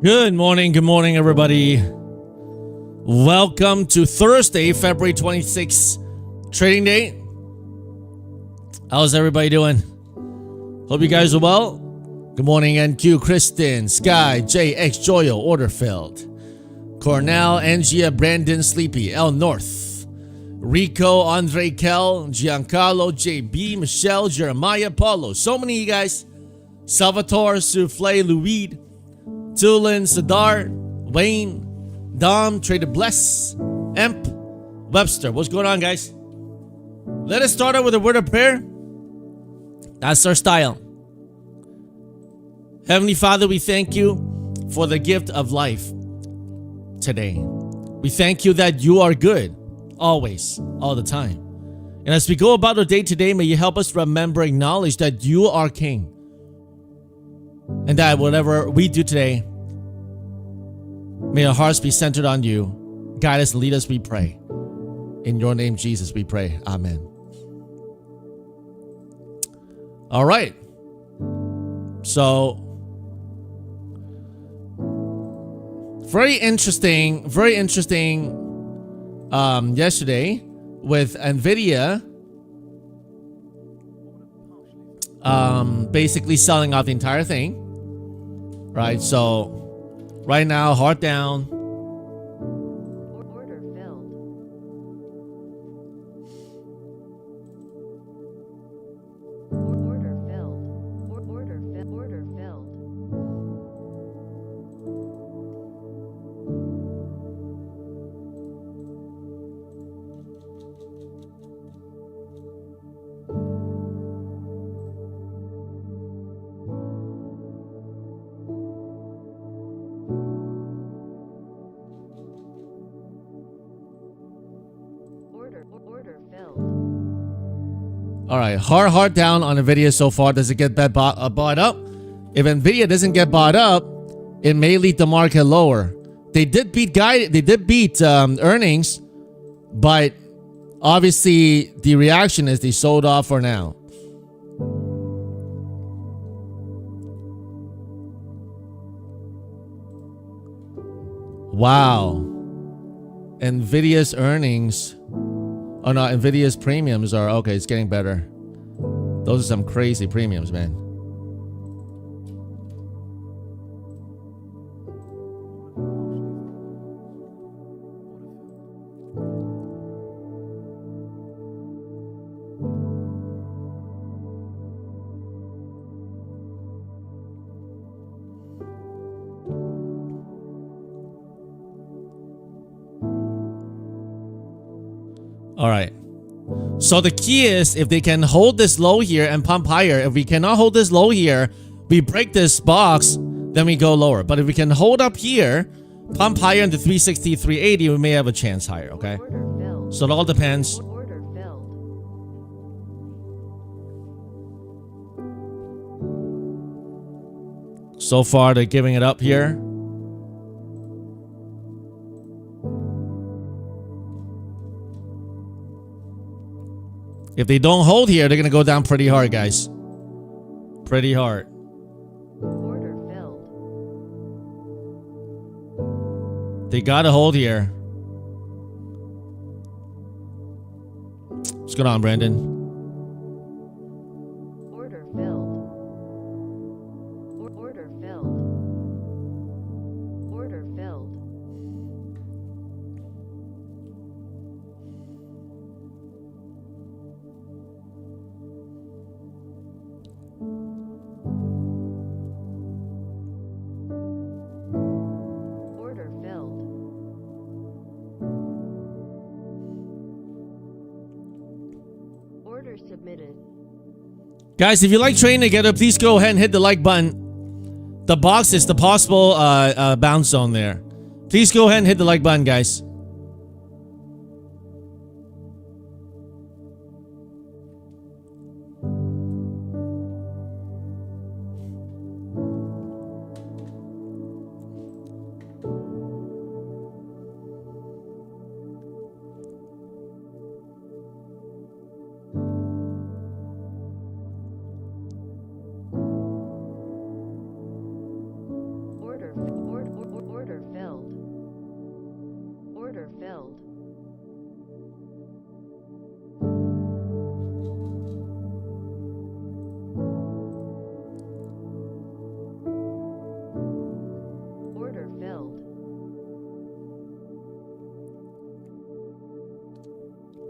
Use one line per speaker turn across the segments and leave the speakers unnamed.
Good morning, everybody. Welcome to Thursday, February 26th, trading day. How's everybody doing? Hope you guys are well. Good morning, NQ, Kristen, Sky, JX, Joyo, Orderfield, Cornell, Angia, Brandon, Sleepy, L North, Rico, Andre, Kel, Giancarlo, JB, Michelle, Jeremiah, Paulo. So many of you guys. Salvatore, Souffle, Louis, Tulin, Sadar, Wayne, Dom, Trader Bless, Emp, Webster. What's going on, guys? Let us start out with a word of prayer. That's our style. Heavenly Father, we thank you for the gift of life today. We thank you that you are good, always, all the time. And as we go about our day today, may you help us remember, acknowledge that you are King. And that whatever we do today, may our hearts be centered on you. Guide us and lead us, we pray. In your name, Jesus, we pray. Amen. All right. So, very interesting yesterday with Nvidia basically selling off the entire thing, right? So right now, heart down.
Order filled. Order filled. Order filled. Order filled.
All right, hard down on Nvidia so far. Does it get bought up? If Nvidia doesn't get bought up, it may lead the market lower. They did beat earnings, but obviously the reaction is they sold off for now. Wow. Nvidia's earnings, oh no, Nvidia's premiums are, okay, it's getting better. Those are some crazy premiums, man. All right. So the key is if they can hold this low here and pump higher. If we cannot hold this low here, we break this box, then we go lower. But if we can hold up here, pump higher into 360, 380, we may have a chance higher, okay? So it all depends.
Order filled.
So far, they're giving it up here. If they don't hold here, they're going to go down pretty hard, guys. Pretty hard.
Order filled.
They got to hold here. What's going on, Brandon?
Order filled. Order filled. Order filled. Order filled. Order submitted.
Guys, if you like trading together, please go ahead and hit the like button. The box is the possible bounce zone there. Please go ahead and hit the like button, guys.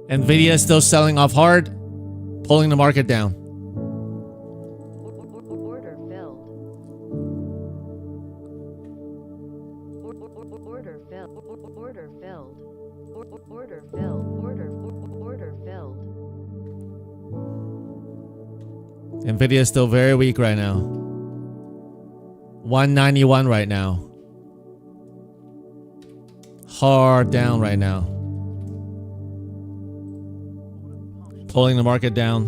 Nvidia is still selling off hard, pulling the market down.
Order filled. Order filled. Order filled. Order filled. Order filled.
Nvidia is still very weak right now. 191 right now. Hard down right now. Pulling the market down.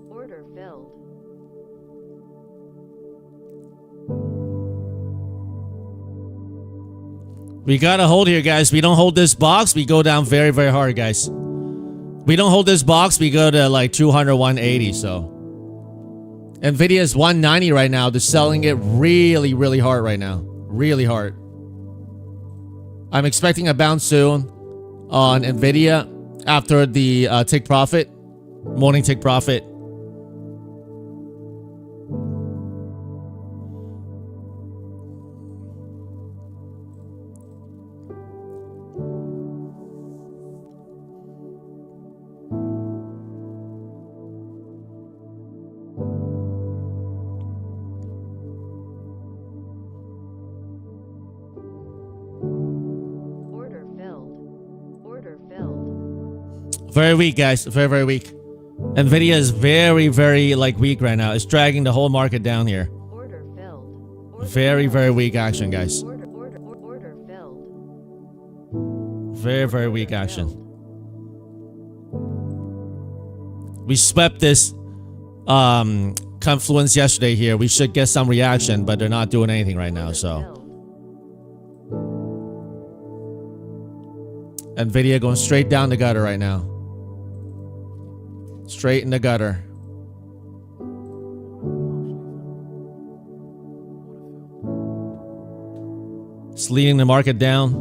Order filled.
We gotta hold here, guys. We don't hold this box, we go down very, very hard, guys. We don't hold this box, we go to like 200, 180, so. Nvidia is 190 right now. They're selling it really, really hard right now. Really hard. I'm expecting a bounce soon on Nvidia after the take profit. Morning take profit.
Order filled. Order filled.
Very weak, guys. Very, very weak. Nvidia is very, very like weak right now. It's dragging the whole market down here.
Order filled.
Very, very weak action, guys.
Order filled.
Very, very weak action. We swept this confluence yesterday here. We should get some reaction, but they're not doing anything right now, so. Nvidia going straight down the gutter right now. Straight in the gutter. It's leading the market down.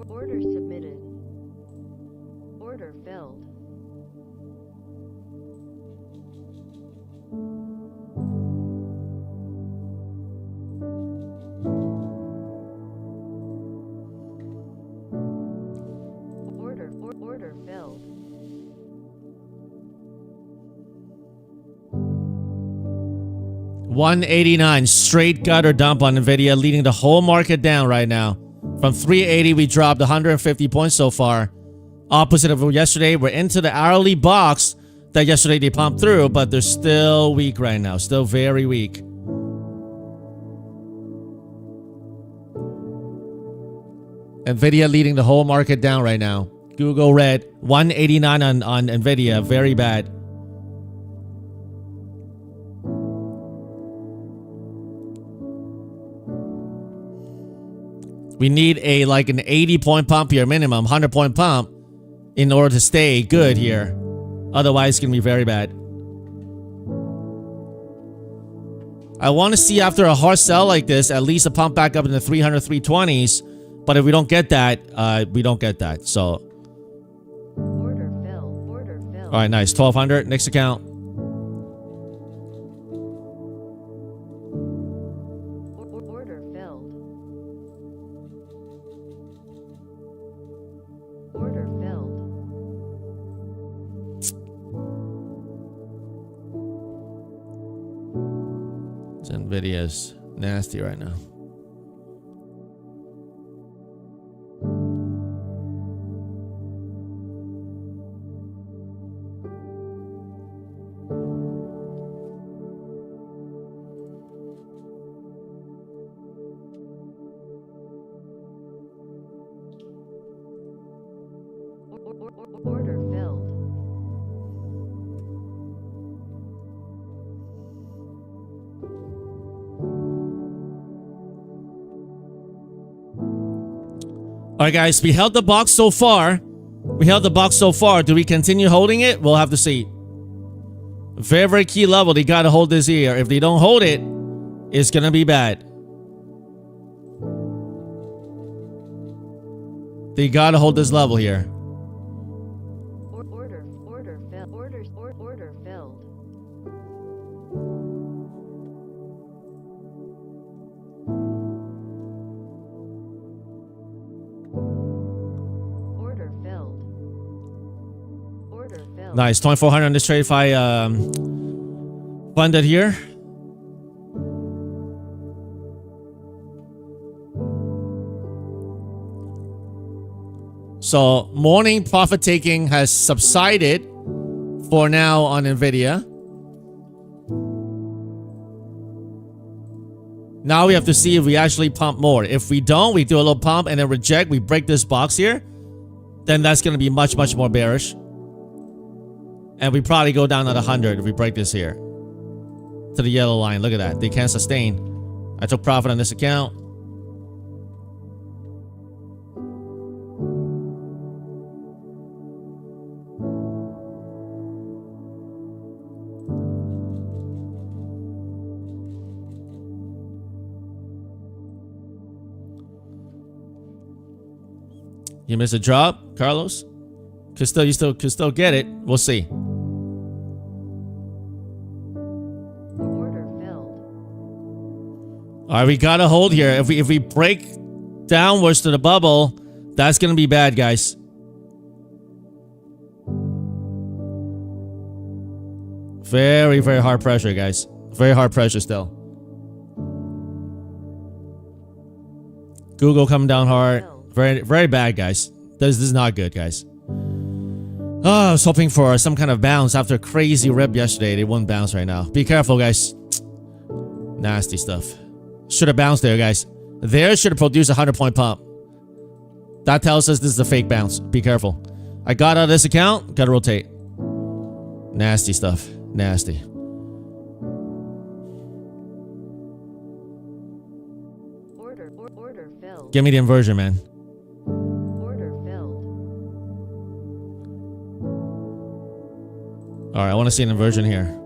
Order submitted. Order filled. Order filled.
$189 straight gutter dump on Nvidia, leading the whole market down right now. From 380, we dropped 150 points so far. Opposite of yesterday, we're into the hourly box that yesterday they pumped through, but they're still weak right now. Still very weak. Nvidia leading the whole market down right now. Google red. 189 on Nvidia. Very bad. We need a like an 80-point pump here, minimum 100-point pump, in order to stay good here. Otherwise, it's gonna be very bad. I want to see after a hard sell like this, at least a pump back up in the 300, 320s. But if we don't get that, we don't get that. So,
Order filled. Order filled.
all right, nice. 1200. Next account.
Order filled. Order filled.
This Nvidia's nasty right now.
Order filled.
All right, guys, we held the box so far. Do we continue holding it? We'll have to see. Very, very key level. They got to hold this here. If they don't hold it, it's going to be bad. They got to hold this level here.
Order filled. filled.
Nice. 2,400 on this trade if I funded here. So morning profit taking has subsided for now on Nvidia. Now we have to see if we actually pump more. If we don't, we do a little pump and then reject. We break this box here. Then that's going to be much, much more bearish. And we probably go down at 100 if we break this here. To the yellow line. Look at that. They can't sustain. I took profit on this account. You missed a drop, Carlos? You could still get it. We'll see.
Order filled.
All right, we gotta hold here. If we break downwards to the bubble, that's gonna be bad, guys. Very, very hard pressure, guys. Very hard pressure still. Google coming down hard. Very, very bad, guys. This is not good, guys. Oh, I was hoping for some kind of bounce after a crazy rip yesterday. They won't bounce right now. Be careful, guys. Nasty stuff. Should have bounced there, guys. There should have produced a 100-point pump. That tells us this is a fake bounce. Be careful. I got out of this account. Gotta rotate. Nasty stuff. Nasty.
Order filled.
Give me the inversion, man.
Order filled.
All right, I want to see an inversion here.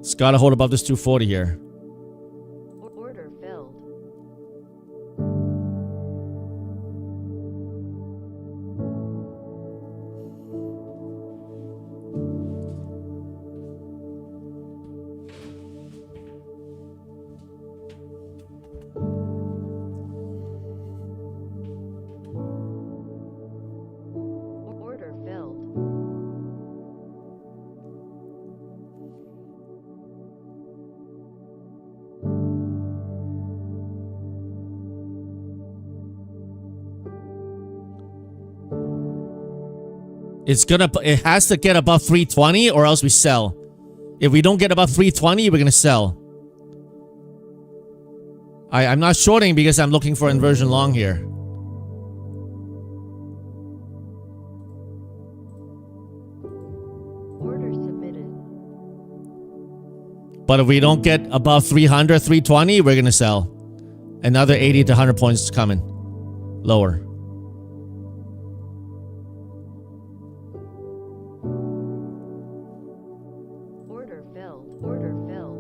It's got to hold above this 240 here.
Order filled. Order filled.
It has to get above 320 or else we sell. If we don't get above 320, we're gonna sell. I'm not shorting because I'm looking for inversion long here.
Order submitted.
But if we don't get above 300, 320, we're gonna sell. Another 80 to 100 points is coming. Lower.
Order filled. Order filled.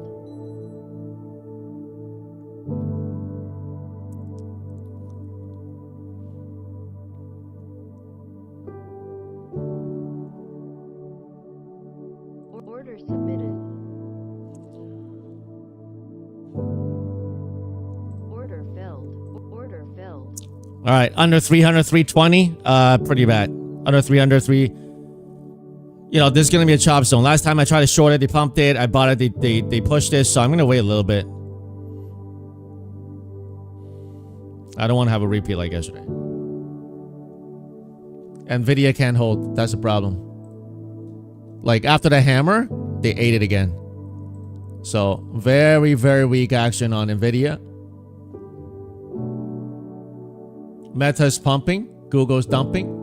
Order submitted. Order filled. Order filled.
All right, under 300, 320, pretty bad. Under 300, 3. You know, this is gonna be a chop zone. Last time I tried to short it, they pumped it. I bought it, they pushed this, so I'm gonna wait a little bit. I don't want to have a repeat like yesterday. Nvidia can't hold. That's a problem. Like after the hammer, they ate it again. So very, very weak action on Nvidia. Meta's pumping. Google's dumping.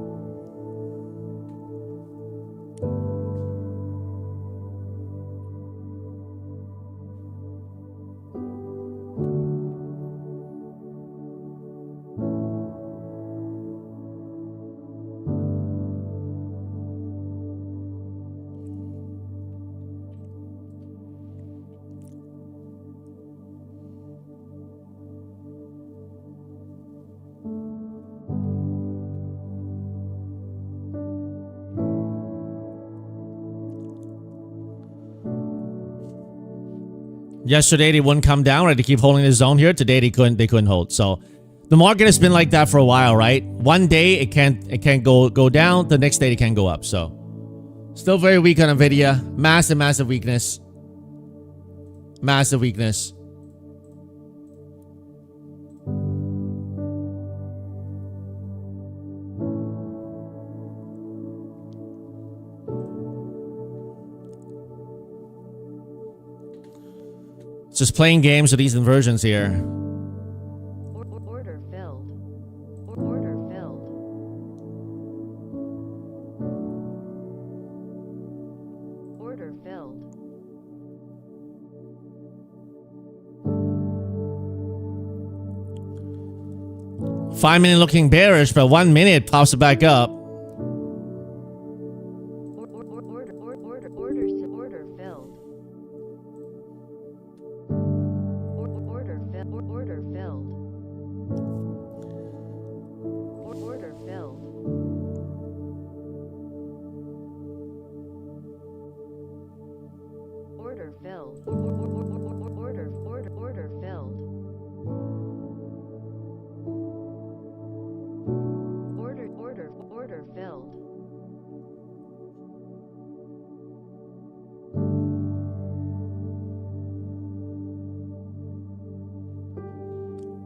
Yesterday they wouldn't come down, right? They keep holding the zone here. Today they couldn't hold. So The market has been like that for a while, right? One day it can't go down, the next day it can go up. So still very weak on Nvidia. Massive weakness. Massive weakness. Just playing games with these inversions here.
Order filled. Order filled. Order filled.
Five minute looking bearish, but 1 minute pops it back up.
Order filled. Order filled. Order filled. Order filled. Order filled. Order filled. Order filled.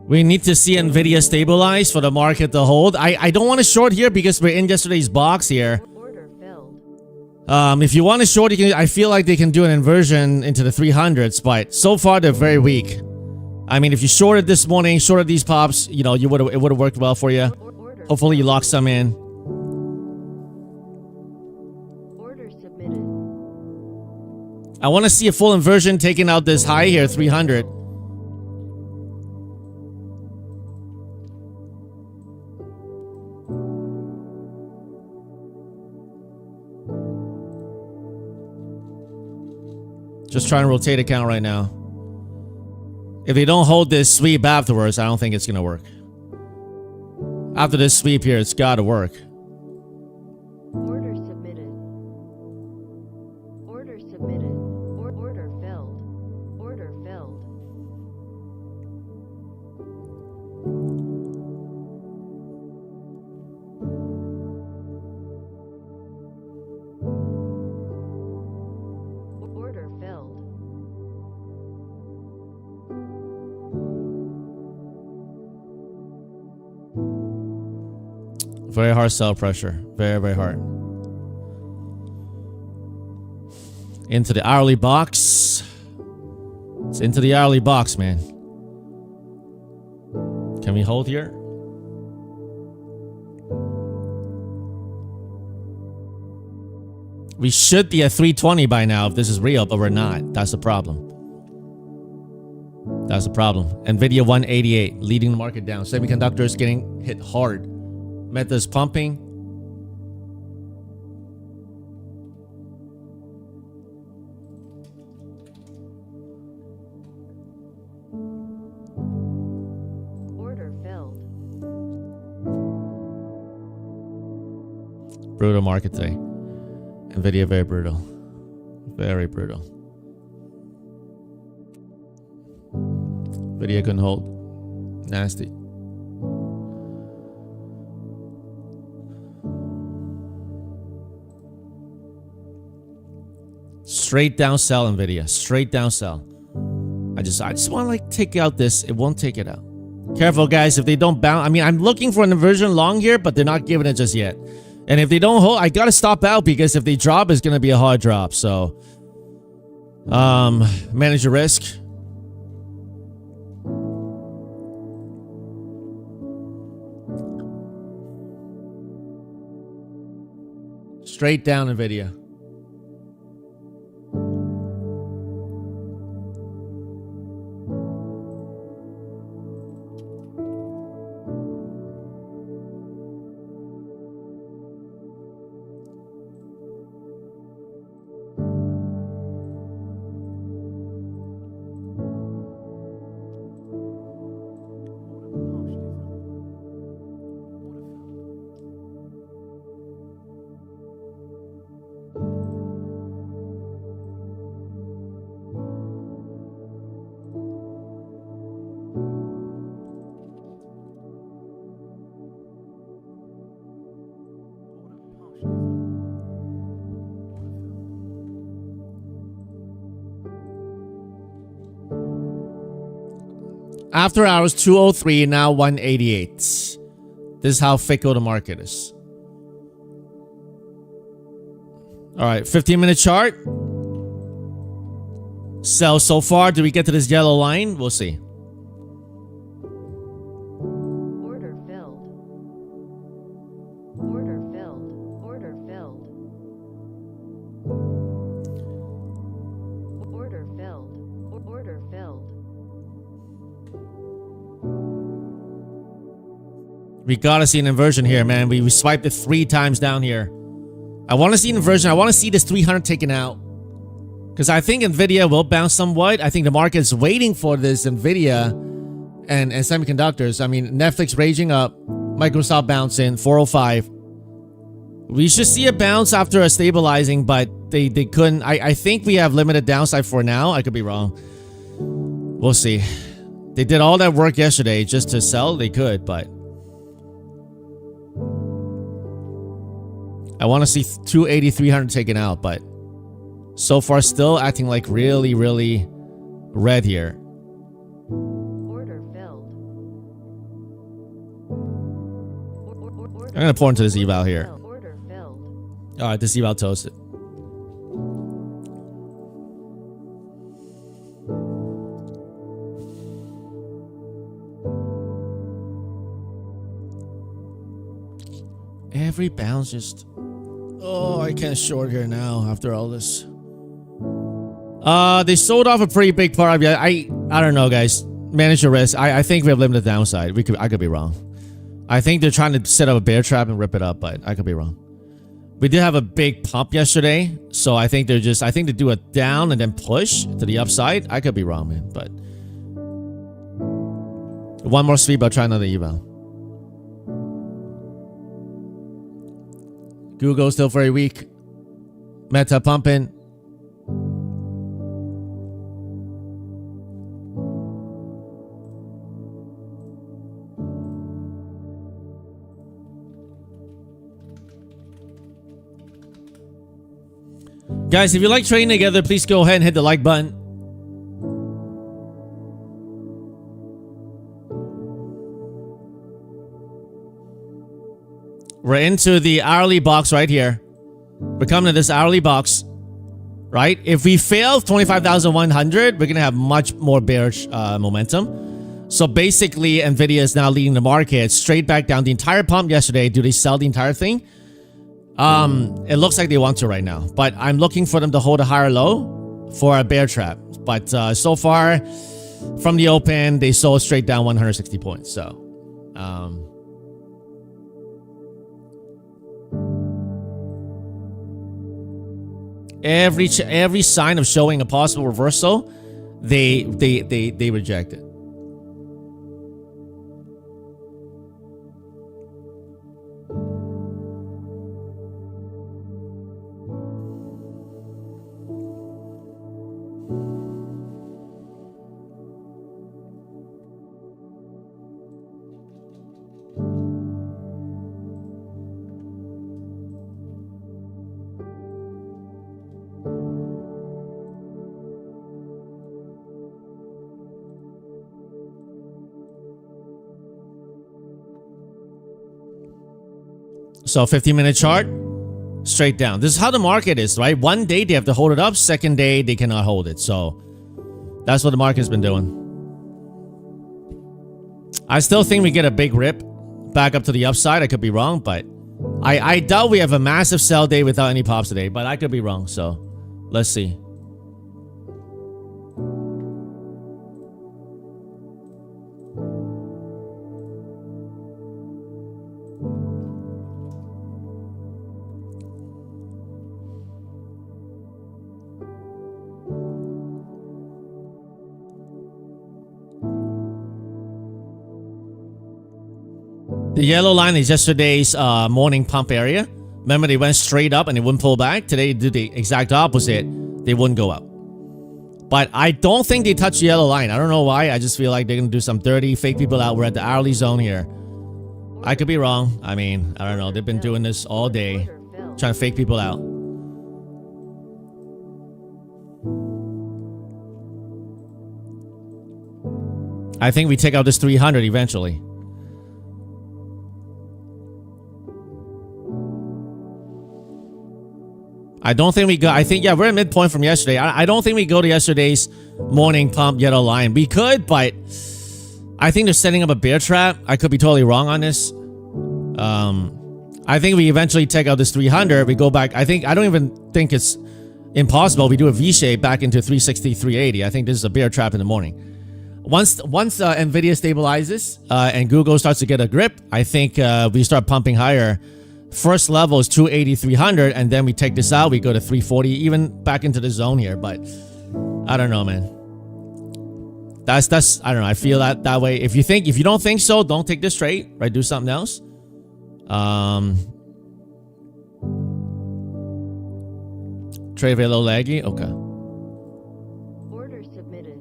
We need to see Nvidia stabilize for the market to hold. I don't want to short here because we're in yesterday's box here.
Order filled.
If you want to short, you can. I feel like they can do an inversion into the 300s, but so far they're very weak. I mean, if you shorted this morning, shorted these pops, you know, it would have worked well for you. Hopefully you lock some in.
Order submitted.
I want to see a full inversion taking out this high here, 300. Just trying to rotate account right now. If they don't hold this sweep afterwards, I don't think it's going to work. After this sweep here, it's got to work.
Order submitted. Order submitted. Order filled. Order filled. Order filled.
Very hard sell pressure. Very hard. Into the hourly box. It's into the hourly box, man. Can we hold here? We should be at 320 by now if this is real, but we're not. That's the problem. That's the problem. Nvidia 188, leading the market down. Semiconductors getting hit hard. Meta's pumping.
Order filled.
Brutal market today. Nvidia very brutal. Very brutal. Nvidia couldn't hold. Nasty. Straight down sell Nvidia. Straight down sell. I just want to like take out this. It won't take it out. Careful guys, if they don't bounce. I mean, I'm looking for an inversion long here, but they're not giving it just yet. And if they don't hold, I gotta stop out because if they drop, it's gonna be a hard drop. So manage your risk. Straight down Nvidia. After hours 203, now 188. This is how fickle the market is. All right, 15-minute chart. Sell so far. Do we get to this yellow line? We'll see.
Order filled. Order filled. Order filled. Order filled. Order filled.
We gotta see an inversion here, man. We swiped it 3 times down here. I want to see an inversion. I want to see this 300 taken out. Because I think Nvidia will bounce somewhat. I think the market's waiting for this Nvidia and semiconductors. I mean, Netflix raging up. Microsoft bouncing. 405. We should see a bounce after a stabilizing, but they couldn't. I think we have limited downside for now. I could be wrong. We'll see. They did all that work yesterday just to sell. They could, but... I want to see 280, 300 taken out, but so far still acting like really, really red here.
Order filled.
I'm going to pour into this eval here.
Order filled.
All right, this eval toasted. Every bounce just... Oh, I can't short here now after all this. They sold off a pretty big part of it. I don't know, guys. Manage your risk. I think we have limited downside. I could be wrong. I think they're trying to set up a bear trap and rip it up, but I could be wrong. We did have a big pump yesterday, so I think they do a down and then push to the upside. I could be wrong, man, but one more sweep. I'll try another eval. Google still very weak. Meta pumping. Guys, if you like trading together, please go ahead and hit the like button. We're into the hourly box right here. We're coming to this hourly box, right? If we fail 25,100, we're going to have much more bearish momentum. So basically, Nvidia is now leading the market straight back down. The entire pump yesterday, do they sell the entire thing? It looks like they want to right now. But I'm looking for them to hold a higher low for a bear trap. But so far, from the open, they sold straight down 160 points. So, every sign of showing a possible reversal, they reject it. So 15-minute chart, straight down. This is how the market is, right? One day they have to hold it up. Second day they cannot hold it. So that's what the market's been doing. I still think we get a big rip back up to the upside. I could be wrong, but I doubt we have a massive sell day without any pops today. But I could be wrong. So let's see. The yellow line is yesterday's morning pump area. Remember, they went straight up and they wouldn't pull back. Today, they did the exact opposite. They wouldn't go up. But I don't think they touched the yellow line. I don't know why. I just feel like they're going to do some dirty, fake people out. We're at the hourly zone here. I could be wrong. I mean, I don't know. They've been doing this all day, trying to fake people out. I think we take out this 300 eventually. I don't think we go. I think, yeah, we're at midpoint from yesterday. I don't think we go to yesterday's morning pump yellow line. We could, but I think they're setting up a bear trap. I could be totally wrong on this. I think we eventually take out this 300. We go back. I don't even think it's impossible. We do a V-shape back into 360, 380. I think this is a bear trap in the morning. Once Nvidia stabilizes and Google starts to get a grip, I think we start pumping higher. First level is 280, 300, and then we take this out. We go to 340, even back into the zone here. But I don't know, man. That's I don't know. I feel that way. If you don't think so, don't take this trade. Right? Do something else. Trade very low laggy. Okay.
Order submitted.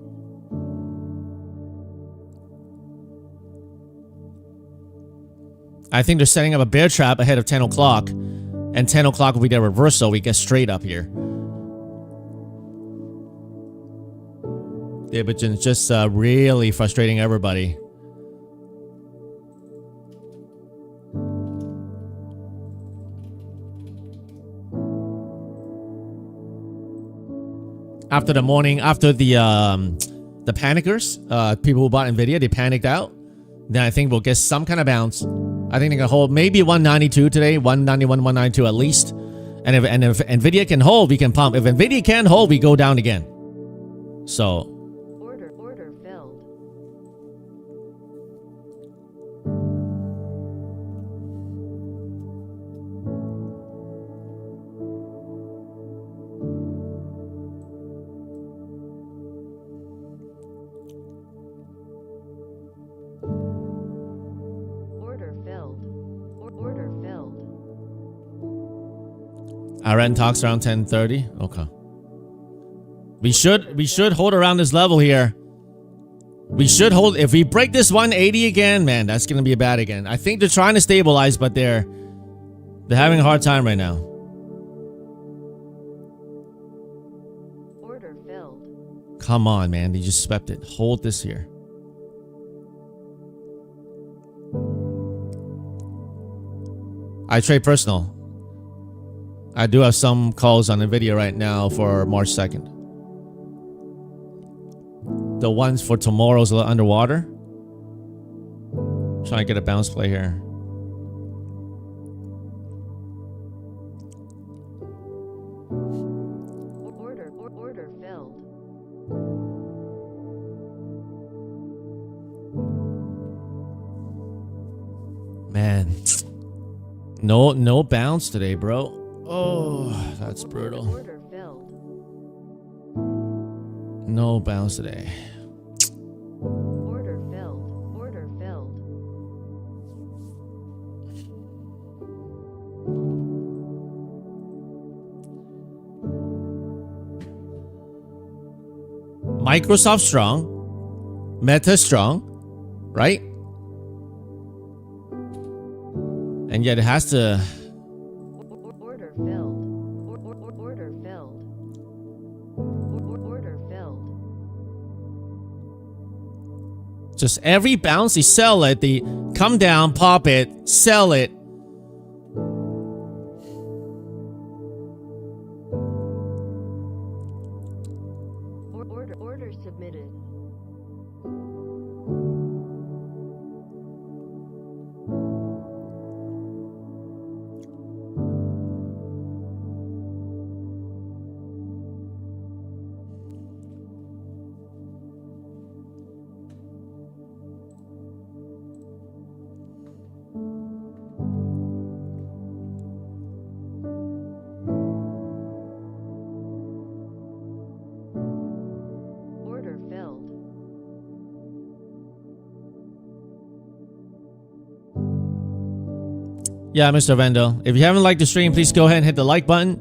I think they're setting up a bear trap ahead of 10 o'clock. And 10 o'clock will be their reversal. We get straight up here. Yeah, but it's just really frustrating everybody. After the morning, after the panickers, people who bought Nvidia, they panicked out. Then I think we'll get some kind of bounce. I think they can hold maybe 192 today, 191, 192 at least. And if Nvidia can hold, we can pump. If Nvidia can hold, we go down again. So
Order filled. Order filled.
Our end talks around 10:30. Okay. We should hold around this level here. We should hold. If we break this 180 again, man, that's gonna be bad again. I think they're trying to stabilize, but they're having a hard time right now.
Order filled.
Come on, man. They just swept it. Hold this here. I trade personal. I do have some calls on Nvidia right now for March 2nd. The ones for tomorrow's a little underwater. Trying to get a bounce play here.
Order filled.
Man. No bounce today, bro. Oh, that's brutal.
Order filled.
No bounce today.
Order filled. Order filled.
Microsoft strong. Meta strong. Right? And yet it has to...
Order filled. Order filled. Order filled.
Just every bounce, they sell it. They come down, pop it, sell it.
Order submitted. Order filled.
Yeah, Mr. Vendo. If you haven't liked the stream, please go ahead and hit the like button.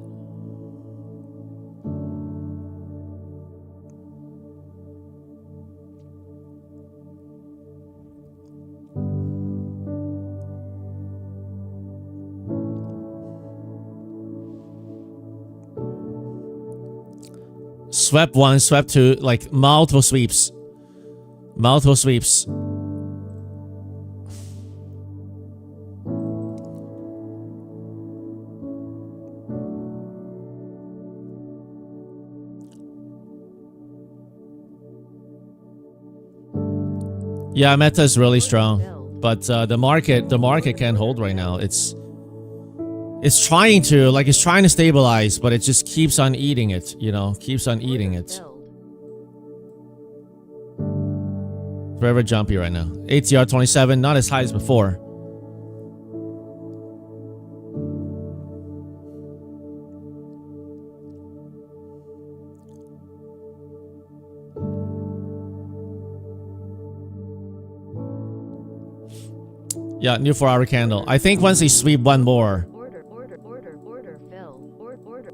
Swept one, swept two, like multiple sweeps. Mouthful sweeps. Yeah, Meta is really strong, but the market can't hold right now. It's trying to stabilize, but it just keeps on eating it. You know, keeps on eating it. Forever jumpy right now. ATR 27, not as high as before. Yeah, new 4-hour candle. I think once they sweep one more.
Order filled.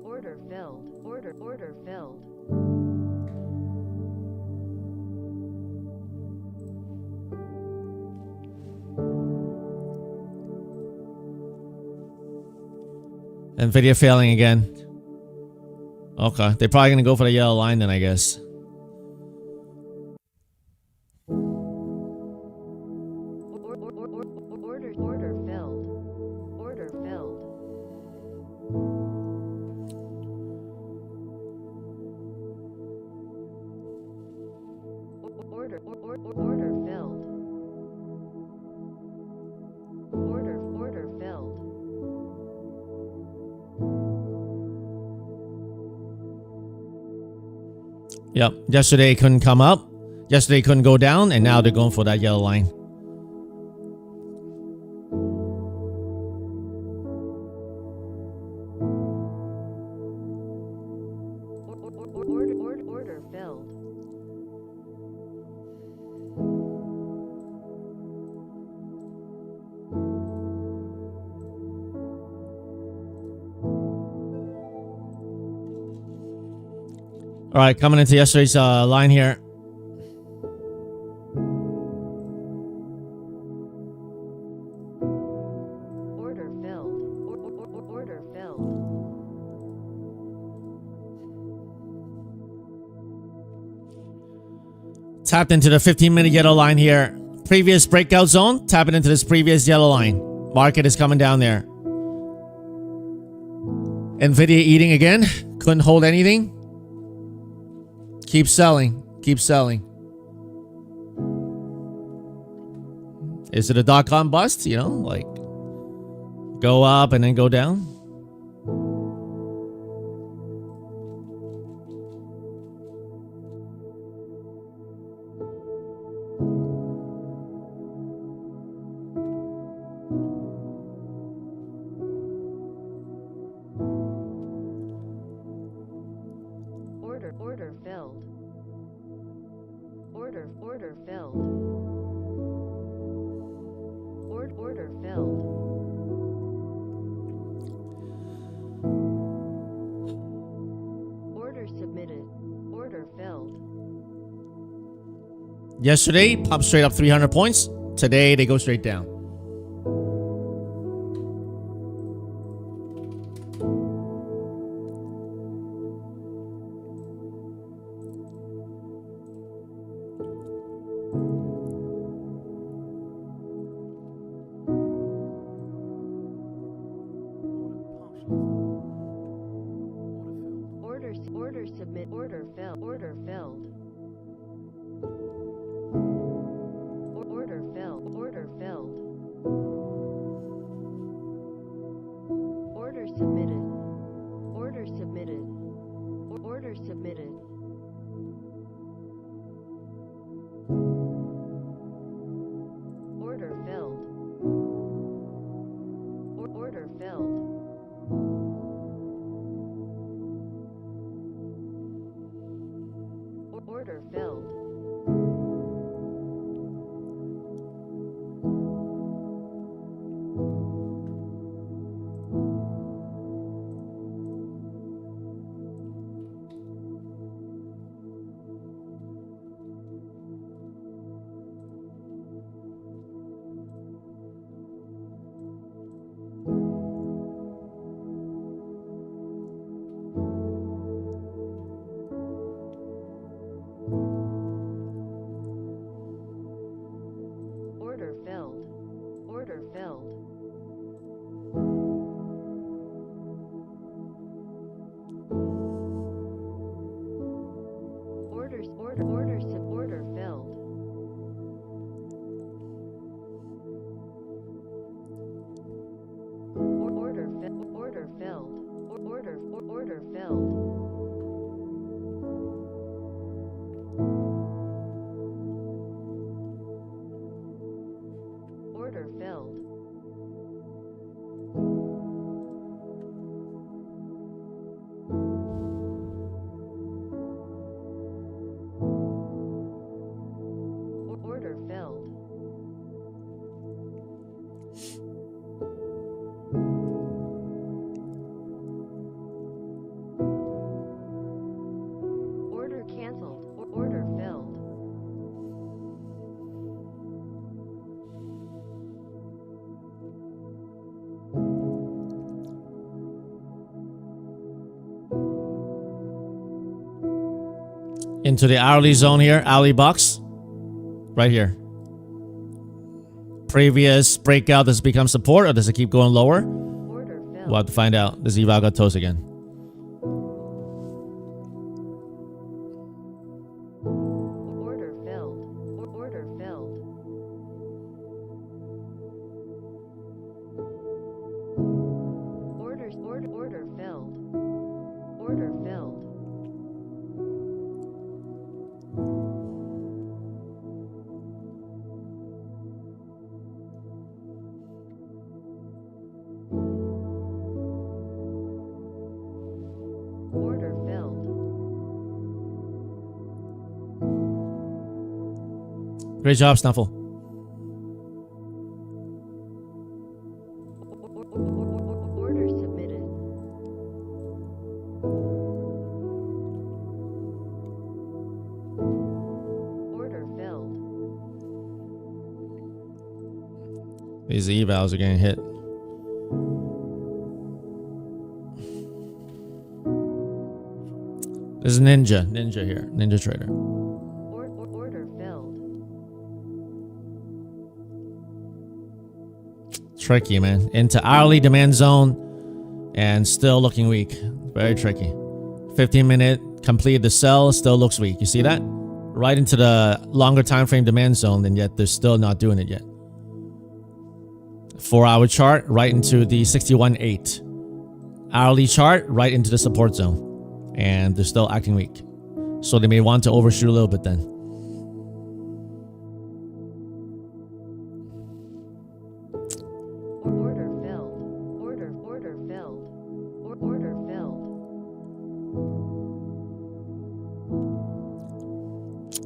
Order filled. Order filled.
Nvidia failing again. Okay, they're probably gonna go for the yellow line then, I guess.
Order filled. Order filled. Order filled. Order filled.
Yep. Yesterday it couldn't come up. Yesterday it couldn't go down, and now they're going for that yellow line.
Order filled.
All right, coming into yesterday's line here.
Order filled. Order filled.
Tapped into the 15-minute yellow line here. Previous breakout zone, tapping into this previous yellow line. Market is coming down there. Nvidia eating again. Couldn't hold anything. Keep selling. Keep selling. Is it a dot-com bust? You know, like go up and then go down?
Order filled. Order filled. Order filled. Order submitted. Order filled.
Yesterday, popped straight up 300 points. Today, they go straight down.
Order submit. Order filled. Order filled. Order filled. Order filled. Order submitted. Order submitted. Order submitted. Order filled. Order filled. Order filled. Order filled. Order filled. Order filled. Order filled. Order filled. Order canceled. Order filled.
Into the hourly zone here, hourly box. Right here. Previous breakout, does it become support or does it keep going lower?
Order filled.
We'll have to find out. This eval got toast again.
Order filled. Order filled. Order filled. Order filled. Order filled.
Great job, Snuffle.
Order submitted. Order filled.
These evals are getting hit. There's a ninja here, ninja trader.
Order filled.
Tricky, man. Into hourly demand zone and still looking weak. Very tricky. 15-minute completed the sell, still looks weak. You see that? Right into the longer time frame demand zone, and yet they're still not doing it yet. 4-hour chart right into the 61.8. Hourly chart right into the support zone. And they're still acting weak. So they may want to overshoot a little bit then.
Order filled. Order filled. Order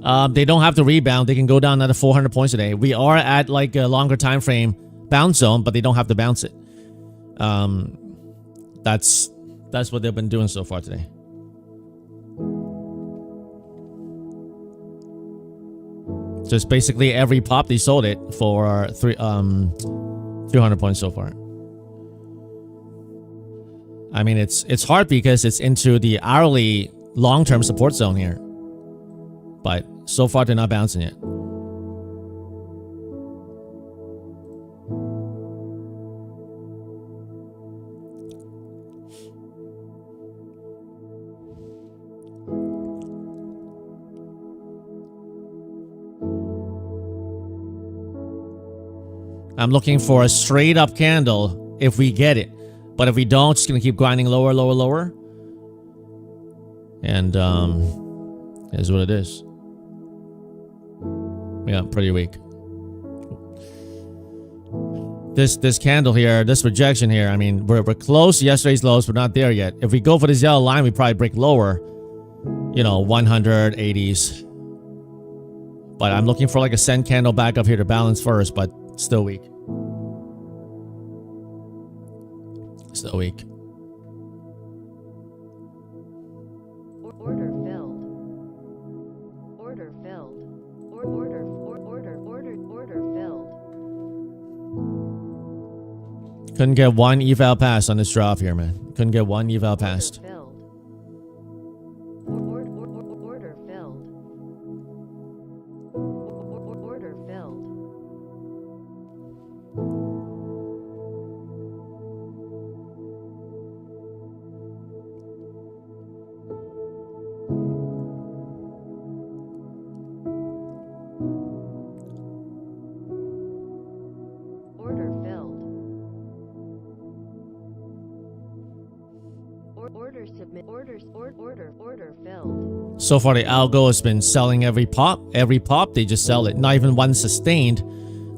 filled.
They don't have to rebound. They can go down another 400 points today. We are at like a longer time frame bounce zone, but they don't have to bounce it. That's what they've been doing so far today. Just basically every pop they sold it for 300 points so far. I mean, it's hard because it's into the hourly long-term support zone here, but so far they're not bouncing yet. I'm looking for a straight up candle if we get it. But if we don't, it's going to keep grinding lower, lower, lower. And is what it is. Yeah, pretty weak. This candle here, this rejection here, I mean, we're close to yesterday's lows, we're not there yet. If we go for this yellow line, we probably break lower. You know, 180s. But I'm looking for like a cent candle back up here to balance first, but still weak. Still weak.
Order filled. Order filled. Order filled.
Couldn't get one eval pass on this drop here, man. Couldn't get one eval pass.
Order filled. Order filled. Order filled. Order filled.
So far, the algo has been selling every pop. Every pop, they just sell it. Not even one sustained.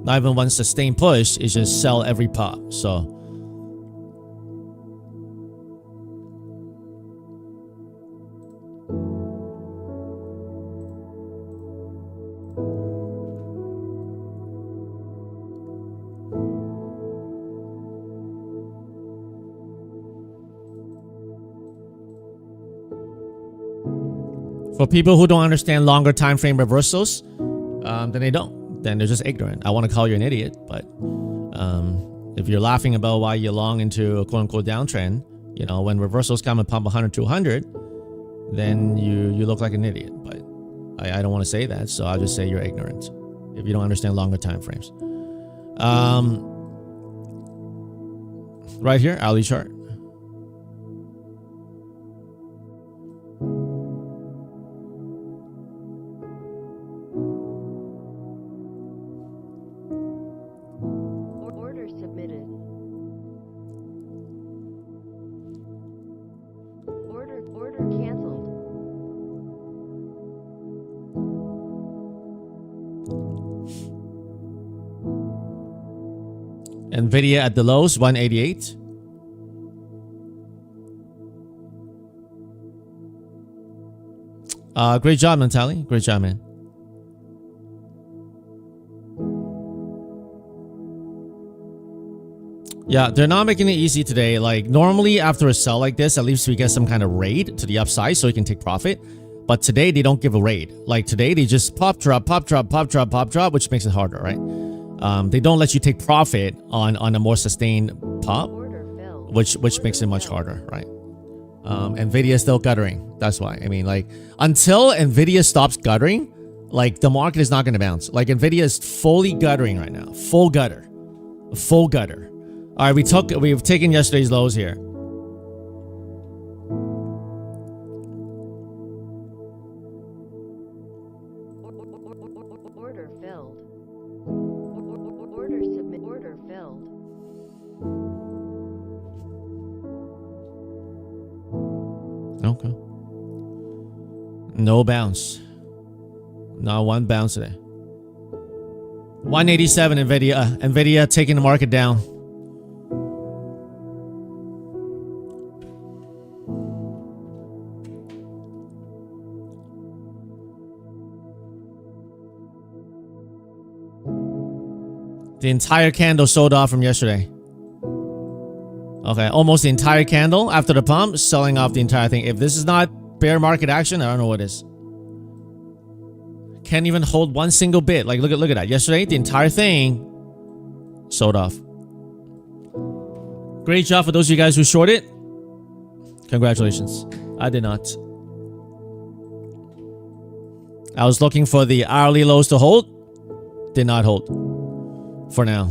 Not even one sustained push. It's just sell every pop. So for people who don't understand longer time frame reversals, then they don't. Then they're just ignorant. I want to call you an idiot, but if you're laughing about why you're long into a quote-unquote downtrend, you know, when reversals come and pump 100 to 200, then you look like an idiot. But I don't want to say that, so I'll just say you're ignorant if you don't understand longer time frames. Right here, hourly chart.
Order submitted. Order canceled.
Nvidia at the lows, 188. Great job, Natalie. Great job, man. Yeah, they're not making it easy today. Like, normally after a sell like this, at least we get some kind of raid to the upside so we can take profit. But today, they don't give a raid. Like, today, they just pop, drop, pop, drop, pop, drop, pop, drop, which makes it harder, right? They don't let you take profit on a more sustained pop, which makes it much harder, right? Nvidia is still guttering. That's why. I mean, like, until Nvidia stops guttering, like, the market is not going to bounce. Like, Nvidia is fully guttering right now. Full gutter. Full gutter. All right, we've taken yesterday's lows here.
Order filled. Order submit. Order filled.
Okay. No bounce. Not one bounce today. 187 Nvidia. Nvidia taking the market down. The entire candle sold off from yesterday. Okay, almost the entire candle after the pump, selling off the entire thing. If this is not bear market action, I don't know what is. Can't even hold one single bit. Like, look at that. Yesterday, the entire thing sold off. Great job for those of you guys who shorted. Congratulations. I did not. I was looking for the hourly lows to hold. Did not hold. For now.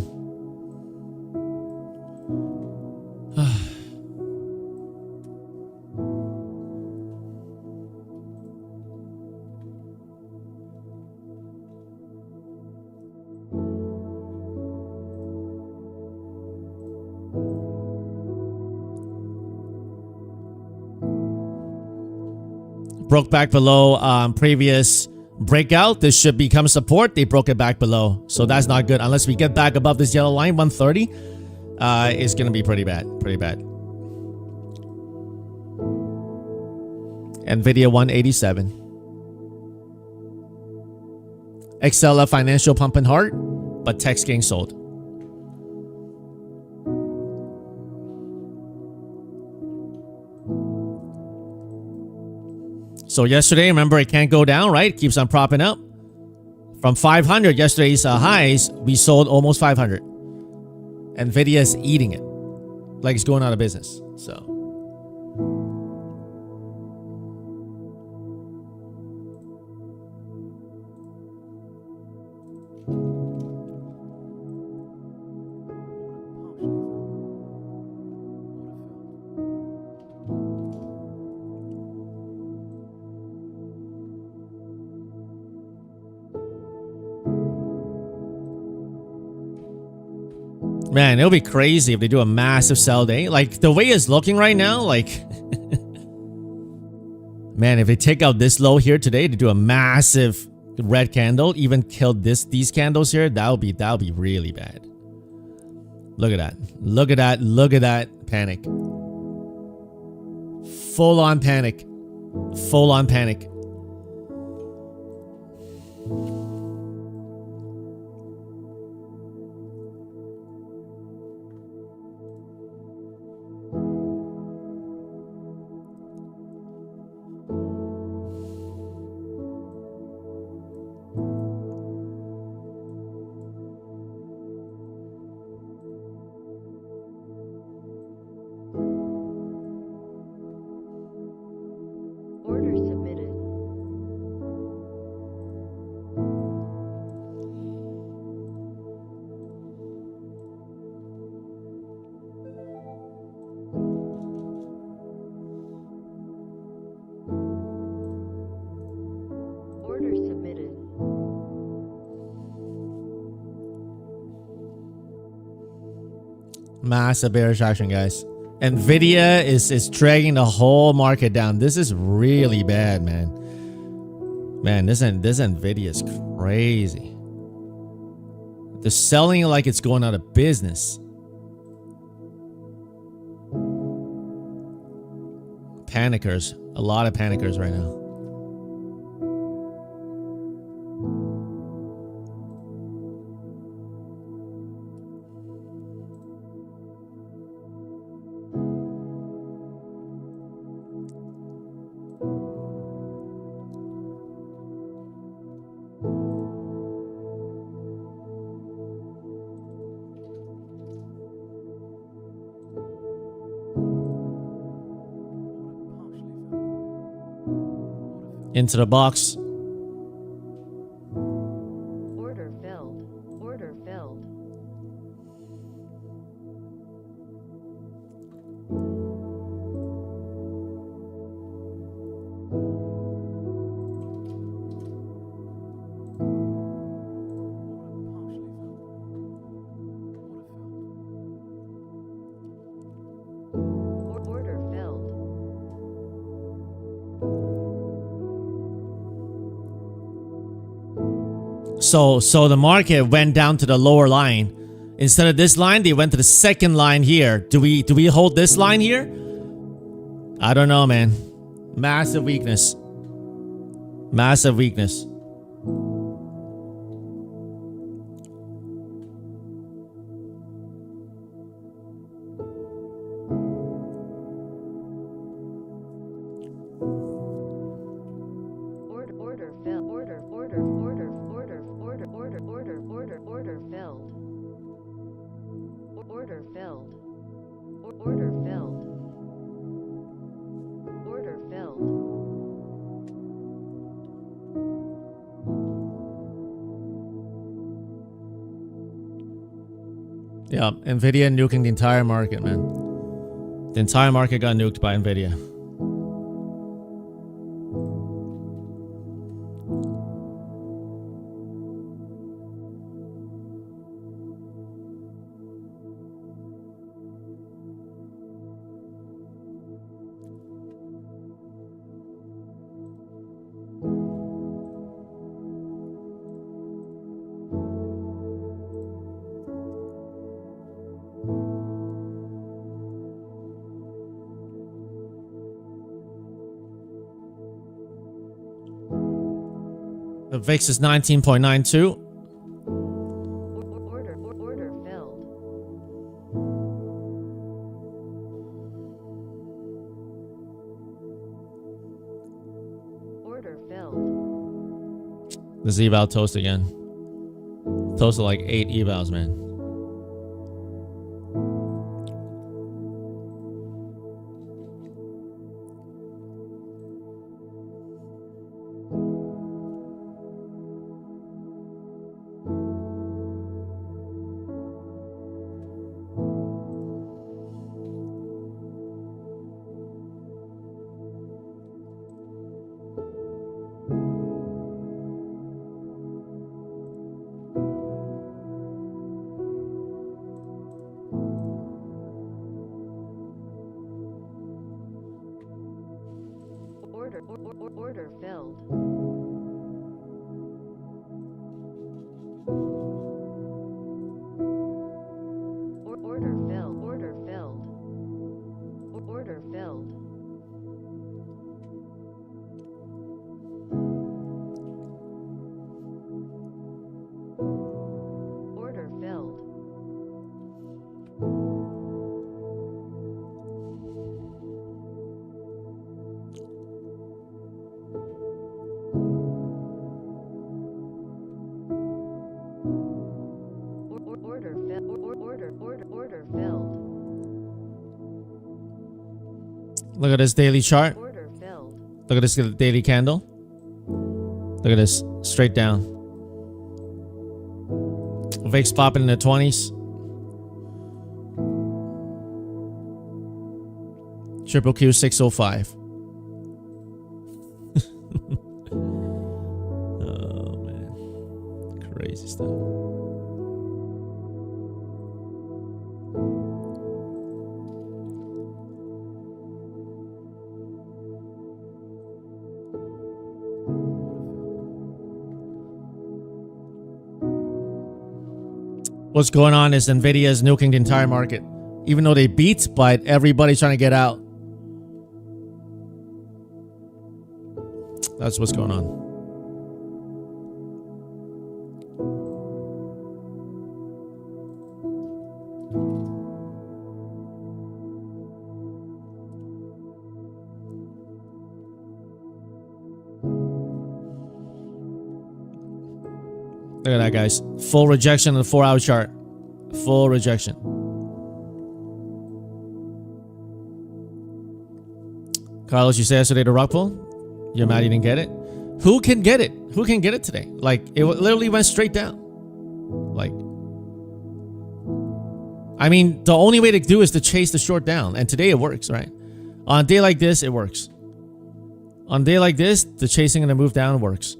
Broke back below previous breakout. This should become support. They broke it back below, so that's not good. Unless we get back above this yellow line, 130, it's gonna be pretty bad. Nvidia 187. XLF financial pumping hard, but tech's getting sold. So yesterday, remember, it can't go down, right? It keeps on propping up. From 500, yesterday's highs, we sold almost 500. Nvidia is eating it. Like it's going out of business. So. Man, it'll be crazy if they do a massive sell day. Like, the way it's looking right now, like... Man, if they take out this low here today to do a massive red candle, even kill these candles here, that'll be really bad. Look at that. Look at that. Look at that. Panic. Full on panic. Full on panic.
Order submitted. Order submitted.
Massive bearish action, guys. Nvidia is dragging the whole market down. This is really bad, man. Man, this Nvidia is crazy. They're selling it like it's going out of business. Panickers. A lot of panickers right now. Into the box.
Order filled. Order filled. Order filled.
So the market went down to the lower line. Instead of this line, they went to the second line here. Do we hold this line here? I don't know, man. Massive weakness. Massive weakness.
Order filled. Order filled. Order filled. Order filled. Order filled.
Yeah, Nvidia nuking the entire market, man. The entire market got nuked by Nvidia. The VIX is 19.92.
Order filled. Order filled.
This eval toast again. Toasted like 8 evals, man. Look at this daily chart.
Order filled.
Look at this daily candle. Look at this. Straight down. VIX popping in the 20s. Triple Q 605. Oh man. Crazy stuff. What's going on is Nvidia is nuking the entire market. Even though they beat, but everybody's trying to get out. That's what's going on. Look at that, guys. Full rejection of the 4-hour chart. Full rejection. Carlos, you said yesterday to rock pull? You're mad you didn't get it? Who can get it? Who can get it today? Like, it literally went straight down. Like, I mean, the only way to do is to chase the short down. And today it works, right? On a day like this, it works. On a day like this, the chasing and the move down works.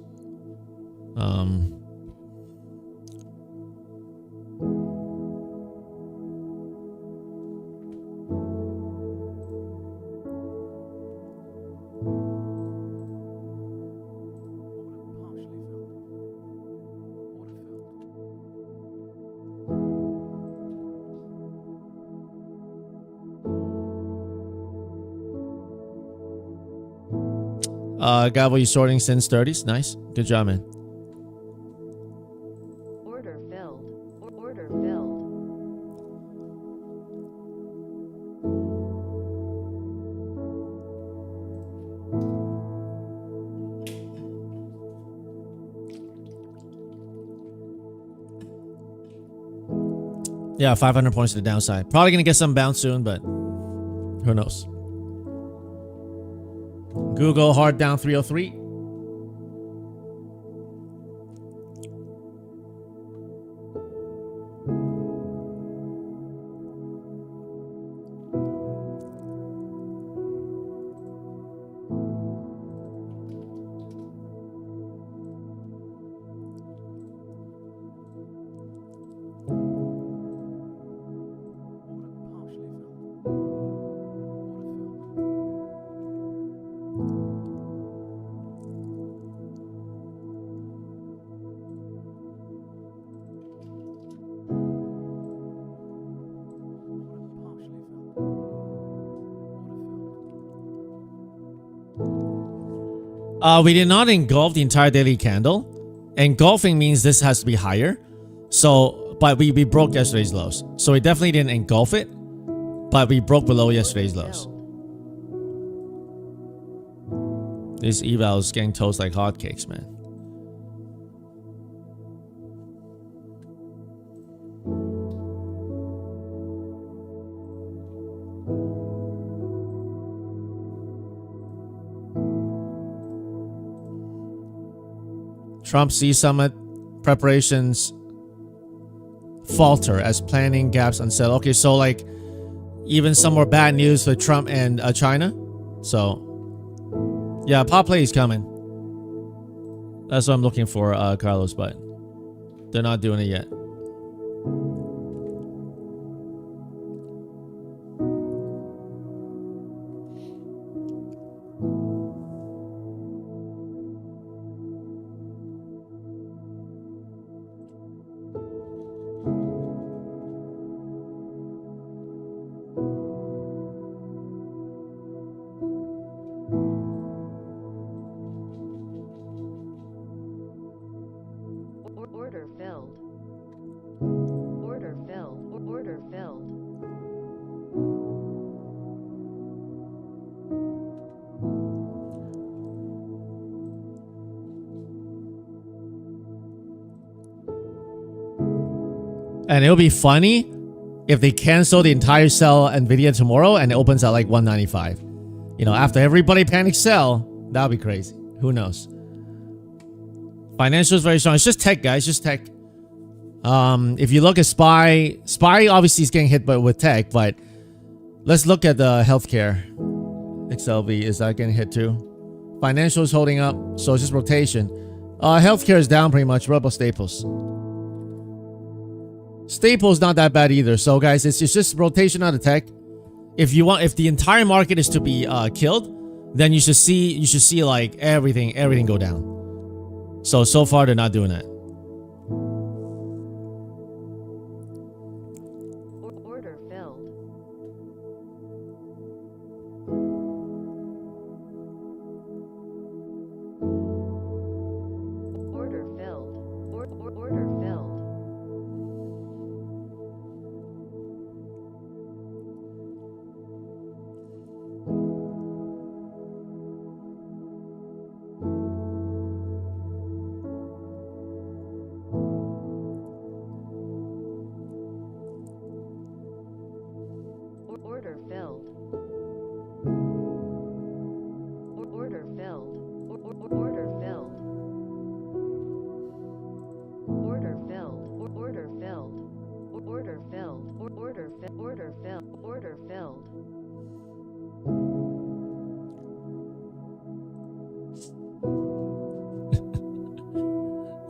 Gabo, you sorting since 30s? Nice. Good job, man.
Order filled. Order filled.
Yeah, 500 points to the downside. Probably going to get some bounce soon, but who knows? Google hard down 303. We did not engulf the entire daily candle. Engulfing means this has to be higher. So, but we broke yesterday's lows. So we definitely didn't engulf it, but we broke below yesterday's lows. This eval is getting toast like hotcakes, man. Trump C summit preparations falter as planning gaps unsettled. Okay, so like even some more bad news for Trump and China. So yeah, pop play is coming. That's what I'm looking for, Carlos, but they're not doing it yet.
Order filled. Order filled. Order filled.
And it'll be funny if they cancel the entire sell Nvidia tomorrow and it opens at like 195. You know, after everybody panic sell, that would be crazy. Who knows? Financial is very strong. It's just tech, guys. Just tech. If you look at SPY obviously is getting hit with tech, but let's look at the healthcare. XLV, is that getting hit too? Financial is holding up, so it's just rotation. Healthcare is down pretty much. Rebel Staples. Staples not that bad either. So guys, it's just rotation out of tech. If the entire market is to be killed, then you should see like everything go down. So far they're not doing that.
Order filled. Order filled. Order filled. Order filled. Order filled. Order filled. Order filled. Order filled. Order filled. Order filled. Order filled. Order filled.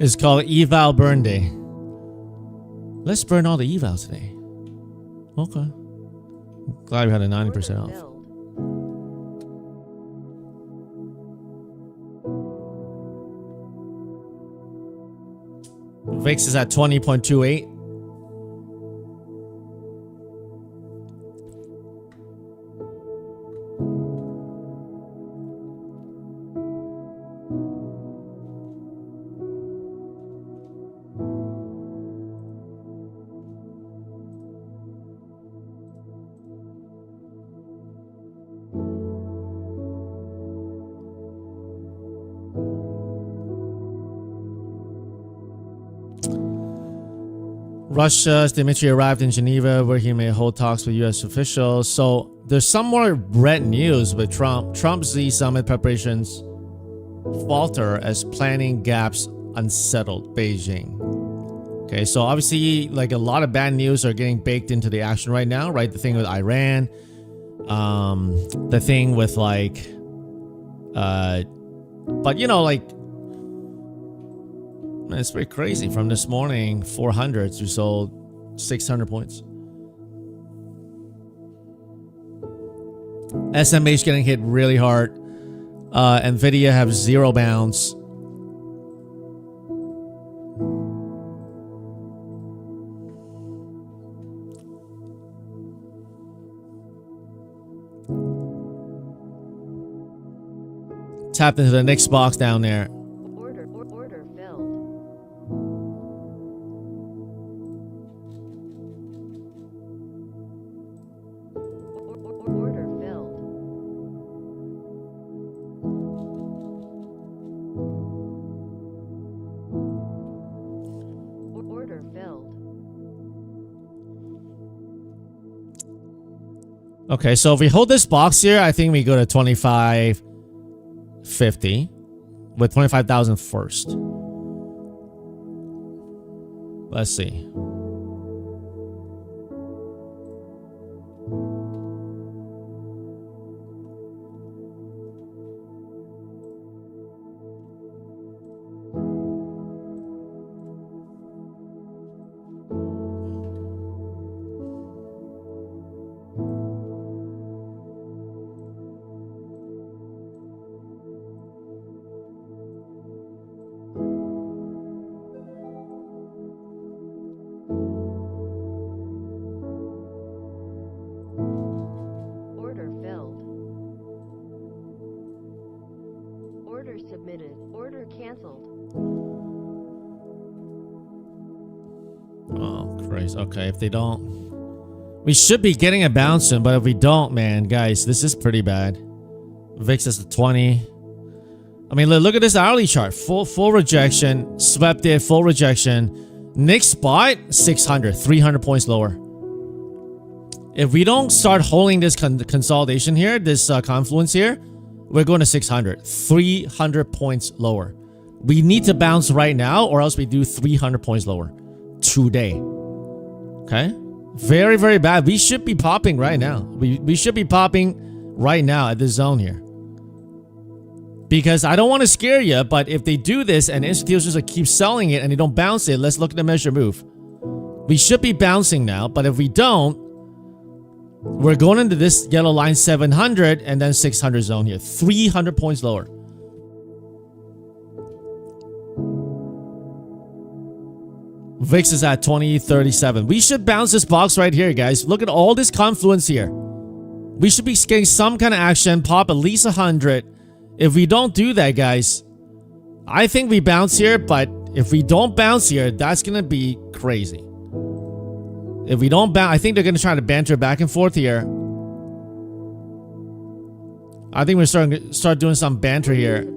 It's called Eval Burn Day. Let's burn all the evals today. Okay. Glad we had a 90% off. VIX is at 20.28. Russia's Dmitry arrived in Geneva, where he may hold talks with U.S. officials. So there's some more red news with Trump. Trump's Z summit preparations falter as planning gaps unsettled Beijing. Okay, so obviously, like a lot of bad news are getting baked into the action right now, right? The thing with Iran, the thing with like, but you know, like, it's pretty crazy. From this morning, 400s, you sold 600 points. SMH getting hit really hard. Nvidia have zero bounce. Tapped into the next box down there.
Order filled. Order filled. Order filled.
Okay, so if we hold this box here, I think we go to 25.50 with 25,000 first. Let's see.
Order submitted. Order canceled.
Oh, Christ. Okay, if they don't... We should be getting a bounce soon, but if we don't, man, guys, this is pretty bad. VIX is at 20. I mean, look at this hourly chart. Full rejection. Swept it. Full rejection. Next spot, 600. 300 points lower. If we don't start holding this consolidation here, this confluence here, we're going to 600, 300 points lower. We need to bounce right now, or else we do 300 points lower today. Okay, very, very bad. We should be popping right now. We should be popping right now at this zone here. Because I don't want to scare you, but if they do this and institutions keep selling it and they don't bounce it, let's look at the measure move. We should be bouncing now, but if we don't, we're going into this yellow line 700 and then 600 zone here. 300 points lower. VIX is at 2037. We should bounce this box right here, guys. Look at all this confluence here. We should be getting some kind of action, pop at least 100. If we don't do that, guys, I think we bounce here, but if we don't bounce here, that's going to be crazy. If we don't bounce, I think they're going to try to banter back and forth here. I think we're starting to start doing some banter here.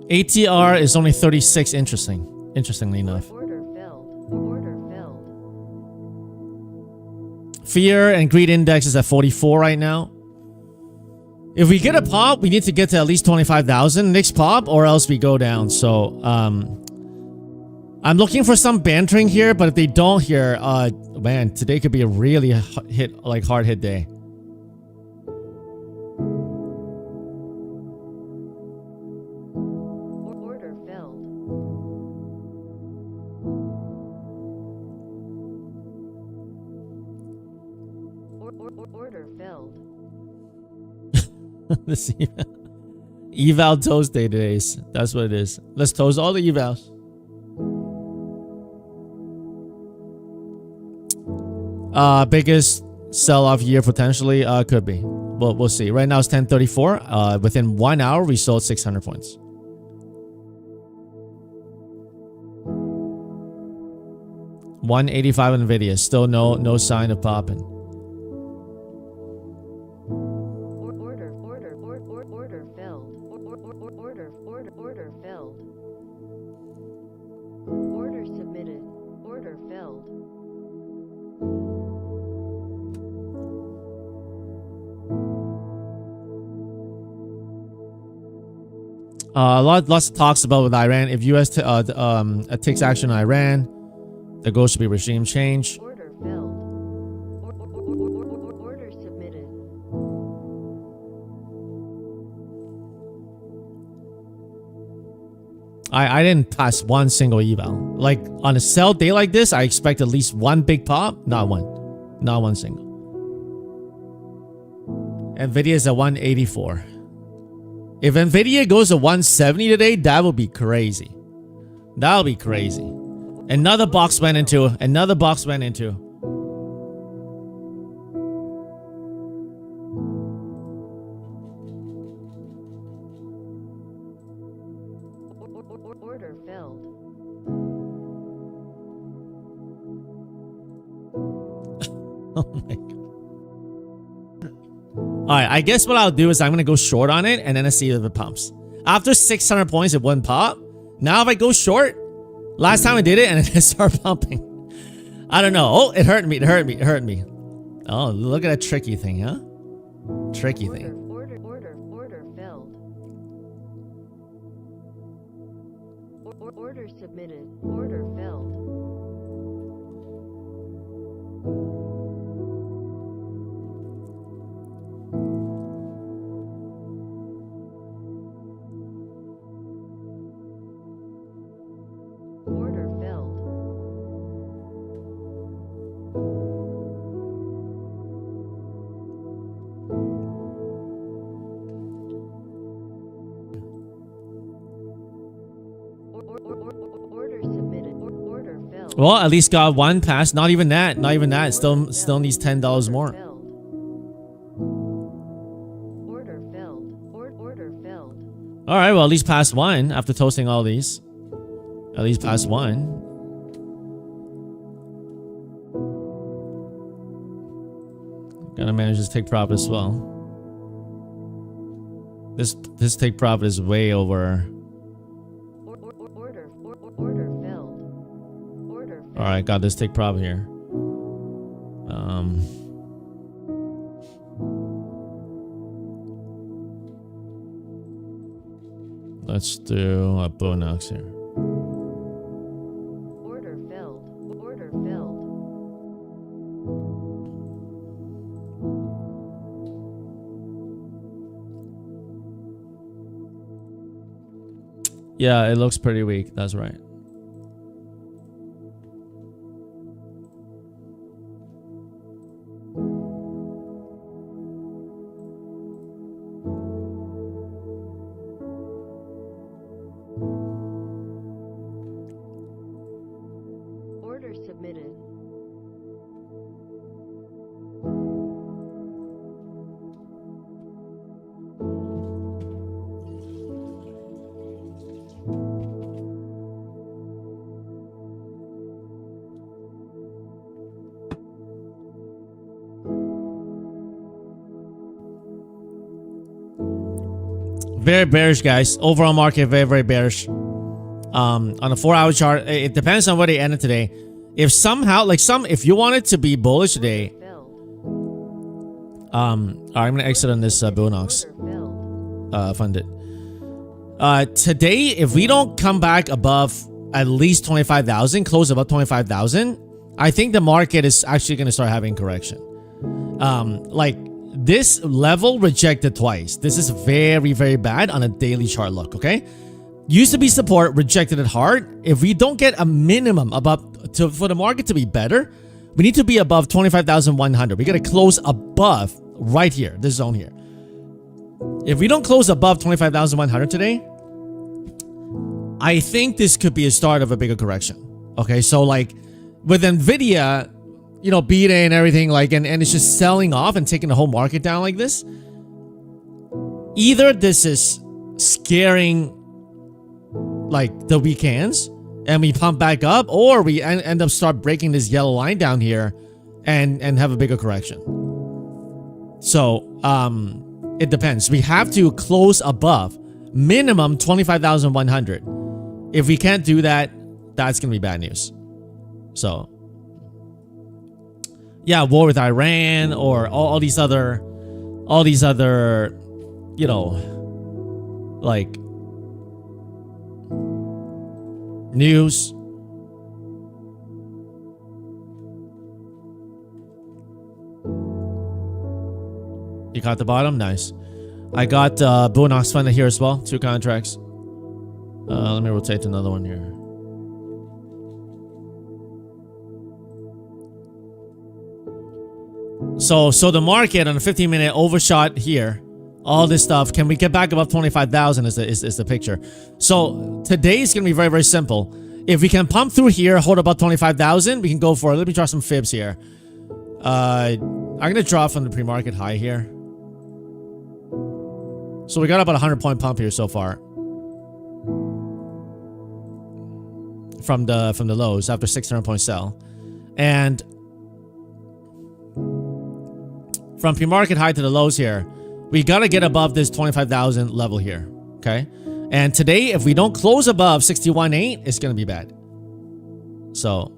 ATR is only 36. Interestingly enough. Fear and greed index is at 44 right now. If we get a pop, we need to get to at least 25,000 next pop, or else we go down. So, I'm looking for some bantering here, but if they don't here, man, today could be a really hard hit day. This eval toast day today. That's what it is. Let's toast all the evals. Biggest sell-off year potentially could be. We'll see. Right now it's 10:34. Within 1 hour we sold 600 points. $185 Nvidia. Still no sign of popping. Lots of talks about with Iran. If U.S. takes action on Iran, there goes to be regime change.
Order filled. Order submitted.
I didn't pass one single eval. Like on a sell day like this, I expect at least one big pop. Not one single. Nvidia is at 184. If Nvidia goes to 170 today, that would be crazy. That would be crazy. Another box went into. Another box went into.
Order filled.
Oh my God. Alright, I guess what I'll do is I'm going to go short on it and then I see if it pumps. After 600 points, it wouldn't pop. Now if I go short, last time I did it and it started pumping. I don't know. Oh, it hurt me. It hurt me. It hurt me. Oh, look at that tricky thing, huh? Tricky thing.
Order filled. Order submitted. Order filled. Order filled. Order submitted. Order filled.
Well, at least got one pass. Not even that. Not even that. Still needs $10 more.
Order filled. Order filled.
All right. Well, at least past one after toasting all these. At least past one. Gotta manage this take profit as well. This take profit is way over.
Order filled. Order filled.
All right, got this take profit here. Let's do a bonus here.
Order filled. Order filled.
Yeah, it looks pretty weak. That's right.
Order submitted.
Very bearish, guys. Overall market, very, very bearish. On a 4-hour chart, it depends on where they ended today. If somehow, if you want it to be bullish today, I'm gonna exit on this Bonox funded. Today, if we don't come back above at least 25,000, close above 25,000, I think the market is actually gonna start having correction. This level rejected twice. This is very, very bad on a daily chart look, okay? Used to be support, rejected it hard. If we don't get a minimum for the market to be better, we need to be above 25,100. We got to close above right here, this zone here. If we don't close above 25,100 today, I think this could be a start of a bigger correction. Okay, so with Nvidia, beating and everything, and it's just selling off and taking the whole market down like this. Either this is scaring the weekends and we pump back up, or we end up start breaking this yellow line down here and have a bigger correction. So it depends. We have to close above minimum 25,100. If we can't do that, that's gonna be bad news. So yeah, war with Iran or all these other news. You got the bottom? Nice. I got Bonox funded here as well. 2 contracts. Let me rotate another one here. So the market on a 15-minute overshot here. All this stuff. Can we get back above 25,000 is the picture. So today is going to be very, very simple. If we can pump through here, hold about 25,000, we can go for it. Let me draw some fibs here. I'm going to draw from the pre-market high here. So we got about a 100-point pump here so far. From the lows after 600-point sell. And from pre-market high to the lows here, we got to get above this 25,000 level here, okay? And today, if we don't close above 61.8, it's going to be bad. So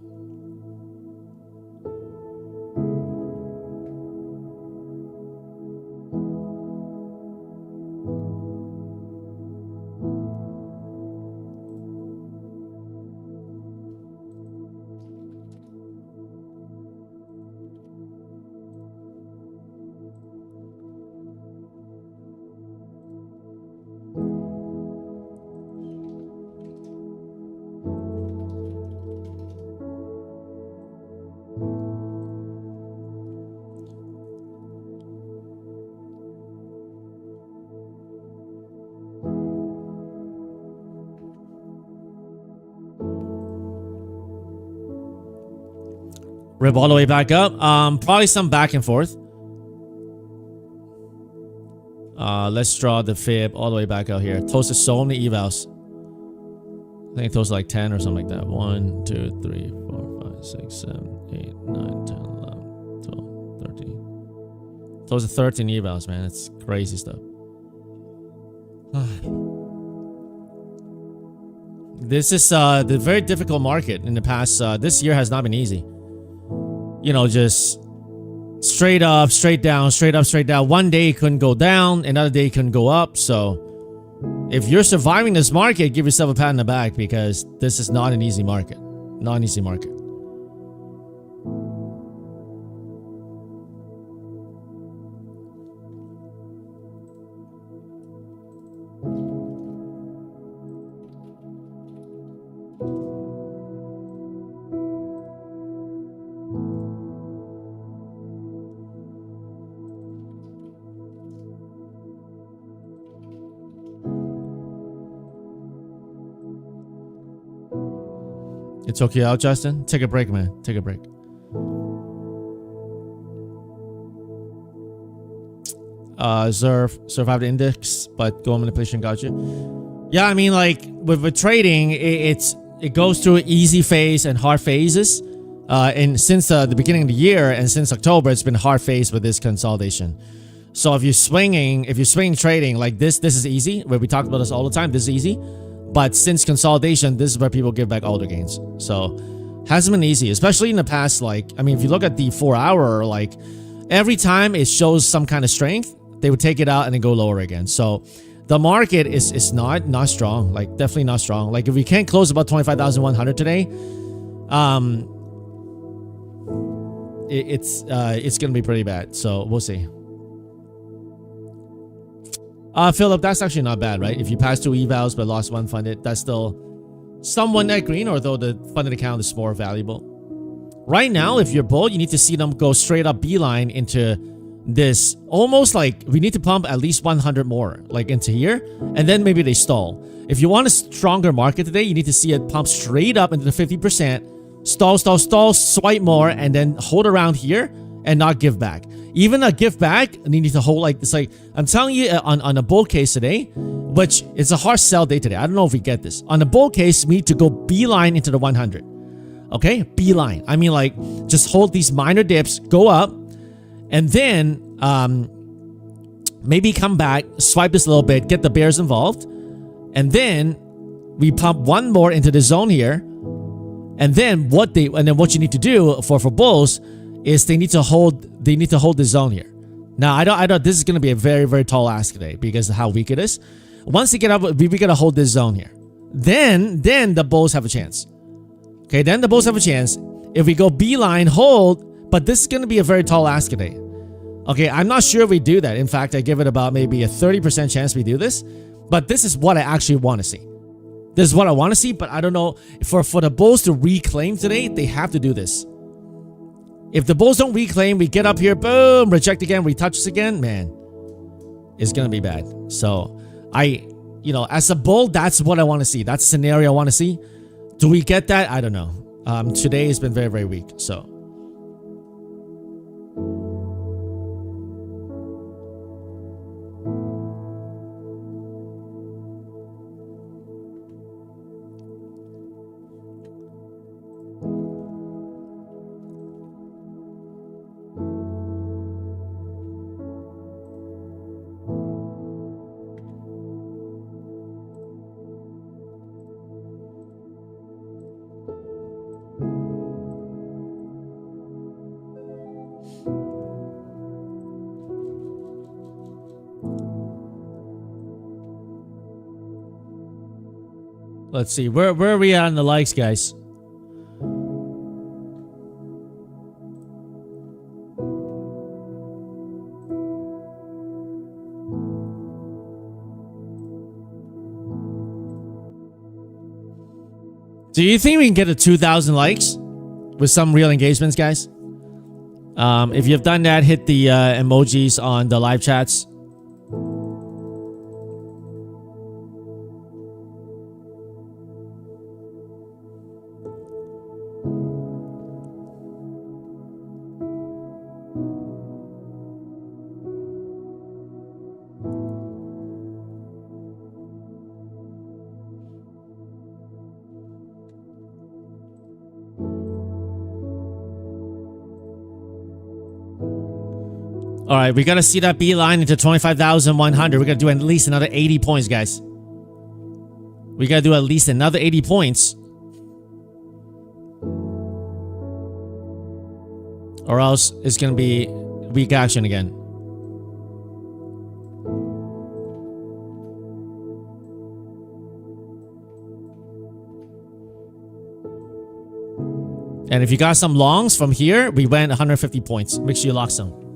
Rip all the way back up. Probably some back and forth. Let's draw the fib all the way back out here. Toasted so many evals. I think it toasted like 10 or something like that. 1, 2, 3, 4, 5, 6, 7, 8, 9, 10, 11, 12, 13. Toasted 13 evals, man. It's crazy stuff. This is the very difficult market in the past. This year has not been easy. You know, just straight up, straight down, straight up, straight down. One day it couldn't go down, another day it couldn't go up. So if you're surviving this market, give yourself a pat on the back, because this is not an easy market. Not an easy market. It's okay out, Justin. Take a break, man. Take a break. Survive the index, but gold manipulation got you. Yeah, I mean, like with trading, it goes through easy phase and hard phases. And since the beginning of the year and since October, it's been hard phase with this consolidation. So if you're swinging trading like this is easy. Where we talk about this all the time. This is easy. But since consolidation, this is where people give back all their gains. So hasn't been easy, especially in the past. Like, I mean, if you look at the 4 hour, like every time it shows some kind of strength, they would take it out and then go lower again. So the market is not strong. Like definitely not strong. Like if we can't close about 25,100 today, it's gonna be pretty bad. So we'll see. Philip, that's actually not bad, right? If you pass 2 evals but lost 1 funded, that's still somewhat net green, although the funded account is more valuable. Right now, if you're bull, you need to see them go straight up beeline into this. Almost like we need to pump at least 100 more, like into here, and then maybe they stall. If you want a stronger market today, you need to see it pump straight up into the 50%, stall, swipe more, and then hold around here and not give back. Even a give back, you need to hold like this. Like I'm telling you, on a bull case today, which is a hard sell day today. I don't know if we get this. On the bull case, we need to go beeline into the 100. Okay, beeline. I mean, like just hold these minor dips, go up, and then maybe come back, swipe this a little bit, get the bears involved, and then we pump 1 more into the zone here, and then what you need to do for bulls is they need to hold the zone here. Now I don't this is going to be a very, very tall ask today because of how weak it is. Once they get up, we got to hold this zone here. Then the bulls have a chance. Okay, then the bulls have a chance. If we go beeline, hold, but this is going to be a very tall ask today. Okay, I'm not sure if we do that. In fact, I give it about maybe a 30% chance we do this, but this is what I actually want to see. This is what I want to see, but I don't know. For the bulls to reclaim today, they have to do this. If the bulls don't reclaim, we get up here, boom, reject again, retouch us again, man, it's going to be bad. So as a bull, that's what I want to see. That's the scenario I want to see. Do we get that? I don't know. Today has been very, very weak. So let's see. Where are we at on the likes, guys? Do you think we can get to 2,000 likes with some real engagements, guys? If you've done that, hit the emojis on the live chats. All right, we got to see that B line into 25,100. We got to do at least another 80 points, guys. We got to do at least another 80 points. Or else it's going to be weak action again. And if you got some longs from here, we went 150 points. Make sure you lock some.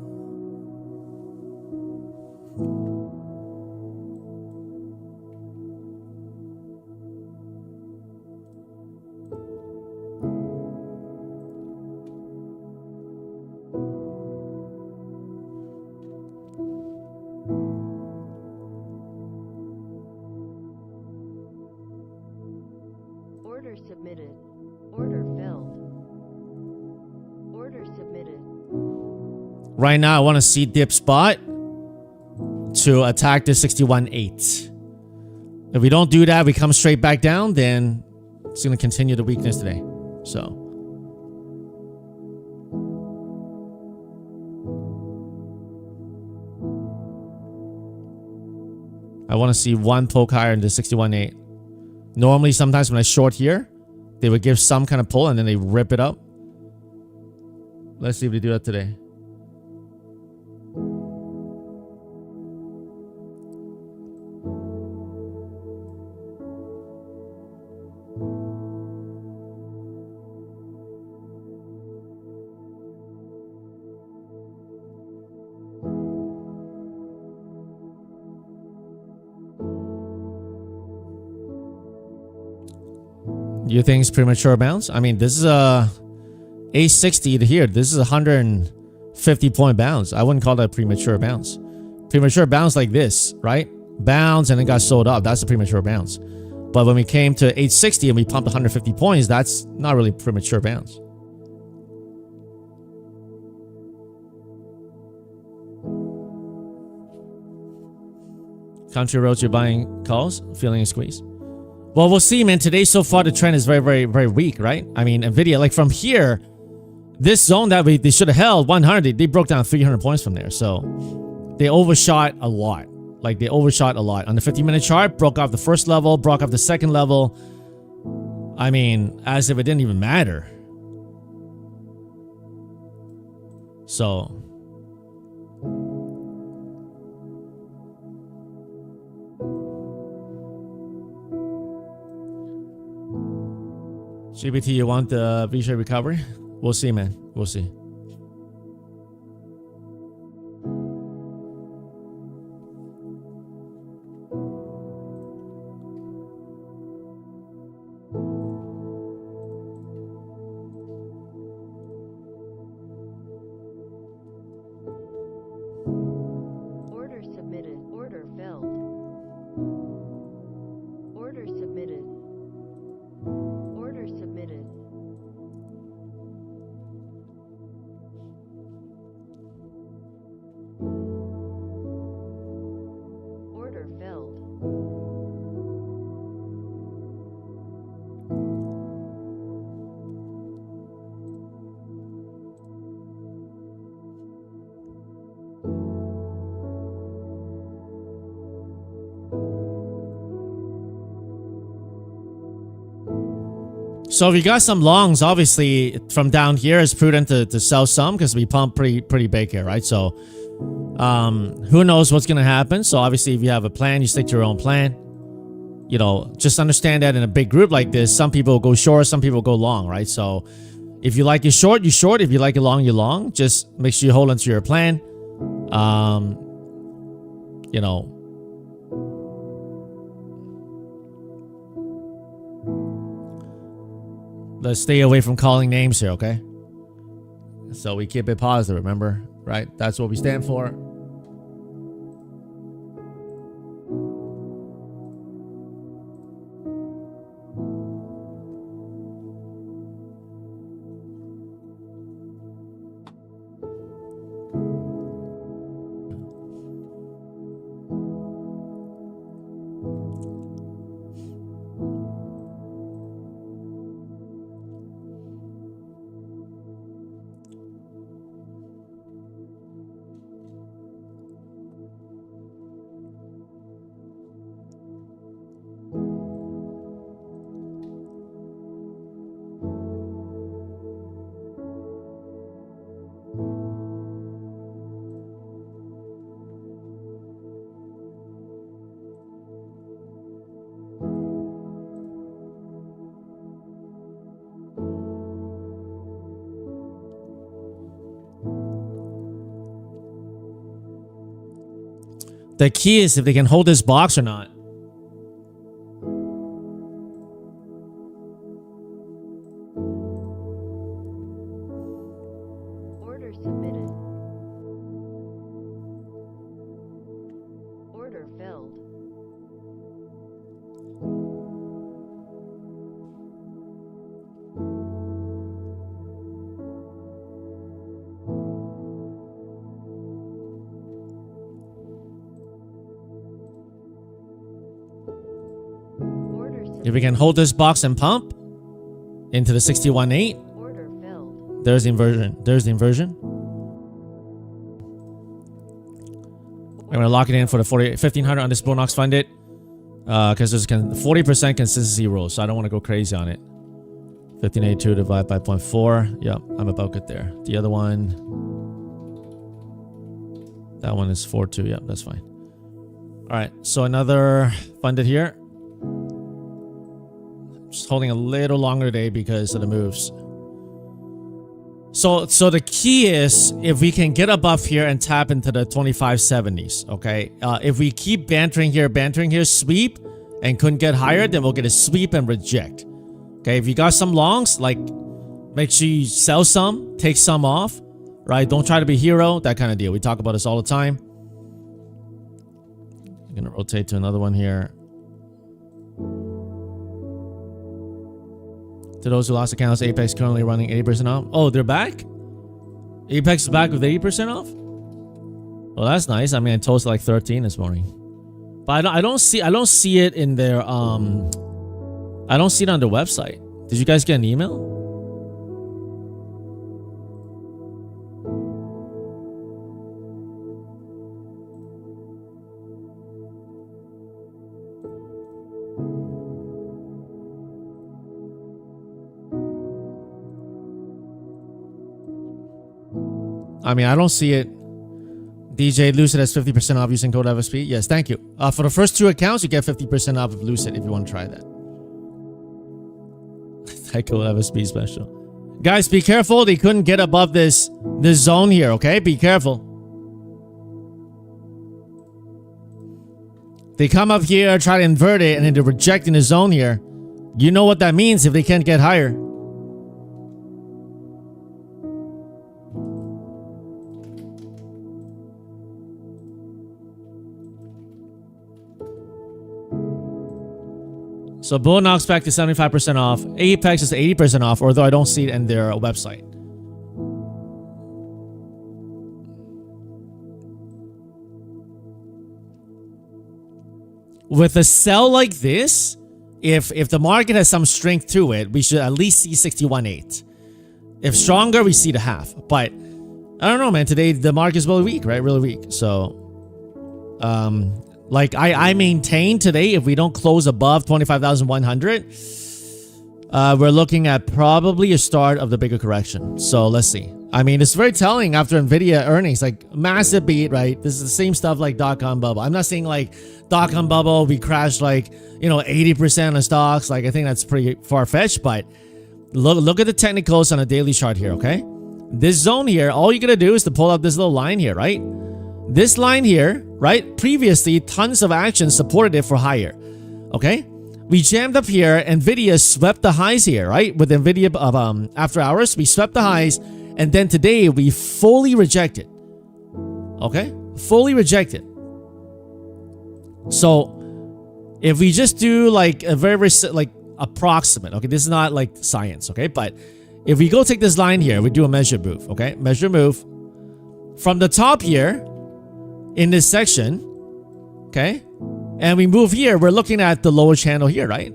Order submitted. Order filled. Order submitted.
Right now, I want to see dip spot to attack the 61.8. If we don't do that, we come straight back down, then it's going to continue the weakness today. So. I want to see one poke higher into 61.8. Normally, sometimes when I short here, they would give some kind of pull and then they rip it up. Let's see if they do that today. You think it's premature bounce? I mean, this is a 860 to here. This is a 150 point bounce. I wouldn't call that a premature bounce. Premature bounce like this, right? Bounce and it got sold up. That's a premature bounce. But when we came to 860 and we pumped 150 points, that's not really premature bounce. Country roads, you're buying calls, feeling a squeeze. Well, we'll see, man. Today, so far, the trend is very, very, very weak, right? I mean, Nvidia, like from here, this zone that they should have held, 100, they broke down 300 points from there. So they overshot a lot. Like they overshot a lot. On the 50-minute chart, broke off the first level, broke off the second level. I mean, as if it didn't even matter. So GBT, you want the V-shaped recovery? We'll see, man. We'll see.
Order submitted. Order filled. Order submitted. Order submitted. Order filled.
So if you got some longs, obviously from down here, it's prudent to sell some because we pump pretty big here, right? So who knows what's gonna happen? So obviously, if you have a plan, you stick to your own plan. You know, just understand that in a big group like this, some people go short, some people go long, right? So if you like it short, you short. If you like it long, you long. Just make sure you hold onto your plan. You know. Let's stay away from calling names here, okay? So we keep it positive, remember? Right? That's what we stand for. The key is if they can hold this box or not.
Order submitted. Order filled.
If we can hold this box and pump into the 61.8,
Order filled.
there's the inversion. There's the inversion. I'm gonna lock it in for the 1500 on this Bonox funded, because there's 40% consistency rule, so I don't want to go crazy on it. 1582 divided by 0.4. Yep, I'm about good there. The other one, that one is 4.2. Yep, that's fine. All right, so another funded here. Just holding a little longer today because of the moves. So the key is if we can get above here and tap into the 2570s, okay? If we keep bantering here, sweep, and couldn't get higher, then we'll get a sweep and reject. Okay, if you got some longs, like, make sure you sell some, take some off, right? Don't try to be hero, that kind of deal. We talk about this all the time. I'm gonna rotate to another one here. To those who lost accounts, Apex currently running 80% off. Oh, they're back? Apex is back with 80% off? Well, that's nice. I mean, I toasted like 13 this morning. But I don't see it in their I don't see it on their website. Did you guys get an email? I mean, I don't see it. DJ Lucid has 50% off using code FSP. Yes, thank you. For the first 2 accounts, you get 50% off of Lucid if you want to try that. That code FSP special. Guys, be careful. They couldn't get above this zone here, okay? Be careful. They come up here, try to invert it, and then they're rejecting the zone here. You know what that means if they can't get higher. So Bull knocks back to 75% off. Apex is 80% off, although I don't see it in their website. With a sell like this, if the market has some strength to it, we should at least see 61.8. If stronger, we see the half. But I don't know, man. Today the market is really weak, right? Really weak. So, like I maintain today, if we don't close above 25,100, we're looking at probably a start of the bigger correction. So let's see. I mean, it's very telling after Nvidia earnings, like massive beat, right? This is the same stuff like dot-com bubble. I'm not saying like dot-com bubble, we crashed like, 80% of stocks. Like I think that's pretty far-fetched, but look at the technicals on a daily chart here, okay? This zone here, all you gotta do is to pull up this little line here, right? This line here, right? Previously, tons of action supported it for higher. Okay? We jammed up here. Nvidia swept the highs here, right? With Nvidia after hours, we swept the highs. And then today, we fully rejected. Okay? Fully rejected. So, if we just do like a very like approximate, okay? This is not like science, okay? But if we go take this line here, we do a measure move, okay? Measure move. From the top here, in this section, okay, and we move here, we're looking at the lower channel here, right?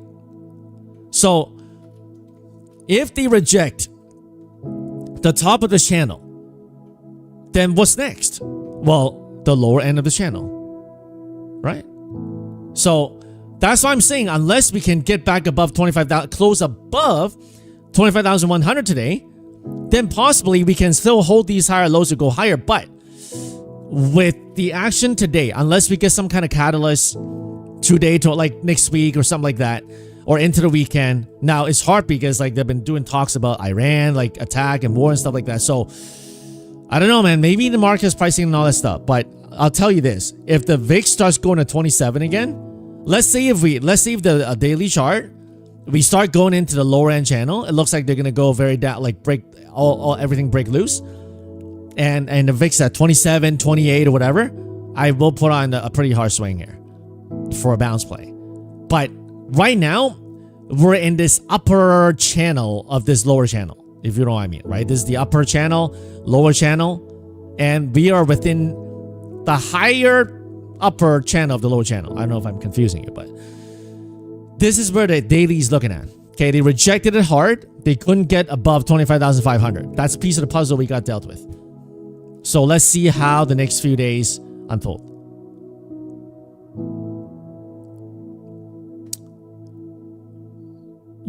So if they reject the top of the channel, then what's next? Well, the lower end of the channel, right? So that's why I'm saying unless we can get back above 25,000, close above 25,100 today, then possibly we can still hold these higher lows to go higher. But with the action today, unless we get some kind of catalyst today to like next week or something like that, or into the weekend. Now it's hard because like they've been doing talks about Iran, like attack and war and stuff like that. So I don't know, man. Maybe the market is pricing and all that stuff. But I'll tell you this: if the VIX starts going to 27 again, let's say if the daily chart, we start going into the lower end channel, it looks like they're gonna go very down, like break everything break loose, and the VIX at 27, 28 or whatever, I will put on a pretty hard swing here for a bounce play. But right now, we're in this upper channel of this lower channel, if you know what I mean, right? This is the upper channel, lower channel, and we are within the higher upper channel of the lower channel. I don't know if I'm confusing you, but this is where the daily is looking at. Okay, they rejected it hard. They couldn't get above 25,500. That's a piece of the puzzle we got dealt with. So let's see how the next few days unfold.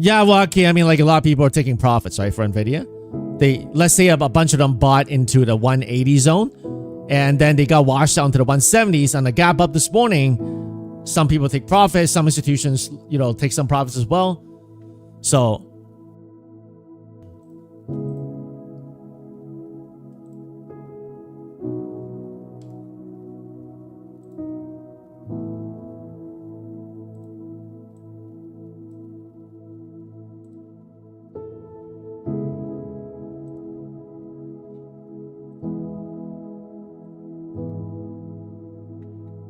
Yeah, well, okay. I mean, like a lot of people are taking profits, right, for Nvidia. Let's say a bunch of them bought into the 180 zone, and then they got washed down to the 170s on the gap up this morning. Some people take profits. Some institutions, take some profits as well. So,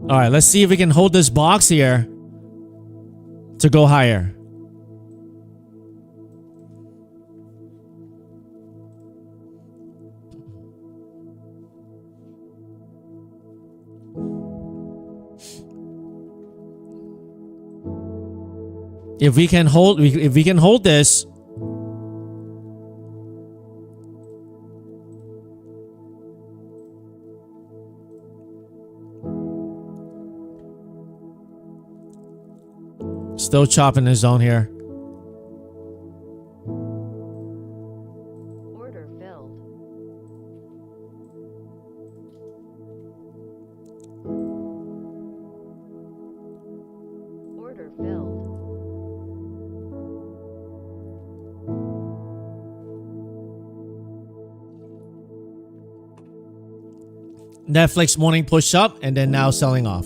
all right, let's see if we can hold this box here to go higher. If we can hold this, still chopping the zone here.
Order filled. Order filled.
Netflix morning push up and then now selling off.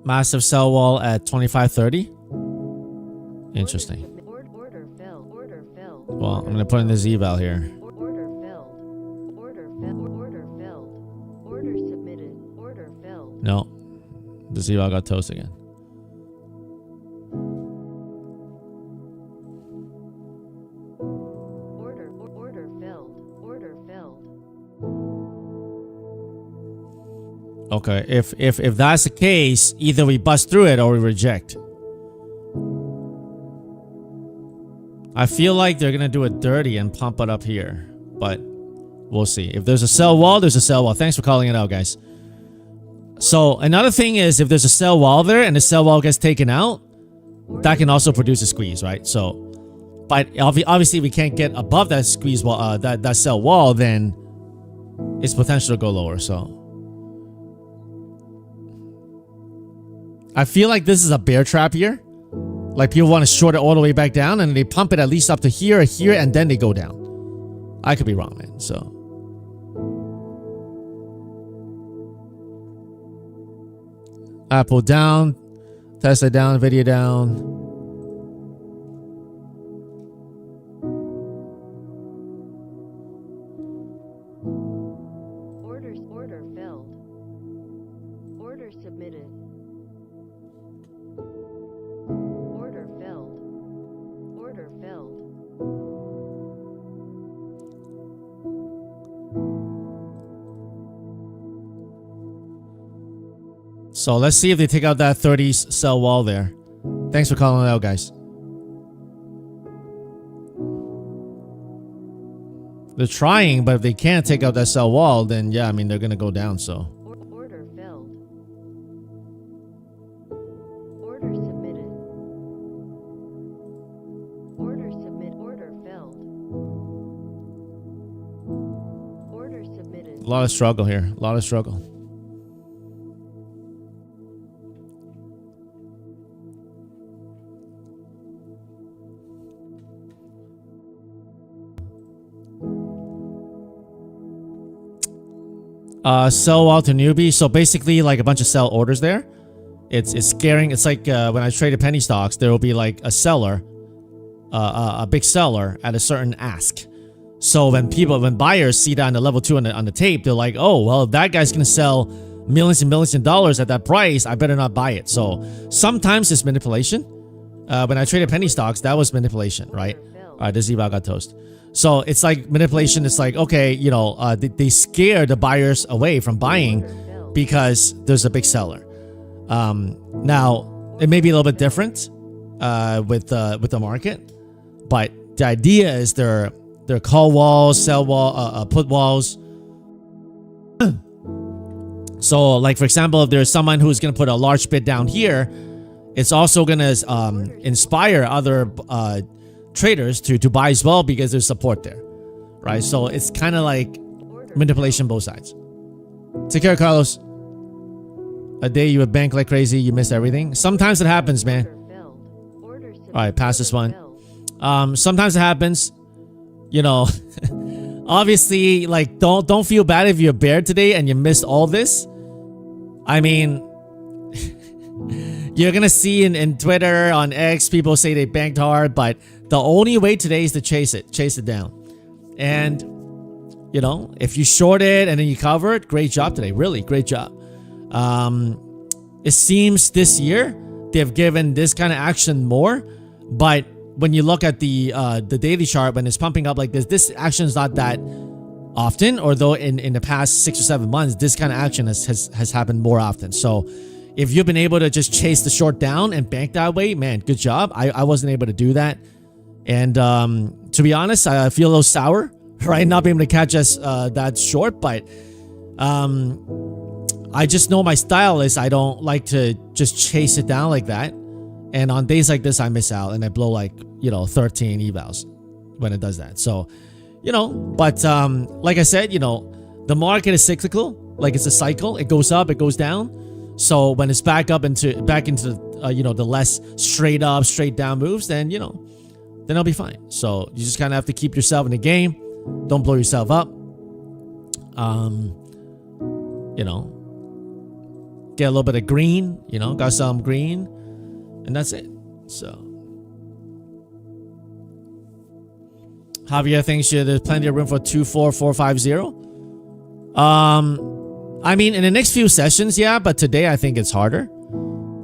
Massive sell wall at 25.30. Interesting.
Order filled. Order filled.
Well, I'm going to put in this eval here.
Order filled. Order filled. Order filled. Order submitted. Order filled.
No. This eval got toast again.
Order filled. Order filled.
Okay, if that's the case, either we bust through it or we reject. I feel like they're gonna do it dirty and pump it up here, but we'll see. If there's a sell wall, there's a sell wall. Thanks for calling it out, guys. So another thing is, if there's a sell wall there and the sell wall gets taken out, that can also produce a squeeze, right? So, but obviously we can't get above that squeeze wall, that sell wall, then it's potential to go lower. So I feel like this is a bear trap here. Like people want to short it all the way back down and they pump it at least up to here, and then they go down. I could be wrong, man. So Apple down, Tesla down, Nvidia down.
Order filled. Order submitted. Order filled. Order filled.
So let's see if they take out that 30s sell wall there. Thanks for calling it out, guys. They're trying, but if they can't take out that sell wall, then yeah, I mean, they're going to go down, so.
Order filled.
A lot of struggle here. A lot of struggle. Sell out to newbie. So basically, like a bunch of sell orders there. It's scaring. It's like when I traded penny stocks, there will be like a seller, a big seller at a certain ask. So when buyers see that on the level 2 on the tape, they're like, oh well, if that guy's gonna sell millions and millions of dollars at that price, I better not buy it. So sometimes it's manipulation. When I traded penny stocks, that was manipulation, right? All right, this eval got toast. So it's like manipulation. It's like, okay, you know, they scare the buyers away from buying because there's a big seller. Now it may be a little bit different with the market, but the idea is they're call walls, sell wall, put walls. So like for example, if there's someone who's going to put a large bid down here, it's also going to inspire other traders to buy as well because there's support there, right? So it's kind of like manipulation both sides. Take care, Carlos. A day you would bank like crazy, you miss everything. Sometimes it happens, man. All right, pass this one. Sometimes it happens. You know, obviously, like don't feel bad if you're a bear today and you missed all this. I mean, you're gonna see in Twitter, on X, people say they banked hard, but the only way today is to chase it down. And you know, if you short it and then you cover it, great job today. Really great job. It seems this year they've given this kind of action more, but when you look at the daily chart, when it's pumping up like this action is not that often, although in the past 6 or 7 months, this kind of action has happened more often. So if you've been able to just chase the short down and bank that way, man, good job. I wasn't able to do that. And to be honest, I feel a little sour, right? Not being able to catch us that short, but I just know my style is I don't like to just chase it down like that. And on days like this, I miss out and I blow like, you know, 13 evals when it does that. So, you know, but like I said, you know, the market is cyclical. Like it's a cycle. It goes up, it goes down. So when it's back into you know, the less straight up, straight down moves, then, you know, then I'll be fine. So you just kind of have to keep yourself in the game. Don't blow yourself up. You know, get a little bit of green, you know, got some green, and that's it. So Javier thinks there's plenty of room for 24450. I mean, in the next few sessions, yeah, but today I think it's harder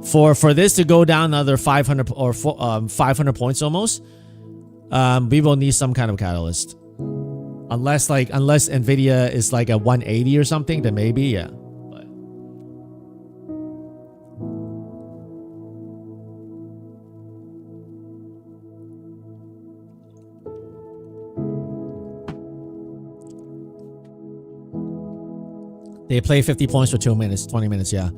for this to go down another 500 or 500 points almost. We will need some kind of catalyst, unless Nvidia is like a 180 or something, then maybe, yeah. They play 50 points for 2 minutes, 20 minutes, yeah.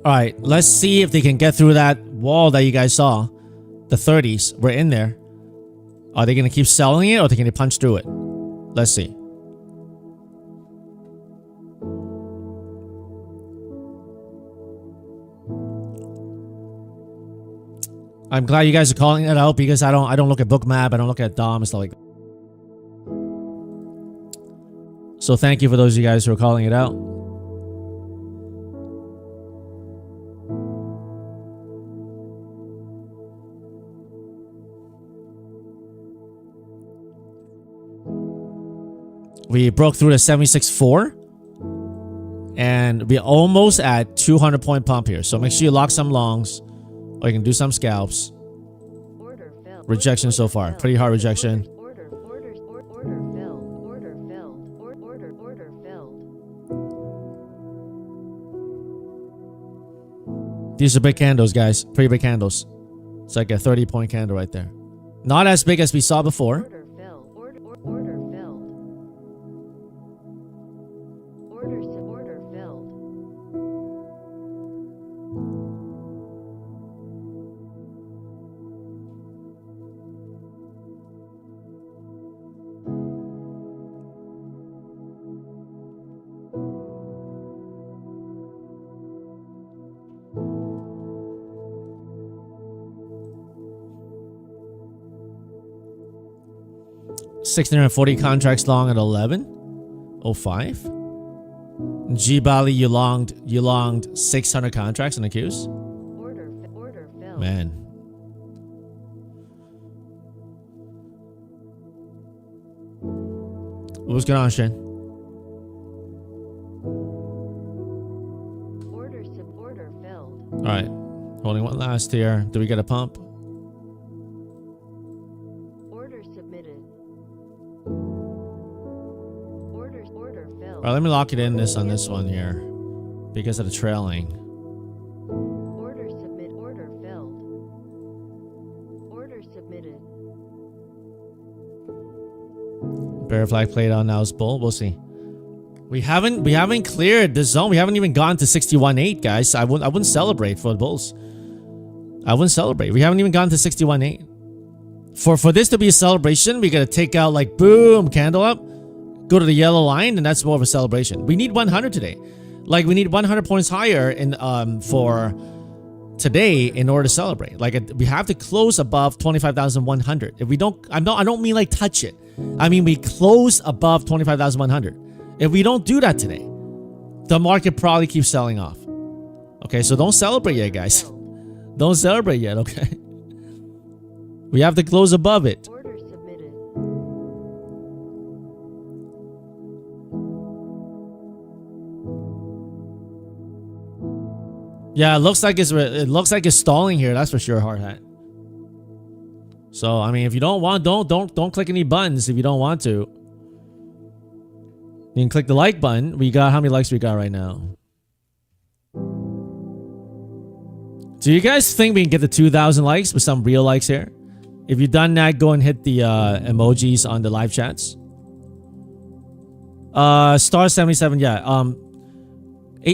All right, let's see if they can get through that wall that you guys saw. The 30s, we're in there. Are they going to keep selling it or are they going to punch through it? Let's see. I'm glad you guys are calling it out because I don't look at Bookmap, I don't look at DOM and stuff like that. So thank you for those of you guys who are calling it out. We broke through the 76.4 and we're almost at 200 point pump here. So make sure you lock some longs or you can do some scalps. Rejection so far. Pretty hard rejection. These are big candles, guys. Pretty big candles. It's like a 30 point candle right there. Not as big as we saw before.
Order filled. Order filled. Order filled.
$640 contracts long at 11.05. G Bali, you longed 600 contracts in the queues.
Order filled.
Man. What's going on, Shane?
Order filled.
All right, holding one last here. Do we get a pump?
Order submitted. Order filled.
All right, let me lock it in on this one here because of the trailing.
Order submit. Order filled. Order submitted.
Bear flag played on, now it's bull. We'll see. We haven't cleared the zone. We haven't even gone to 61.8, guys. I wouldn't celebrate for the bulls. I wouldn't celebrate. We haven't even gone to 61.8. For this to be a celebration, we gotta take out like boom, candle up, go to the yellow line, and that's more of a celebration. We need 100 today. Like we need 100 points higher in for today in order to celebrate. Like we have to close above 25,100. If we don't, I don't mean like touch it. I mean we close above 25,100. If we don't do that today, the market probably keeps selling off. Okay, so don't celebrate yet, guys. Don't celebrate yet, okay? We have to close above it.
Order submitted.
Yeah, it looks like it's stalling here. That's for sure, hard hat. So I mean, if you don't want, don't click any buttons if you don't want to. You can click the like button. We got how many likes we got right now? Do you guys think we can get the 2,000 likes with some real likes here? If you've done that, go and hit the emojis on the live chats. Star 77, yeah.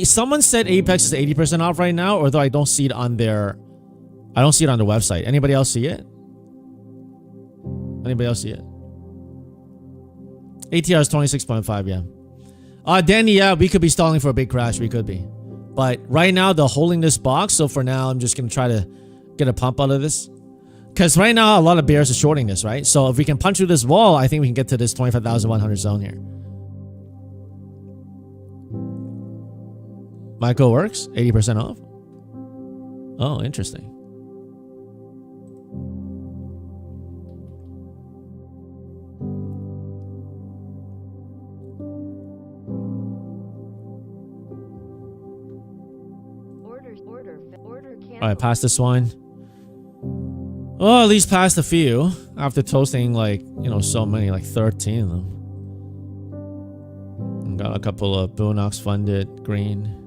Someone said Apex is 80% off right now, although I don't see it on their website. Anybody else see it? Anybody else see it? ATR is 26.5, yeah. Danny, yeah, we could be stalling for a big crash. We could be. But right now, they're holding this box. So for now, I'm just going to try to get a pump out of this. Because right now, a lot of bears are shorting this, right? So if we can punch through this wall, I think we can get to this 25,100 zone here. Michael works? 80% off? Oh, interesting. All right, past this one. Oh, at least past a few after toasting like, so many, like 13 of them. And got a couple of Boondocks funded green.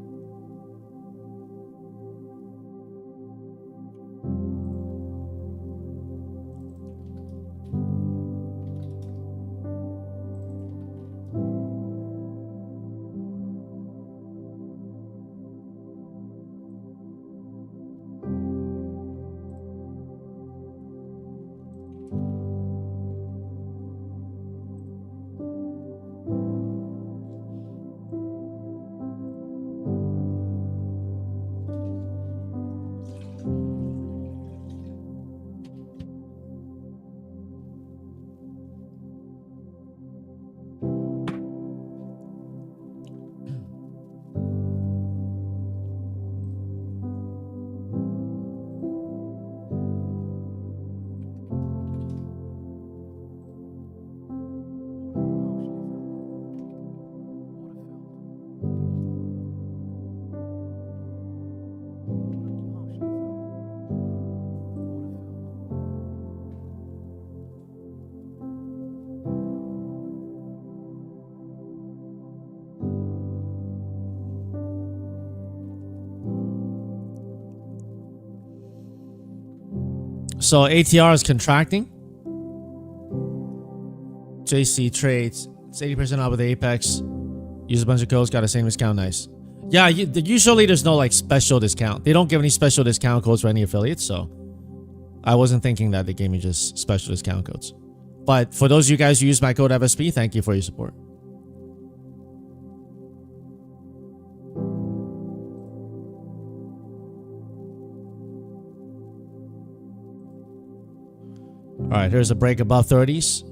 So ATR is contracting. JC trades. It's 80% off with Apex. Use a bunch of codes, got the same discount. Nice. Yeah, usually there's no like special discount. They don't give any special discount codes for any affiliates, so I wasn't thinking that they gave me just special discount codes. But for those of you guys who use my code FSP, thank you for your support. All right, here's a break above 30s.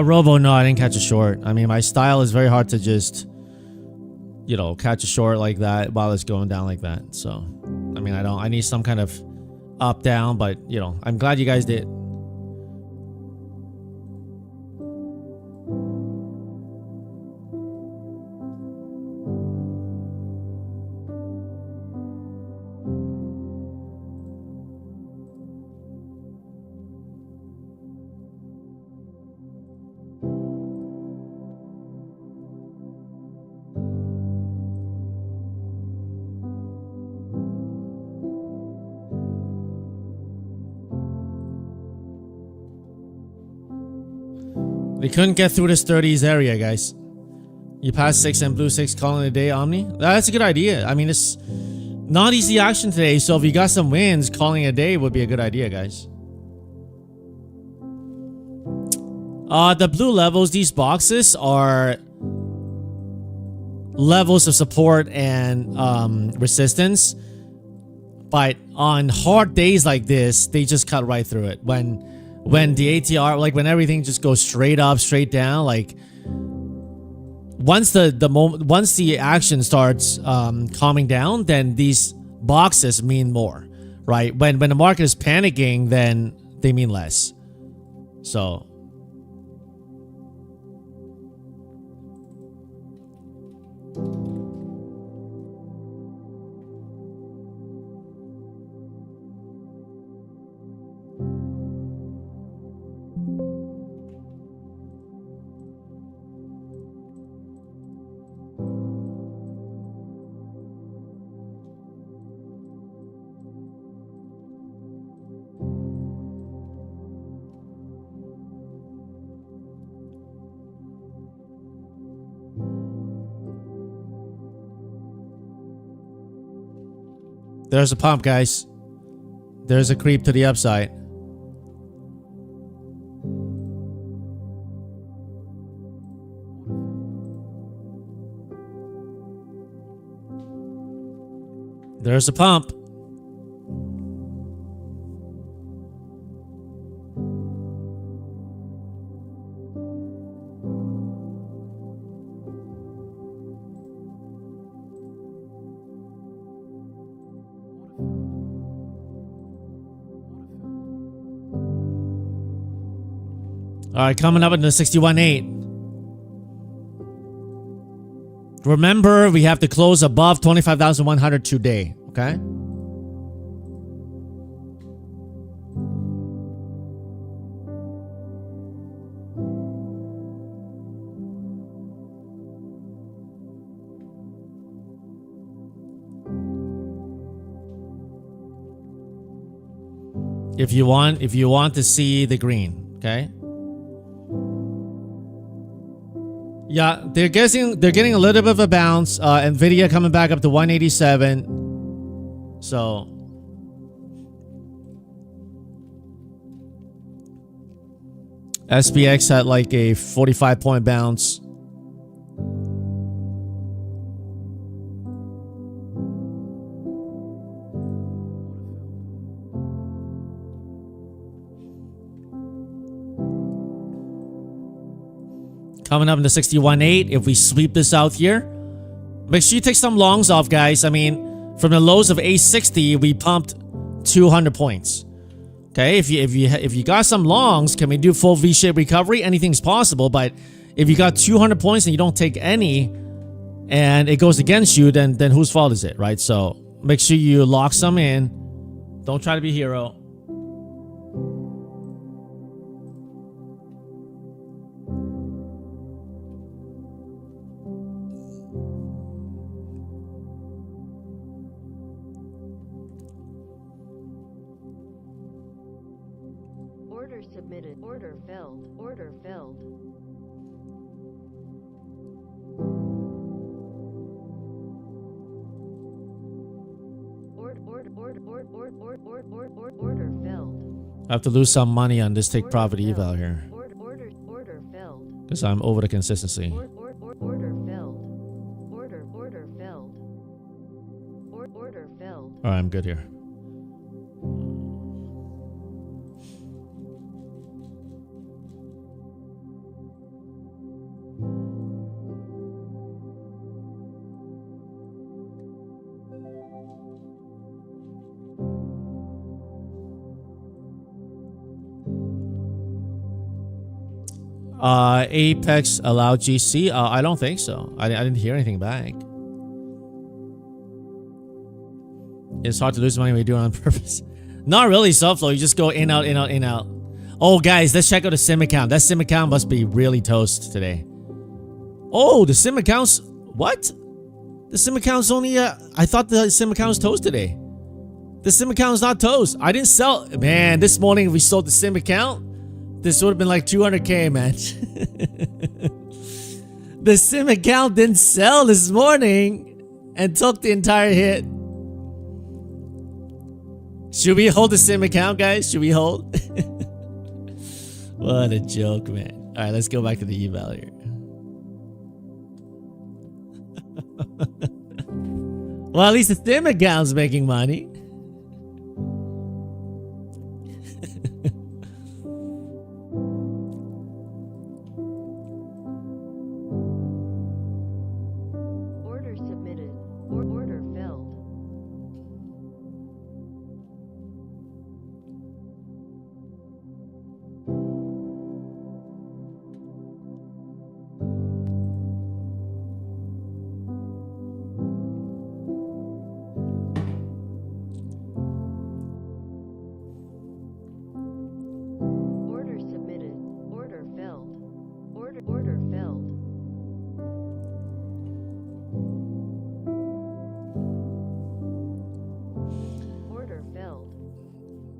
Robo, no, I didn't catch a short. I mean, my style is very hard to just, you know, catch a short like that while it's going down like that. So, I mean, I need some kind of up, down, but, you know, I'm glad you guys did. They couldn't get through this 30s area, guys. You pass 6 and blue 6, calling it a day, Omni. That's a good idea. I mean, it's not easy action today, so if you got some wins, calling it a day would be a good idea, guys. The blue levels, these boxes are levels of support and resistance. But on hard days like this, they just cut right through it. When the ATR, like when everything just goes straight up, straight down, like once the action starts calming down, then these boxes mean more, right? When the market is panicking, then they mean less. So there's a pump, guys. There's a creep to the upside. There's a pump. All right, coming up in the 61.8. Remember, we have to close above 25,100 today, okay? If you want to see the green, okay? Yeah, they're getting a little bit of a bounce. Nvidia coming back up to 187. So SPX had like a 45-point bounce. Coming up in the 61.8. If we sweep this out here, make sure you take some longs off, guys. I mean, from the lows of 860, we pumped 200 points. Okay, if you got some longs, can we do full V-shaped recovery? Anything's possible, but if you got 200 points and you don't take any, and it goes against you, then whose fault is it, right? So make sure you lock some in. Don't try to be a hero.
Order submitted. Order filled. Order filled. Order filled.
I have to lose some money on this take profit eval here
Order filled.
because I'm over the consistency.
Order filled. Order filled. Order filled.
All right, I'm good here. Apex allowed GC? I don't think so. I didn't hear anything back. It's hard to lose money when you do it on purpose. Not really, soft flow. You just go in, out, in, out, in, out. Oh, guys, let's check out the sim account. That sim account must be really toast today. Oh, the sim account's... What? The sim account's only... I thought the sim account was toast today. The sim account is not toast. I didn't sell... Man, this morning if we sold the sim account... This would have been like 200K, man. The sim account didn't sell this morning and took the entire hit. Should we hold the sim account, guys? Should we hold? What a joke, man. All right, let's go back to the eval here. Well, at least the sim account's making money.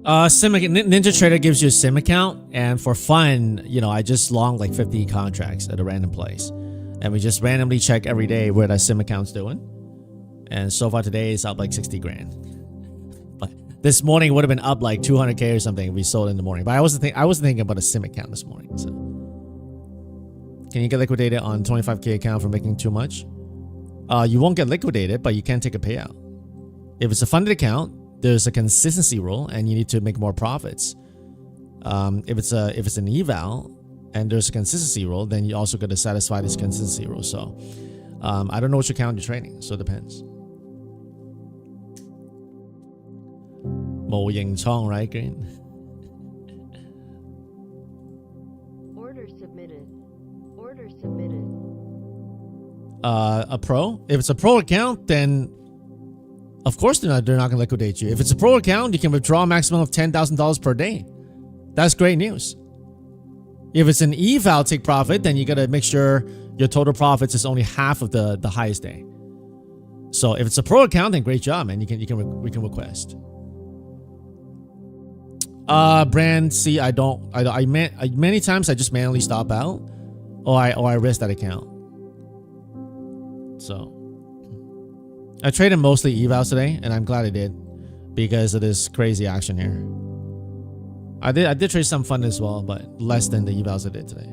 Ninja Trader gives you a sim account, and for fun, you know, I just long like 50 contracts at a random place, and we just randomly check every day where that sim account's doing. And so far today it's up like 60 grand. But this morning it would have been up like 200K or something if we sold in the morning. But I wasn't thinking about a sim account this morning. So can you get liquidated on 25K account for making too much? You won't get liquidated, but you can take a payout. If it's a funded account, there's a consistency rule, and you need to make more profits. If it's an eval, and there's a consistency rule, then you also got to satisfy this consistency rule. So, I don't know which account you're trading, so it depends. 無形倉, right, Green?
Order submitted. Order submitted.
A pro? If it's a pro account, then of course they're not going to liquidate you. If it's a pro account, you can withdraw a maximum of $10,000 per day. That's great news. If it's an eval take profit, then you got to make sure your total profits is only half of the highest day. So if it's a pro account, then great job, man. We can request. Brand C, many times I just manually stop out, or I risk that account. So I traded mostly evals today, and I'm glad I did because of this crazy action here. I did trade some fund as well, but less than the evals I did today.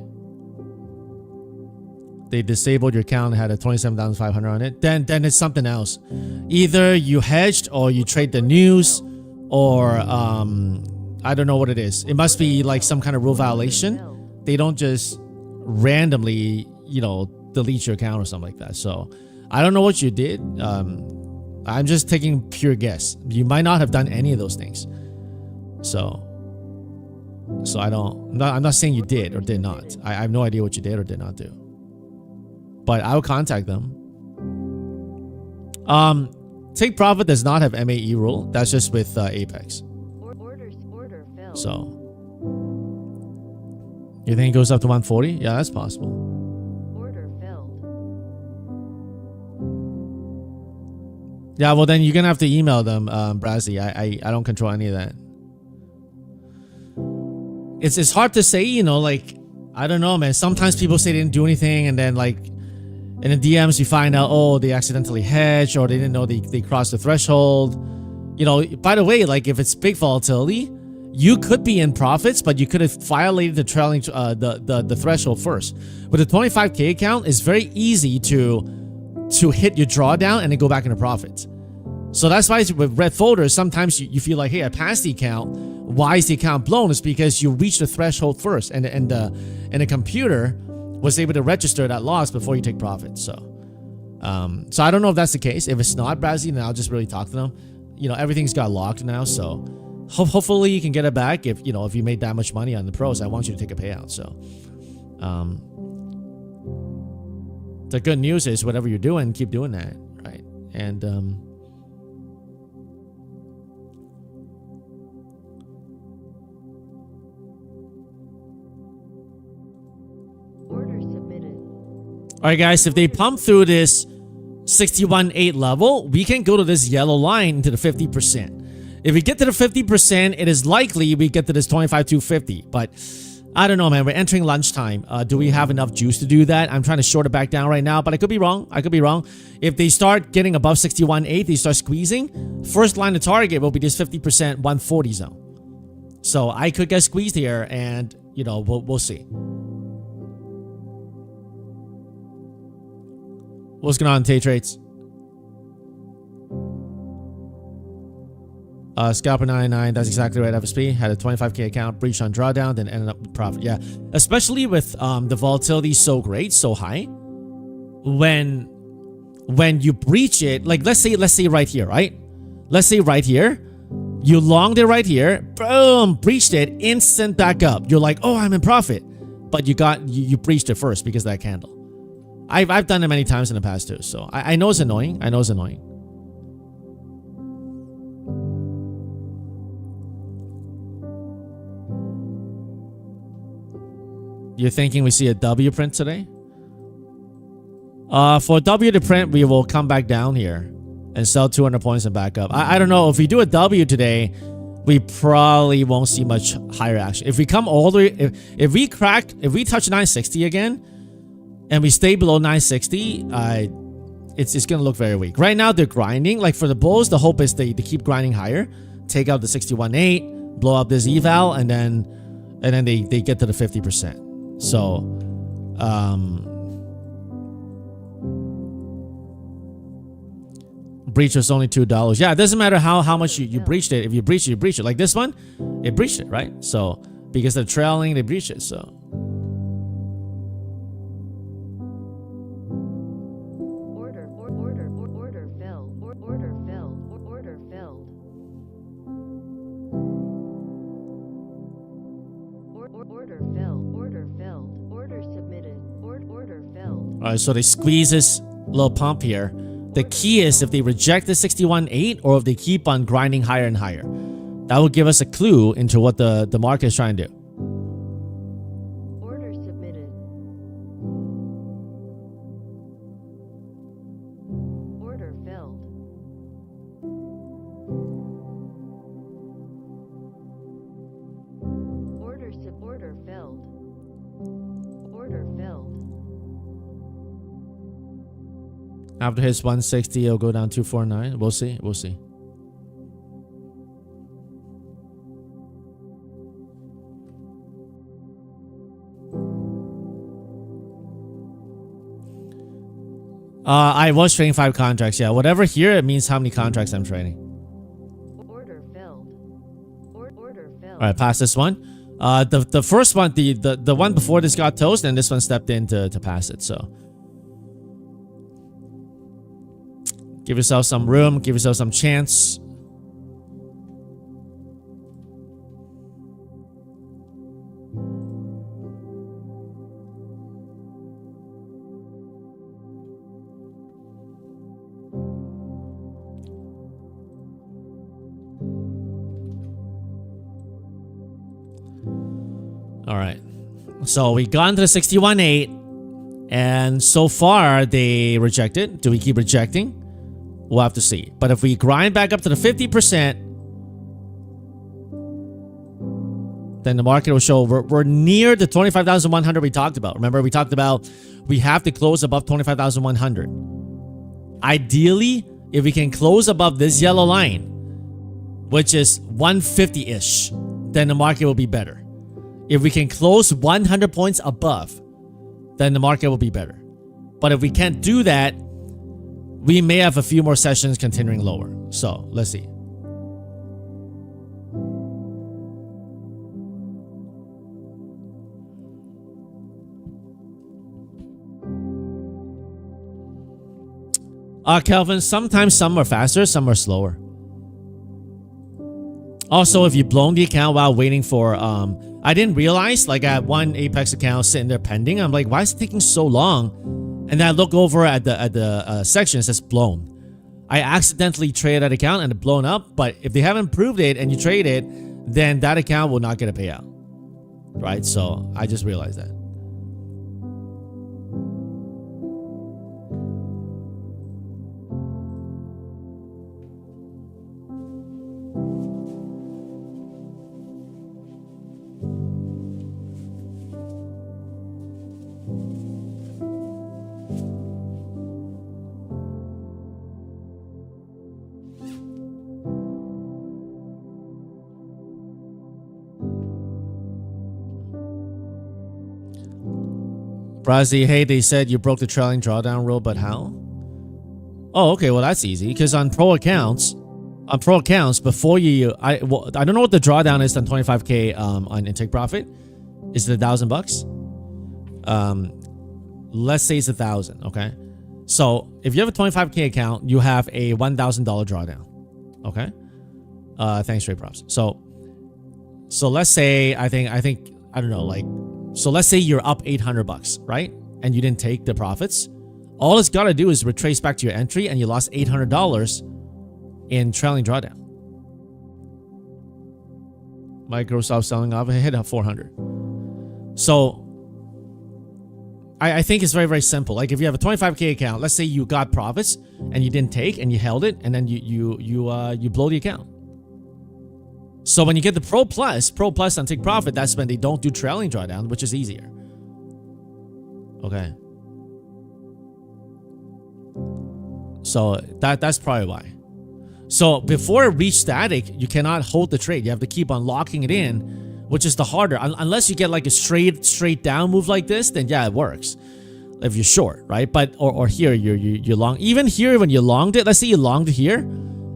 They disabled your account, had a 27,500 on it. Then it's something else. Either you hedged or you trade the news, or I don't know what it is. It must be like some kind of rule violation. They don't just randomly, you know, delete your account or something like that. So I don't know what you did. I'm just taking pure guess. You might not have done any of those things. So I'm not saying you did or did not. I have no idea what you did or did not do. But I will contact them. Take profit does not have MAE rule. That's just with Apex. So you think it goes up to 140? Yeah, that's possible.
Order filled.
Yeah, well then you're gonna have to email them, Brazzy. I don't control any of that. It's hard to say, you know, like I don't know, man. Sometimes people say they didn't do anything, and then like in the DMs you find out, oh, they accidentally hedged, or they didn't know they crossed the threshold. You know, by the way, like if it's big volatility, you could be in profits, but you could have violated the trailing the threshold first. With the 25K account, it's very easy to hit your drawdown and then go back into profits. So that's why with red folders, sometimes you feel like, hey, I passed the account. Why is the account blown? It's because you reached the threshold first, and the computer was able to register that loss before you take profit. So I don't know if that's the case. If it's not, Brazzy, then I'll just really talk to them. You know, everything's got locked now, so hopefully you can get it back. If you know, if you made that much money on the pros, I want you to take a payout. So the good news is whatever you're doing, keep doing that, right? And
Order submitted.
all right, guys, if they pump through this 61.8 level, we can go to this yellow line into the 50%. If we get to the 50%, it is likely we get to this 25,250. But I don't know, man. We're entering lunchtime. Do we have enough juice to do that? I'm trying to short it back down right now, but I could be wrong. I could be wrong. If they start getting above 61.8, they start squeezing, first line to target will be this 50% 140 zone. So I could get squeezed here, and you know, we'll see. What's going on, Tay Trades? Scalper 99, that's exactly right. FSP had a 25K account, breached on drawdown, then ended up with profit. Yeah, especially with the volatility so great, so high. When you breach it, like let's say right here, right? Let's say right here, you longed it right here, boom, breached it, instant back up. You're like, oh, I'm in profit, but you breached it first because of that candle. I've done it many times in the past too, so I know it's annoying. I know it's annoying. You're thinking we see a W print today? For W to print, we will come back down here and sell 200 points and back up. I don't know. If we do a W today, we probably won't see much higher action. If we come all the way, if we touch 960 again, and we stay below 960, it's going to look very weak. Right now, they're grinding. Like for the bulls, the hope is they keep grinding higher, take out the 61.8, blow up this eval, and then they get to the 50%. So, breach was only $2. Yeah, it doesn't matter how much you breached it. If you breach it, you breach it. Like this one, it breached it, right? So, because they're trailing, they breached it. So. All right, so they squeeze this little pump here. The key is if they reject the 61.8 or if they keep on grinding higher and higher. That will give us a clue into what the market is trying to do.
Order submitted. Order filled. Order filled. Order filled.
After hits 160, it'll go down 249. We'll see. We'll see. I was trading 5 contracts. Yeah, whatever here, it means how many contracts I'm trading.
Order filled. Order filled.
All right, pass this one. The first one, the one before this got toast, and this one stepped in to pass it. So give yourself some room. Give yourself some chance. All right, so we got into the 61.8, and so far they rejected. Do we keep rejecting? We'll have to see. But if we grind back up to the 50%, then the market will show we're near the 25,100 we talked about. Remember, we talked about we have to close above 25,100. Ideally, if we can close above this yellow line, which is 150-ish, then the market will be better. If we can close 100 points above, then the market will be better. But if we can't do that, we may have a few more sessions continuing lower. So let's see. Kelvin, sometimes some are faster, some are slower. Also, if you've blown the account while waiting for, I didn't realize, like I had one Apex account sitting there pending. I'm like, why is it taking so long? And then I look over at the section, it says blown. I accidentally traded that account and it blown up, but if they haven't proved it and you trade it, then that account will not get a payout. Right? So I just realized that. Brazzy, hey, they said you broke the trailing drawdown rule, but how? Oh, okay, well that's easy, because on pro accounts, before you, I don't know what the drawdown is on 25K on intake profit. Is it $1,000? Let's say it's 1,000. Okay, so if you have a 25K account, you have a $1,000 drawdown. Okay, thanks, Ray Props. So let's say I don't know, like. So let's say you're up $800, right? And you didn't take the profits. All it's got to do is retrace back to your entry and you lost $800 in trailing drawdown. Microsoft selling off, it hit up 400. So I think it's very, very simple. Like if you have a 25K account, let's say you got profits and you didn't take and you held it and then you blow the account. So when you get the Pro Plus on Take Profit, that's when they don't do trailing drawdown, which is easier. Okay. So that's probably why. So before it reaches static, you cannot hold the trade. You have to keep on locking it in, which is the harder. Unless you get like a straight down move like this, then yeah, it works. If you're short, right? But or here you're long. Even here when you longed it, let's say you longed here.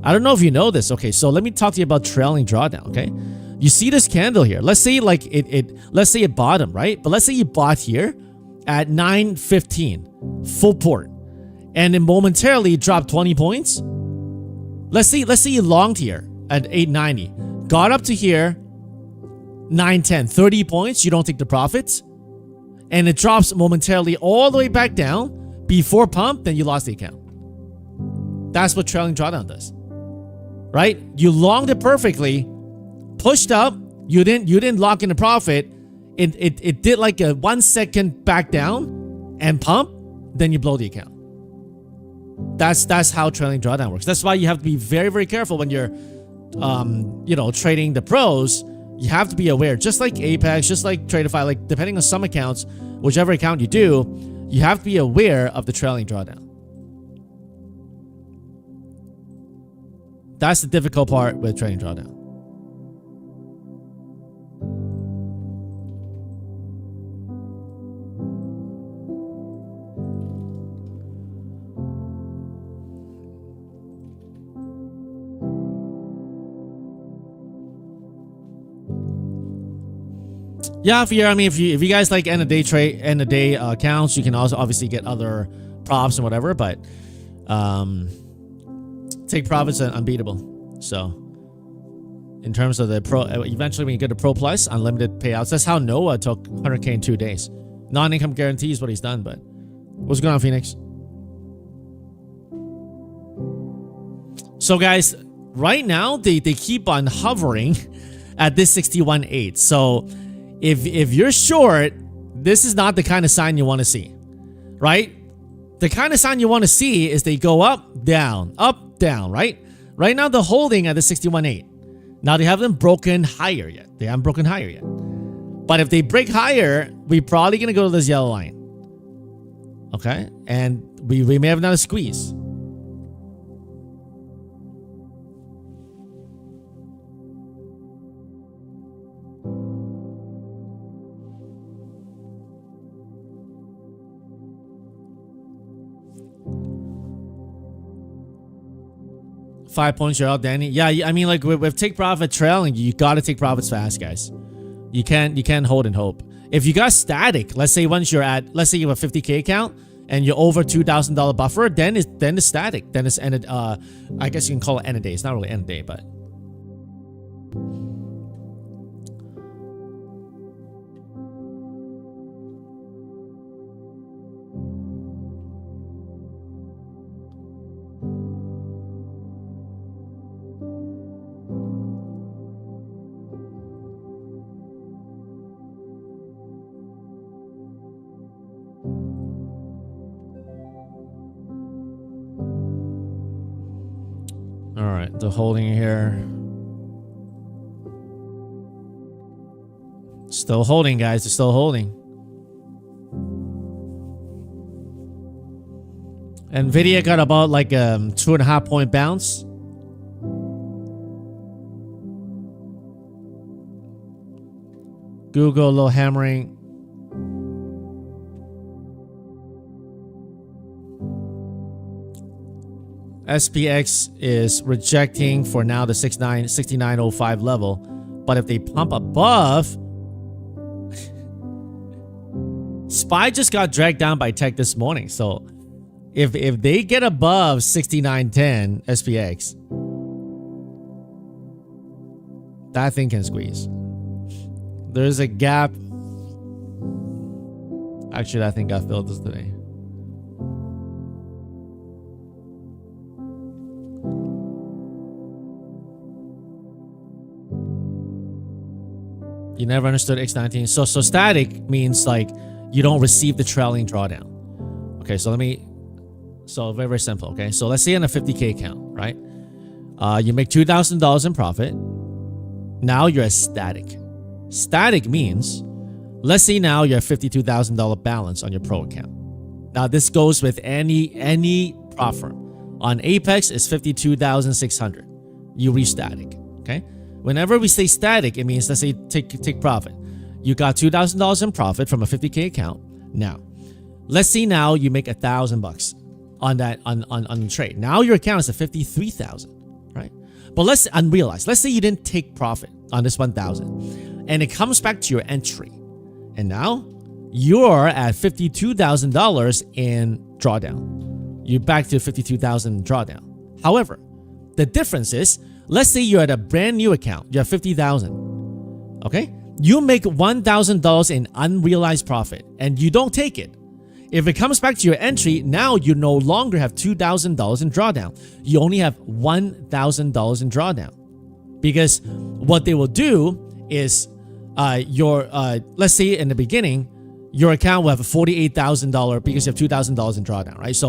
I don't know if you know this. Okay, so let me talk to you about trailing drawdown, okay? You see this candle here. Let's say like let's say it bottomed, right? But let's say you bought here at 9.15, full port. And then momentarily dropped 20 points. Let's say you longed here at 8.90. Got up to here, 9.10, 30 points, you don't take the profits. And it drops momentarily all the way back down before pump, then you lost the account. That's what trailing drawdown does. Right? You longed it perfectly, pushed up, you didn't lock in the profit. It did like a 1 second back down and pump, then you blow the account. That's how trailing drawdown works. That's why you have to be very, very careful when you're trading the pros. You have to be aware, just like Apex, just like Tradeify, like depending on some accounts, whichever account you do, you have to be aware of the trailing drawdown. that's the difficult part with trading drawdown. Yeah, if you guys like end of day accounts, you can also obviously get other props and whatever, but take profits are unbeatable. So in terms of the pro, eventually when you get to Pro Plus, unlimited payouts. That's how Noah took 100K in 2 days. Non-income guarantee is what he's done. But what's going on, Phoenix? So guys, right now they keep on hovering at this 61.8. So if you're short, this is not the kind of sign you want to see, right? The kind of sign you want to see is they go up, down, right? Right now they're holding at the 61.8. Now they haven't broken higher yet. But if they break higher, we're probably going to go to this yellow line. Okay? And we may have another squeeze. Five points, you're out, Danny. Yeah, I mean, like with take profit trailing, you got to take profits fast, guys. You can't hold and hope. If you got static, let's say once you're at, let's say you have a 50K account and you're over $2,000 buffer, then it's static. Then it's ended. I guess you can call it end of day. It's not really end of day, but. All right, they're holding here. Still holding, guys. They're still holding. Nvidia got about like a 2.5 point bounce. Google, a little hammering. SPX is rejecting for now the 69.05 level. But if they pump above, SPY just got dragged down by tech this morning. So if they get above 69.10 SPX, that thing can squeeze. There's a gap. Actually, that thing got filled this today. You never understood X19. So static means like you don't receive the trailing drawdown. Okay, so very, very simple. Okay, so let's say in a 50K account, right? You make $2,000 in profit. Now you're at static. Static means, let's say now you have $52,000 balance on your pro account. Now this goes with any prop firm. On Apex, it's $52,600. You reach static. Okay. Whenever we say static, it means, let's say take profit. You got $2,000 in profit from a 50K account. Now, let's say now you make $1,000 on that on the trade. Now your account is at 53,000, right? But let's unrealized. Let's say you didn't take profit on this 1,000, and it comes back to your entry, and now you're at $52,000 in drawdown. You're back to 52,000 drawdown. However, the difference is, let's say you're at a brand new account. You have 50,000. Okay, you make $1,000 in unrealized profit, and you don't take it. If it comes back to your entry, now you no longer have $2,000 in drawdown. You only have $1,000 in drawdown. Because what they will do is let's say in the beginning, your account will have a $48,000 because you have $2,000 in drawdown, right?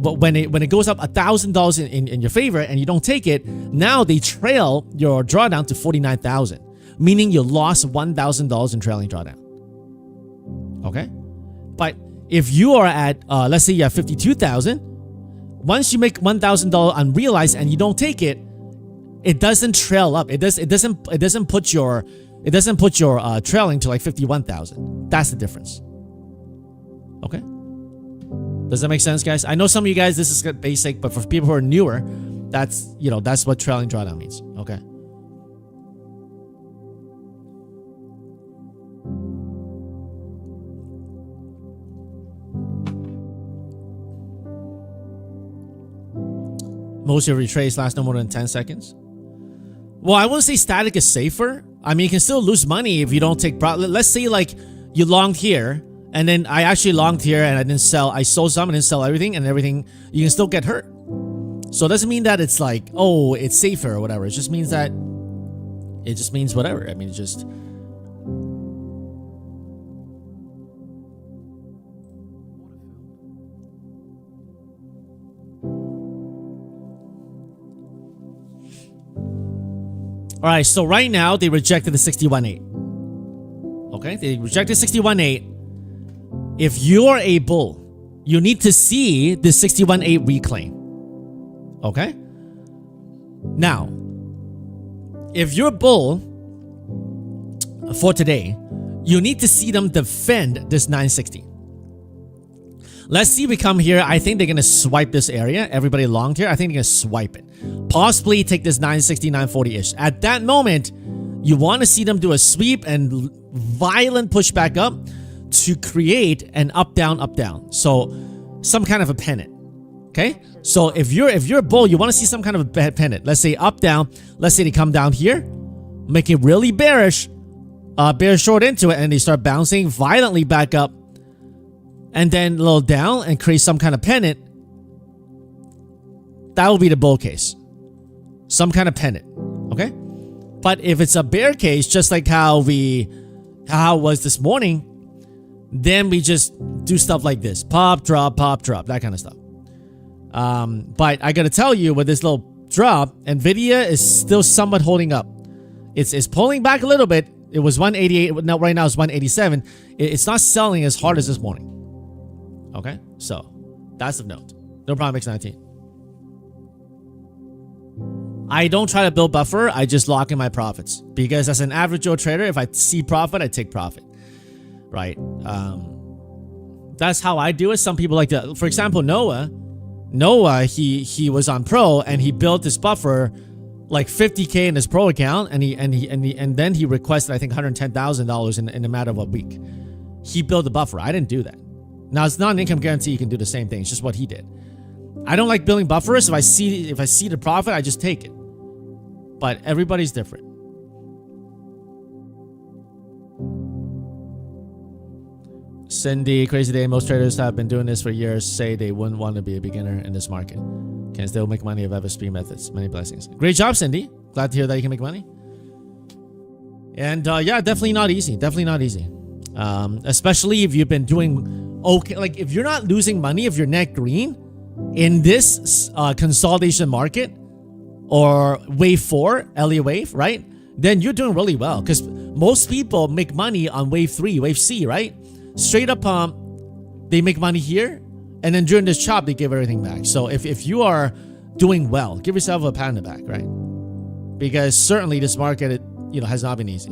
But when it goes up $1,000 in your favor and you don't take it, now they trail your drawdown to 49,000, meaning you lost $1,000 in trailing drawdown. Okay? But if you are at, let's say you have 52,000, once you make $1,000 unrealized and you don't take it, it doesn't trail up. It doesn't put your trailing to like 51,000. That's the difference. Okay. Does that make sense, guys? I know some of you guys this is basic, but for people who are newer, that's what trailing drawdown means. Okay. Most of your trades last no more than 10 seconds. Well, I wouldn't say static is safer. I mean, you can still lose money if you don't take profit. Let's say like you longed here, and then I actually longed here and I didn't sell. I sold some and didn't sell everything, and everything, you can still get hurt. So it doesn't mean that it's like, oh, it's safer or whatever. It just means whatever. I mean, it just... All right, so right now they rejected the 61.8. Okay, they rejected 61.8. If you're a bull, you need to see the 61.8 reclaim. Okay? Now, if you're a bull for today, you need to see them defend this 960. Let's see, we come here. I think they're going to swipe this area. Everybody longed here. I think they're going to swipe it. Possibly take this 960, 940-ish. At that moment, you want to see them do a sweep and violent push back up to create an up, down, up, down. So some kind of a pennant. Okay? So if you're a bull, you want to see some kind of a pennant. Let's say up, down. Let's say they come down here, make it really bearish, bear short into it, and they start bouncing violently back up, and then a little down and create some kind of pennant. That will be the bull case. Some kind of pennant. Okay? But if it's a bear case, just like how it was this morning, then we just do stuff like this. Pop, drop, that kind of stuff. But I gotta tell you, with this little drop, Nvidia is still somewhat holding up. It's pulling back a little bit. It was 188. Now right now it's 187. It's not selling as hard as this morning. Okay, so that's of note. No problem, X19. I don't try to build buffer. I just lock in my profits, because as an average Joe trader, if I see profit, I take profit. Right? That's how I do it. Some people like to, for example, Noah, he was on pro and he built this buffer like 50K in his pro account, and then he requested I think $110,000 in a matter of a week. He built the buffer. I didn't do that. Now it's not an income guarantee. You can do the same thing. It's just what he did. I don't like building buffers. If I see the profit, I just take it. But everybody's different. Cindy, crazy day. Most traders have been doing this for years. Say they wouldn't want to be a beginner in this market. Can still make money with FSP methods. Many blessings. Great job, Cindy. Glad to hear that you can make money. And yeah, definitely not easy. Definitely not easy. Especially if you've been doing okay. Like if you're not losing money, if you're net green in this consolidation market or wave 4, Elliott wave, right? Then you're doing really well, because most people make money on wave 3, wave C, right? Straight up pump, they make money here, and then during this chop, they give everything back. So if you are doing well, give yourself a pat on the back, right? Because certainly this market, has not been easy.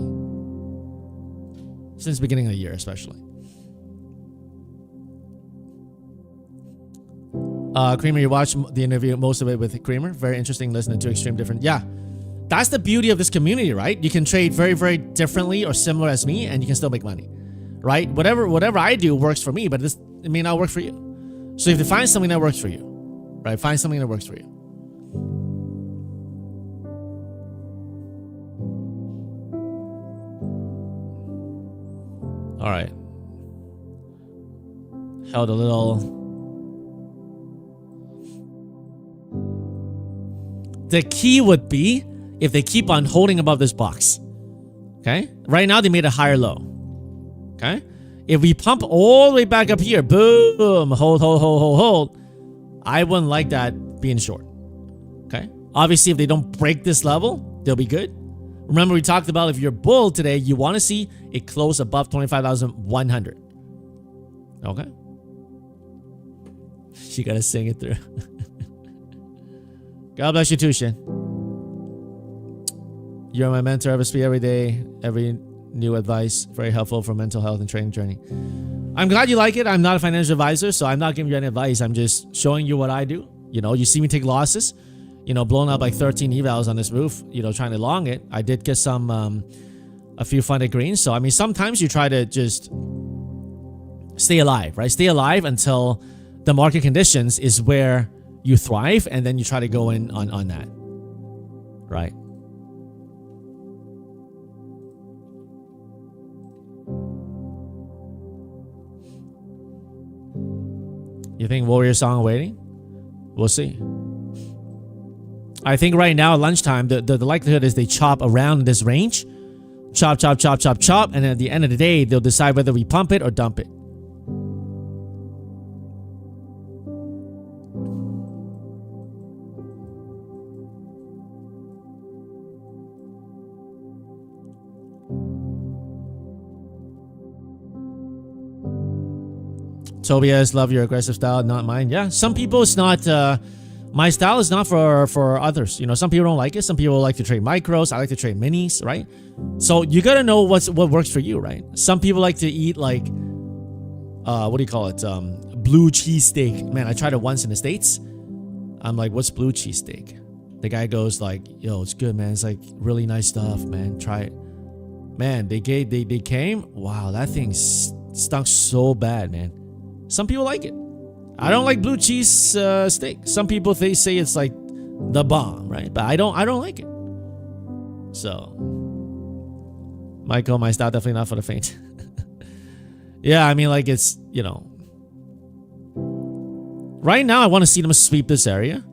Since the beginning of the year, especially. Creamer, you watched the interview, most of it with Creamer. Very interesting, listening to extreme different. Yeah, that's the beauty of this community, right? You can trade very, very differently or similar as me, and you can still make money, right? Whatever I do works for me, but it may not work for you. So you have to find something that works for you, right? Find something that works for you. All right. Held a little. The key would be if they keep on holding above this box. Okay? Right now, they made a higher low. Okay? If we pump all the way back up here, boom, hold. I wouldn't like that being short. Okay? Obviously, if they don't break this level, they'll be good. Remember, we talked about if you're bull today, you want to see it close above 25,100. Okay? You got to sing it through. God bless you too, Shin. You're my mentor. FSP every day. Every new advice. Very helpful for mental health and training journey. I'm glad you like it. I'm not a financial advisor, so I'm not giving you any advice. I'm just showing you what I do. You know, you see me take losses. You know, blowing up like 13 evals on this roof. You know, trying to long it. I did get some, a few funded greens. So I mean, sometimes you try to just stay alive, right? Stay alive until the market conditions is where you thrive, and then you try to go in on that, right? You think Warrior Song waiting? We'll see. I think right now at lunchtime, the likelihood is they chop around this range. Chop, chop, chop, chop, chop. And at the end of the day, they'll decide whether we pump it or dump it. Tobias, love your aggressive style, not mine. Yeah, some people it's not. My style is not for others. You know, some people don't like it. Some people like to trade micros. I like to trade minis, right? So you gotta know what works for you, right? Some people like to eat like, what do you call it? Blue cheese steak. Man, I tried it once in the States. I'm like, what's blue cheese steak? The guy goes like, yo, it's good, man. It's like really nice stuff, man. Try it. Man, they came. Wow, that thing stunk so bad, man. Some people like it. I don't like blue cheese steak. Some people they say it's like the bomb, right? But I don't like it. So, Michael, my style definitely not for the faint. Yeah, I mean, like it's, you know, right now I want to see them sweep this area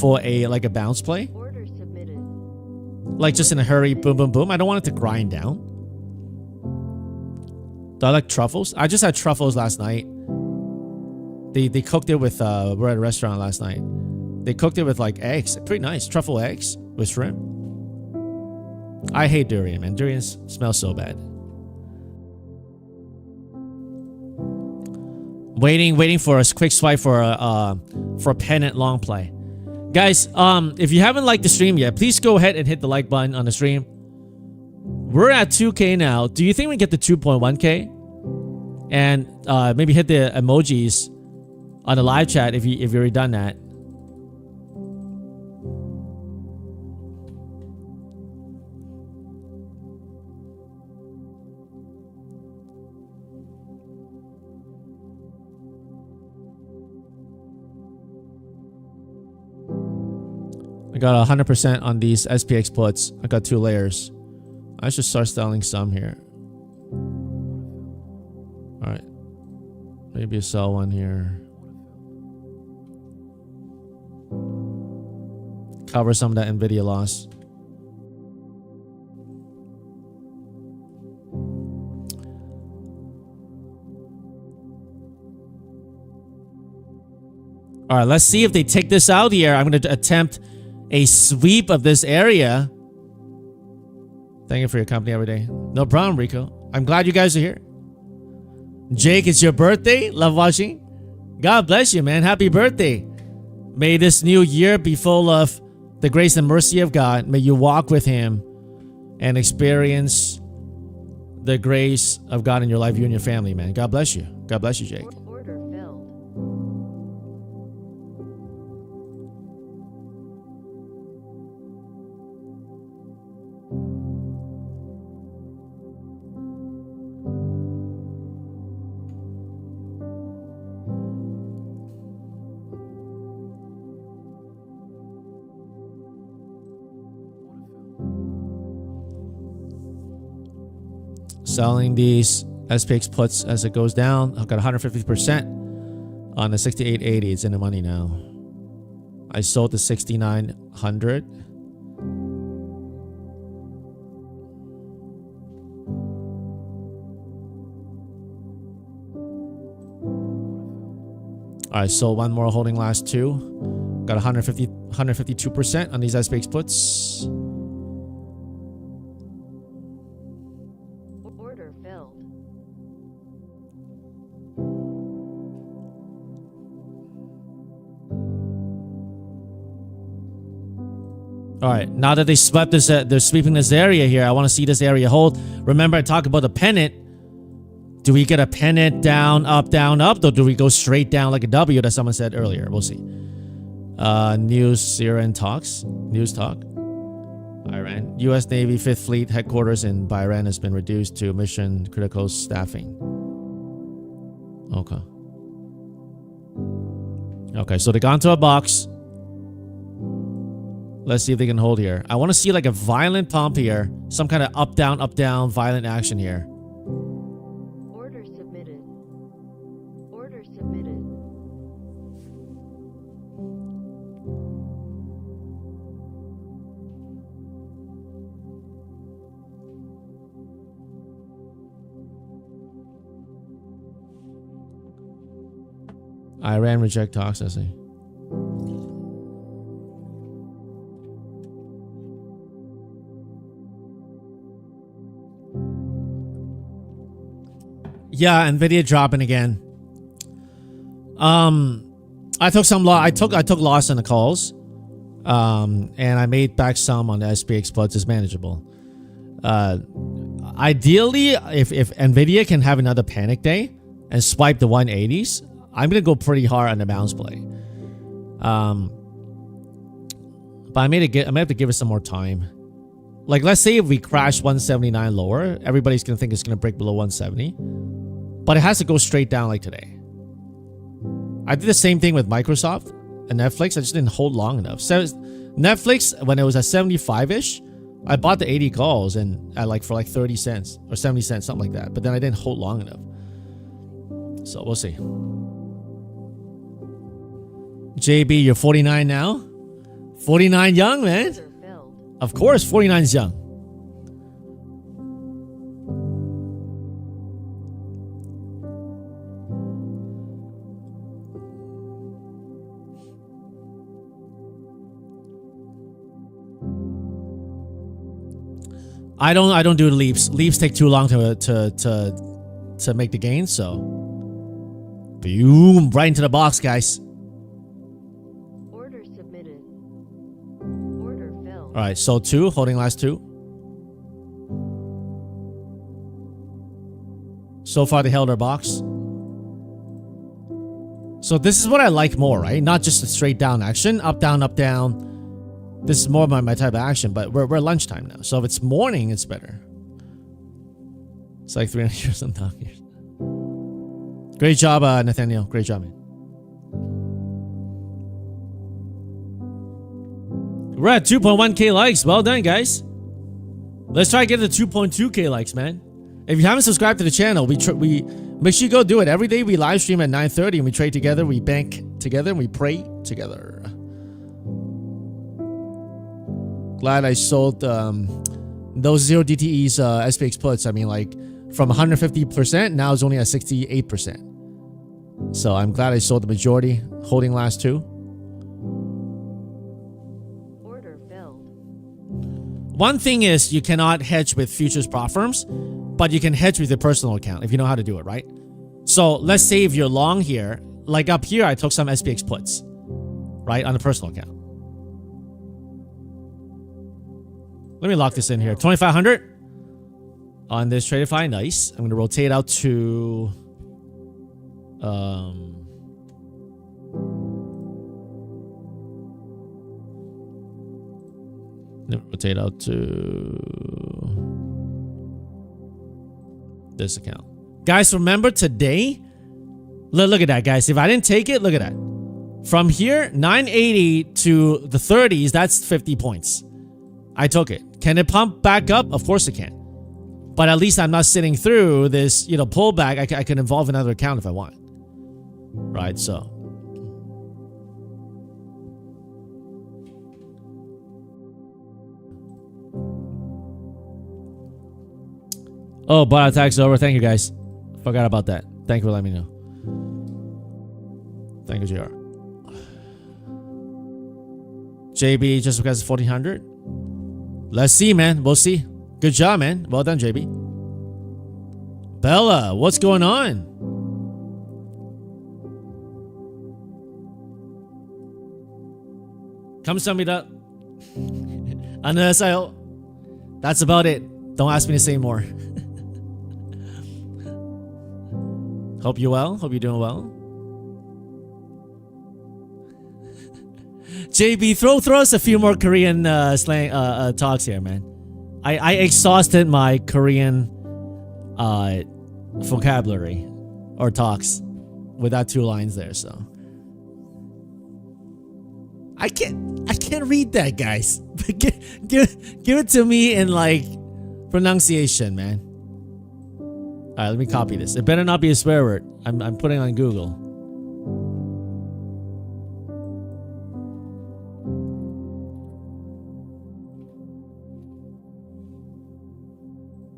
for a like a bounce play.
Order submitted.
Like just in a hurry, boom, boom, boom. I don't want it to grind down. Do I like truffles? I just had truffles last night. They cooked it with, we're at a restaurant last night. They cooked it with like eggs. Pretty nice. Truffle eggs with shrimp. I hate durian, man. Durian smells so bad. Waiting for a quick swipe for a pennant long play. Guys, if you haven't liked the stream yet, please go ahead and hit the like button on the stream. We're at 2K now. Do you think we get the 2.1K? And maybe hit the emojis on the live chat if you've already done that. I got 100% on these SPX puts. I got 2 layers. I should start selling some here. All right. Maybe a sell one here. Cover some of that Nvidia loss. All right, let's see if they take this out here. I'm going to attempt a sweep of this area. Thank you for your company every day. No problem, Rico. I'm glad you guys are here. Jake, it's your birthday. Love watching. God bless you, man. Happy birthday. May this new year be full of the grace and mercy of God. May you walk with Him and experience the grace of God in your life, you and your family, man. God bless you. God bless you, Jake.
Order filled.
Selling these SPX puts as it goes down. I've got 150% on the 6880. It's in the money now. I sold the 6900. All right, sold one more, holding last 2. Got 152% on these SPX puts.
Order filled.
All right, now that they swept this, they're sweeping this area here. I want to see this area hold. Remember, I talked about the pennant. Do we get a pennant down, up, or do we go straight down like a W that someone said earlier? We'll see. News, Iran talks. News talk. Iran. U.S. Navy 5th Fleet headquarters in Bahrain has been reduced to mission critical staffing. Okay. Okay, so they got into a box. Let's see if they can hold here. I want to see like a violent pump here. Some kind of up, down, violent action here.
Order submitted. Order submitted.
Iran reject talks, I see. Yeah, Nvidia dropping again. I took some loss. I took loss in the calls. And I made back some on the SPX Plus. It's manageable. Ideally, if Nvidia can have another panic day and swipe the 180s, I'm gonna go pretty hard on the bounce play. But I may have to give it some more time. Like, let's say if we crash 179 lower, everybody's gonna think it's gonna break below 170. But it has to go straight down like today. I did the same thing with Microsoft and Netflix. I just didn't hold long enough. So Netflix, when it was at 75-ish, I bought the 80 calls and for like 30 cents or 70 cents, something like that. But then I didn't hold long enough. So we'll see. JB, you're 49 now? 49 young, man. Of course, 49 is young. I don't do leaps. Leaps take too long to make the gain, so boom, right into the box, guys.
Order submitted. Order filled.
All right, so 2, holding last 2. So far, they held our box. So this is what I like more, right? Not just a straight down action, up, down, up, down. This is more my type of action, but we're lunchtime now. So if it's morning, it's better. It's like 300 years on top here. Great job, Nathaniel. Great job, man. We're at 2.1k likes. Well done, guys. Let's try to get to 2.2k likes, man. If you haven't subscribed to the channel, we make sure you go do it. Every day we live stream at 9:30 and we trade together, we bank together, and we pray together. Glad I sold those 0 DTE's SPX puts. I mean, like from 150%, now it's only at 68%. So I'm glad I sold the majority, holding last 2.
Order filled.
One thing is you cannot hedge with futures prop firms, but you can hedge with your personal account if you know how to do it, right? So let's say if you're long here, like up here, I took some SPX puts, right, on the personal account. Let me lock this in here. 2,500 on this Tradify. Nice. I'm going to rotate out to rotate out to this account. Guys, remember today? Look at that, guys. If I didn't take it, look at that. From here, 980 to the 30s, that's 50 points. I took it. Can it pump back up? Of course it can. But at least I'm not sitting through this, pullback. I can involve another account if I want. Right, so. Oh, bot attack's over. Thank you, guys. Forgot about that. Thank you for letting me know. Thank you, JR. JB, just because it's 1,400? Let's see, man. We'll see. Good job, man. Well done, JB. Bella, what's going on? Come sum it up. 안녕하세요. That's about it. Don't ask me to say more. Hope you're well. Hope you're doing well. JB, throw us a few more Korean slang talks here, man. I exhausted my Korean vocabulary or talks with that 2 lines there, so I can't read that, guys. give it to me in like pronunciation, man. All right, let me copy this. It better not be a swear word. I'm putting on Google.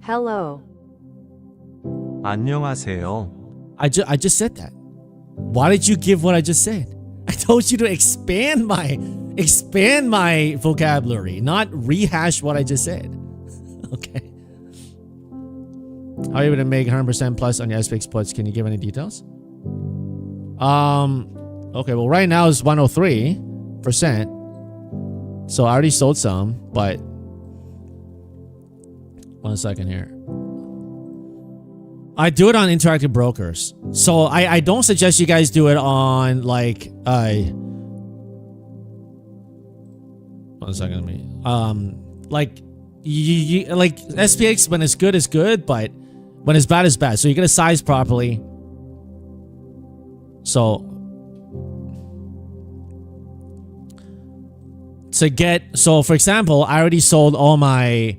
Hello.
안녕하세요.
I just said that. Why did you give what I just said? I told you to expand my vocabulary, not rehash what I just said. Okay. How are you able to make 100% plus on your SPX puts? Can you give any details? Okay, well right now it's 103%. So I already sold some, but 1 second here. I do it on interactive brokers. So I don't suggest you guys do it on like 1 second, me. Like you like SPX, when it's good, but when it's bad, it's bad. So you gotta size properly. So for example, I already sold all my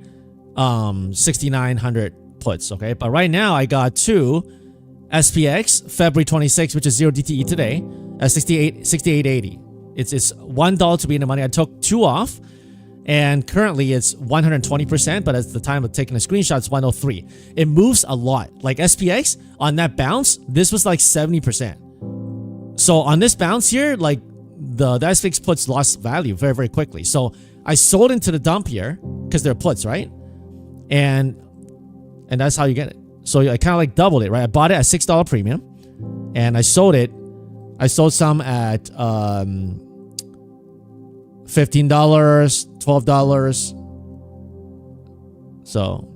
6,900 puts, okay? But right now I got 2 SPX February 26, which is 0 DTE today, at 68.80. It's $1 to be in the money. I took 2 off, and currently it's 120%, but at the time of taking a screenshot, it's 103. It moves a lot. Like SPX, on that bounce, this was like 70%. So on this bounce here, like the SPX puts lost value very, very quickly. So I sold into the dump here, because they're puts, right? And that's how you get it. So I kind of like doubled it, right? I bought it at $6 premium, and I sold it. I sold some at $15, $12. So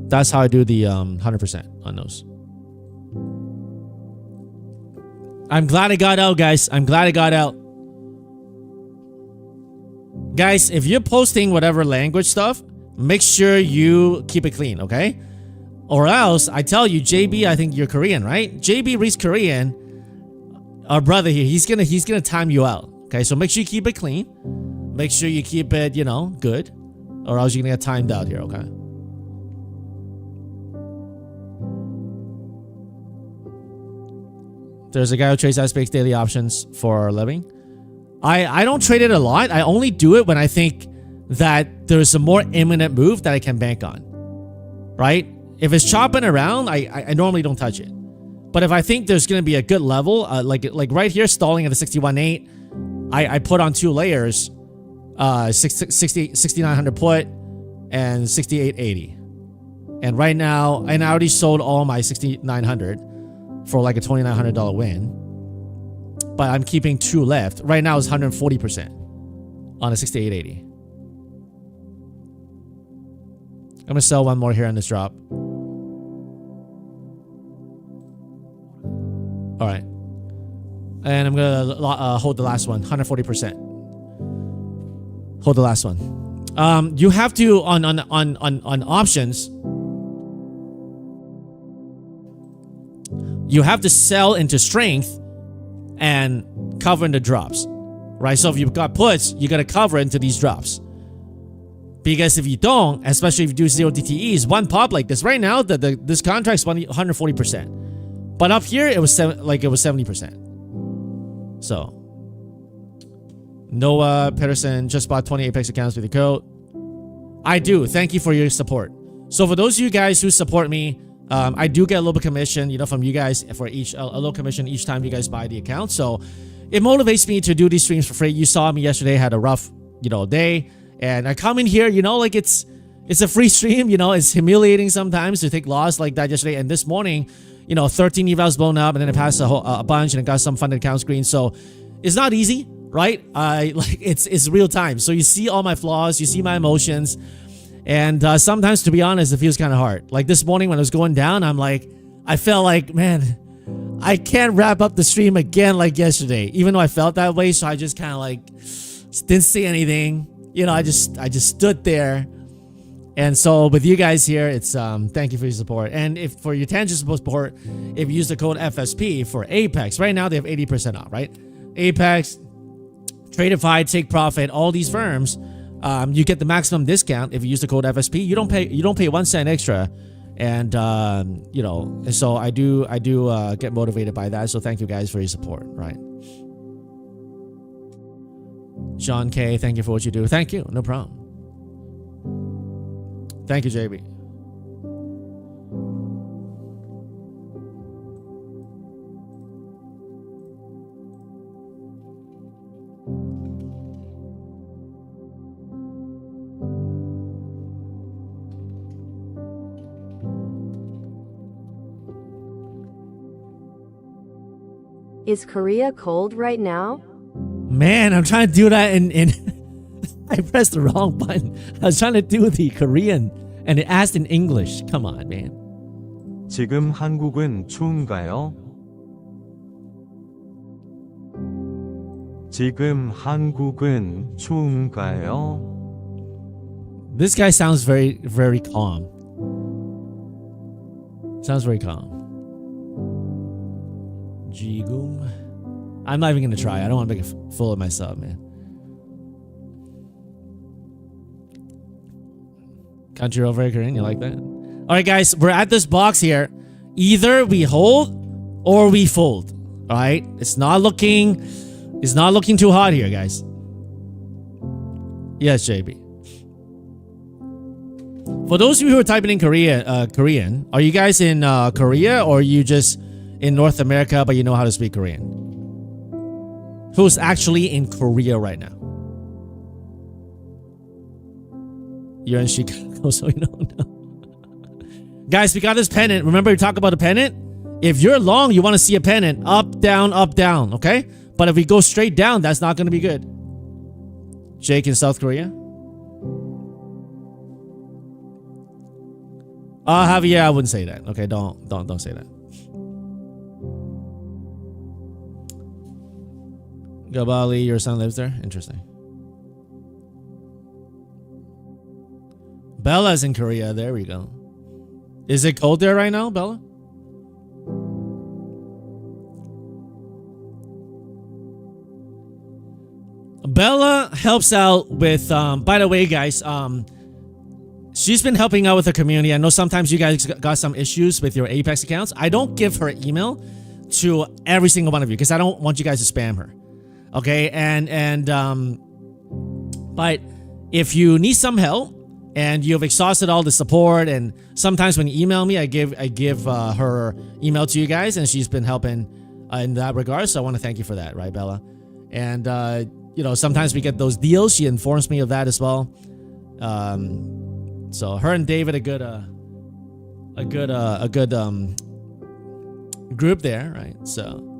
that's how I do the 100% on those. I'm glad I got out, guys. I'm glad I got out. Guys, if you're posting whatever language stuff, make sure you keep it clean, okay? Or else, I tell you, JB, I think you're Korean, right? JB reads Korean. Our brother here, he's gonna time you out. Okay, so make sure you keep it clean. Make sure you keep it, good. Or else you're gonna get timed out here, okay? There's a guy who trades SPX daily options for a living. I don't trade it a lot. I only do it when I think that there's a more imminent move that I can bank on. Right? If it's chopping around, I normally don't touch it. But if I think there's going to be a good level, like right here, stalling at the 61.8, I put on 2 layers, 6,900 put and 68.80. And right now, and I already sold all my 6,900 for like a $2,900 win. But I'm keeping 2 left. Right now it's 140% on a 68.80. I'm going to sell one more here on this drop. All right. And I'm going to hold the last one, 140%. Hold the last one. You have to, on options, you have to sell into strength and cover in the drops, right? So if you've got puts, you got to cover into these drops. Because if you don't, especially if you do 0 DTEs, one pop like this right now, this contract's 140%. But up here, it was 70%. So Noah Pedersen just bought 20 Apex accounts with the code. I do. Thank you for your support. So for those of you guys who support me, I do get a little bit of commission, from you guys for a little commission each time you guys buy the account. So it motivates me to do these streams for free. You saw me yesterday, had a rough, day. And I come in here, like it's a free stream, it's humiliating sometimes to take loss like that yesterday. And this morning, 13 evals blown up, and then I passed a bunch and I got some funded account screens. So it's not easy, right? Like it's real time. So you see all my flaws, you see my emotions, and sometimes, to be honest, it feels kind of hard. Like this morning when I was going down, I felt like, man, I can't wrap up the stream again like yesterday, even though I felt that way. So I just kind of like didn't say anything. You know, I just stood there. And so with you guys here, it's thank you for your support. And if for your tangible support, if you use the code FSP for Apex, right now they have 80% off, right? Apex, Tradeify, Take Profit, all these firms, you get the maximum discount if you use the code FSP. You don't pay 1 cent extra. And you know, so I do get motivated by that. So thank you guys for your support, right? Sean K, thank you for what you do. Thank you, no problem. Thank you, JB.
Is Korea cold right now?
Man, I'm trying to do that in I pressed the wrong button. I was trying to do the Korean and it asked in English. Come on, man.
지금 한국은 추운가요? 지금 한국은 추운가요?
This guy sounds very, very calm. Sounds very calm. Jigum. I'm not even gonna try. I don't want to make a fool of myself, man. Country over Korean, you like that? All right, guys, we're at this box here. Either we hold or we fold. All right, it's not looking too hot here, guys. Yes, JB. For those of you who are typing in Korean, are you guys in Korea or are you just in North America but you know how to speak Korean? Who's actually in Korea right now? You're in Chicago, so you don't know. Guys, we got this pennant. Remember we talked about a pennant? If you're long, you want to see a pennant. Up, down, okay? But if we go straight down, that's not going to be good. Jake in South Korea? Javier, I wouldn't say that. Okay, don't say that. Gabali, your son lives there? Interesting. Bella's in Korea. There we go. Is it cold there right now, Bella? Bella helps out with, by the way, guys, she's been helping out with the community. I know sometimes you guys got some issues with your Apex accounts. I don't give her email to every single one of you because I don't want you guys to spam her. Okay, but if you need some help and you've exhausted all the support, and sometimes when you email me, I give her email to you guys, and she's been helping in that regard. So I want to thank you for that, right, Bella? And you know, sometimes we get those deals. She informs me of that as well. So her and David, a good group there, right? So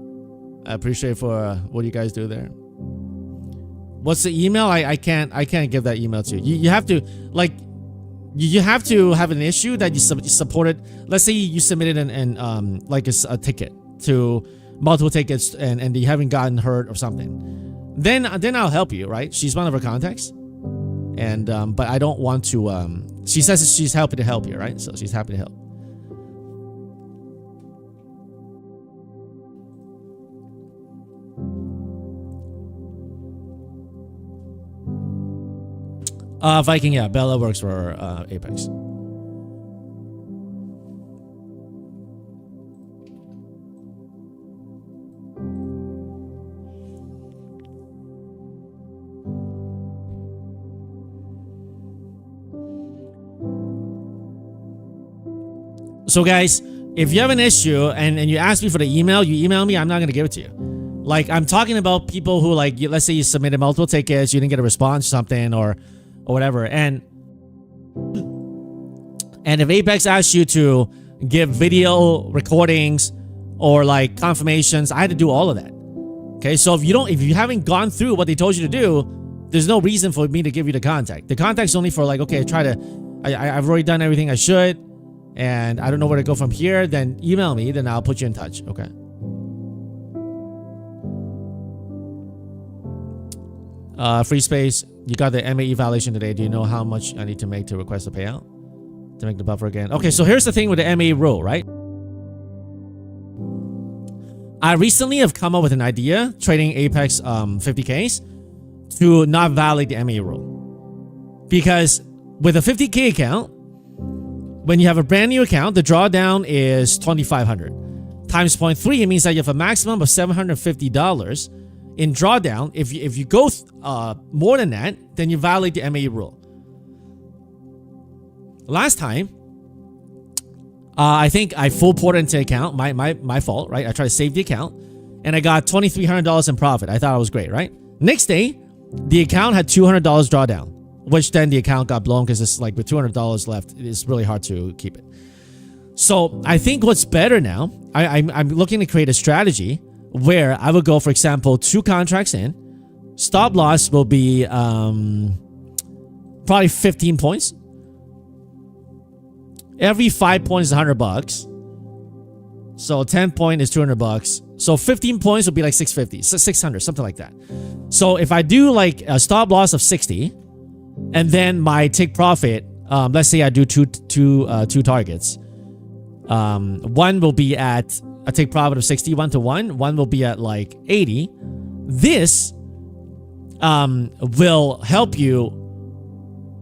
I appreciate for what you guys do there. What's the email? I can't give that email to you. You have to you have to have an issue that you supported. Let's say you submitted an like a ticket to multiple tickets and you haven't gotten hurt or something. Then I'll help you, right? She's one of her contacts. And but I don't want to she says she's happy to help you, right? So she's happy to help. Viking, yeah, Bella works for Apex. So guys, if you have an issue and you ask me for the email, you email me, I'm not going to give it to you. Like, I'm talking about people who, like, let's say you submitted multiple tickets, you didn't get a response or something or whatever. And if Apex asks you to give video recordings or like confirmations, I had to do all of that. Okay, so if you haven't gone through what they told you to do, there's no reason for me to give you the contact. The contact's only for like, okay, I've already done everything I should, and I don't know where to go from here. Then email me, then I'll put you in touch. Okay. Free space. You got the MAE violation today. Do you know how much I need to make to request a payout to make the buffer again? Okay, so here's the thing with the MAE rule, right? I recently have come up with an idea trading Apex 50Ks to not violate the MAE rule. Because with a 50K account, when you have a brand new account, the drawdown is $2,500. Times 0.3, it means that you have a maximum of $750 in drawdown. If you go more than that, then you violate the MAE rule. Last time, I think I full ported into account. My fault, right? I tried to save the account, and I got $2,300 in profit. I thought it was great, right? Next day, the account had $200 drawdown, which then the account got blown because it's like with $200 left, it's really hard to keep it. So I think what's better now, I'm looking to create a strategy where I would go, for example, 2 contracts in. Stop loss will be probably 15 points. Every 5 points is $100. So 10 point is $200. So 15 points would be like 650, 600, something like that. So if I do like a stop loss of 60, and then my take profit, let's say I do two targets. One will be at a take profit of 60, 1-to-1. One will be at like 80. This will help you.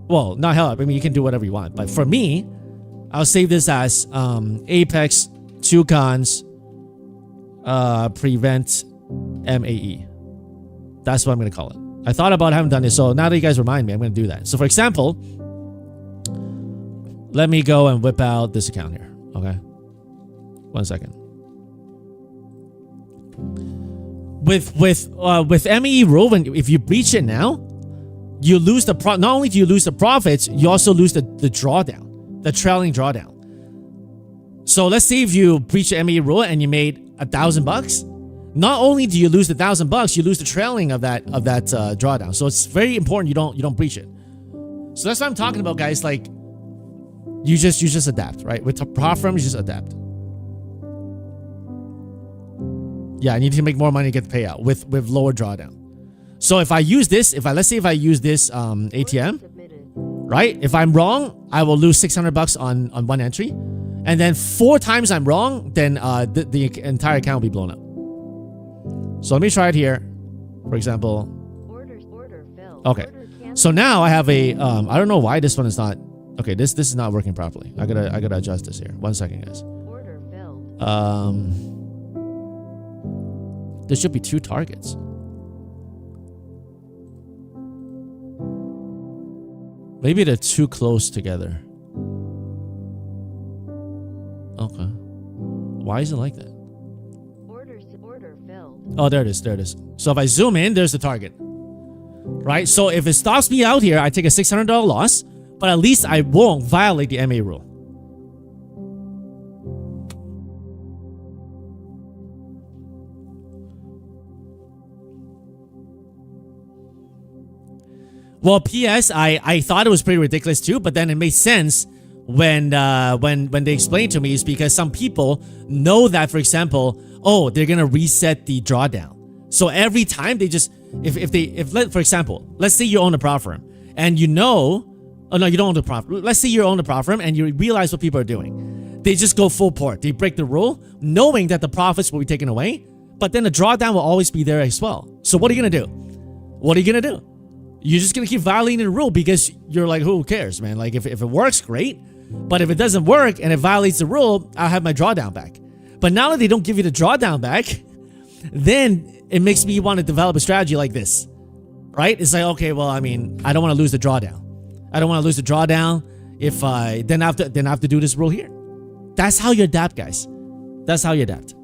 Well, not help. I mean, you can do whatever you want. But for me, I'll save this as Apex 2 cons prevent MAE. That's what I'm going to call it. I thought about having done this, so now that you guys remind me, I'm going to do that. So for example, let me go and whip out this account here. Okay, 1 second. With MAE rule, if you breach it now, you lose the not only do you lose the profits, you also lose the drawdown. The trailing drawdown. So let's say if you breach the MAE rule and you made $1,000, not only do you lose the $1,000, you lose the trailing of that drawdown. So it's very important you don't breach it. So that's what I'm talking about, guys. Like you just adapt, right? With the prop firm, you just adapt. Yeah, I need to make more money to get the payout with lower drawdown. So if I use this, let's say if I use this ATM. Right? If I'm wrong, I will lose $600 on one entry. And then 4 times I'm wrong, then the entire account will be blown up. So let me try it here. For example. Okay. So now I have a I don't know why this one is not. Okay, this is not working properly. I gotta adjust this here. 1 second, guys. There should be 2 targets. Maybe they're too close together. Okay. Why is it like that?
Order filled.
Oh, there it is. There it is. So if I zoom in, there's the target. Right? So if it stops me out here, I take a $600 loss, but at least I won't violate the MAE rule. Well, P.S. I thought it was pretty ridiculous too, but then it made sense when they explained to me, is because some people know that, for example, oh, they're gonna reset the drawdown. So every time they just for example, let's say you own a prop firm and you know, oh no, you don't own the prop. Let's say you own the prop firm and you realize what people are doing. They just go full port. They break the rule, knowing that the profits will be taken away, but then the drawdown will always be there as well. So what are you gonna do? What are you gonna do? You're just gonna keep violating the rule because you're like, who cares, man? Like if it works, great. But if it doesn't work and it violates the rule, I'll have my drawdown back. But now that they don't give you the drawdown back, then it makes me want to develop a strategy like this, right? It's like, okay, well, I mean, I don't want to lose the drawdown. I don't want to lose the drawdown if I then I have to do this rule here. That's how you adapt, guys. That's how you adapt.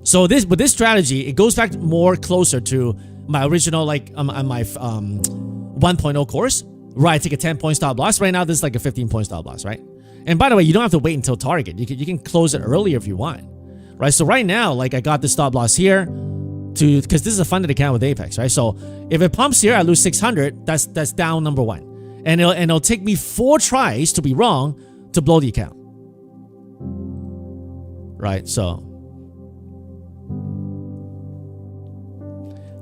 So with this strategy, it goes back more closer to my original, like on my 1.0 course, where I take a 10-point stop loss. Right now, this is like a 15-point stop loss, right? And by the way, you don't have to wait until target. You can close it earlier if you want. right? So right now, like I got the stop loss here to, because this is a funded account with Apex, right? So if it pumps here, I lose 600. That's down number one, and it'll take me 4 tries to be wrong to blow the account, right? So,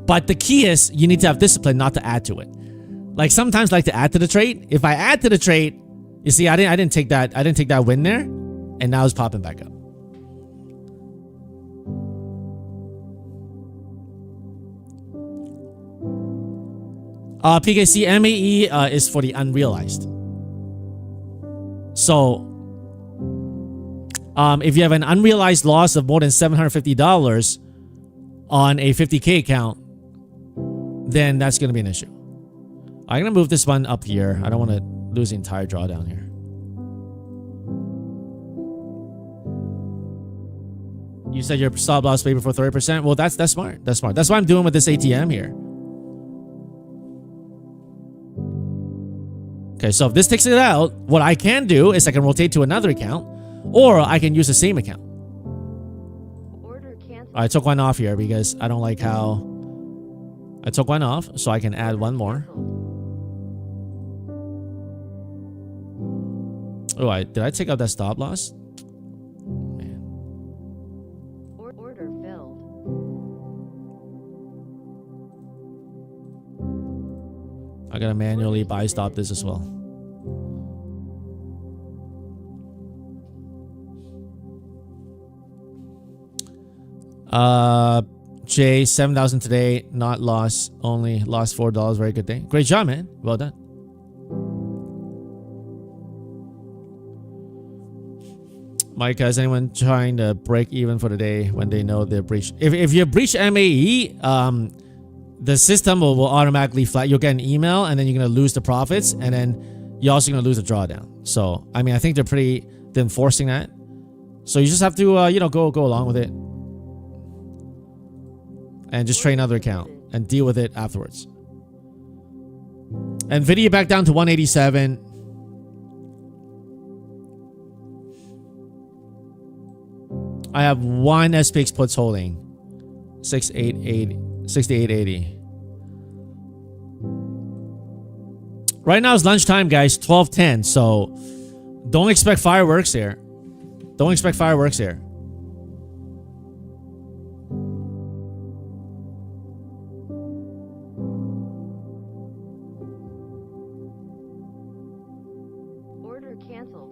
but the key is you need to have discipline not to add to it. Like sometimes I like to add to the trade. If I add to the trade, you see, I didn't take that win there, and now it's popping back up. PKC MAE is for the unrealized. So, if you have an unrealized loss of more than $750 on a 50K account, then that's going to be an issue. I'm going to move this one up here. I don't want to lose the entire drawdown here. You said your stop loss paper for 30%. Well, that's smart. That's smart. That's what I'm doing with this ATM here. Okay, so if this takes it out, what I can do is I can rotate to another account, or I can use the same account.
Order canceled.
I took one off here because I don't like how I took one off, so I can add one more. Oh, did I take out that stop loss? Man.
Order filled.
I gotta manually buy stop this as well. Jay, 7,000 today, not loss, only lost $4. Very good day. Great job, man. Well done. Mike, is anyone trying to break even for the day when they know they're breached? If you breach MAE, the system will automatically flag. You'll get an email, and then you're going to lose the profits, and then you're also going to lose the drawdown. So, I mean, I think they're enforcing that. So you just have to, go along with it. And just trade another account and deal with it afterwards. Nvidia back down to 187. I have one SPX puts holding 6880. Right now is lunchtime, guys, 12:10. So don't expect fireworks here. Don't expect fireworks here.
Order canceled.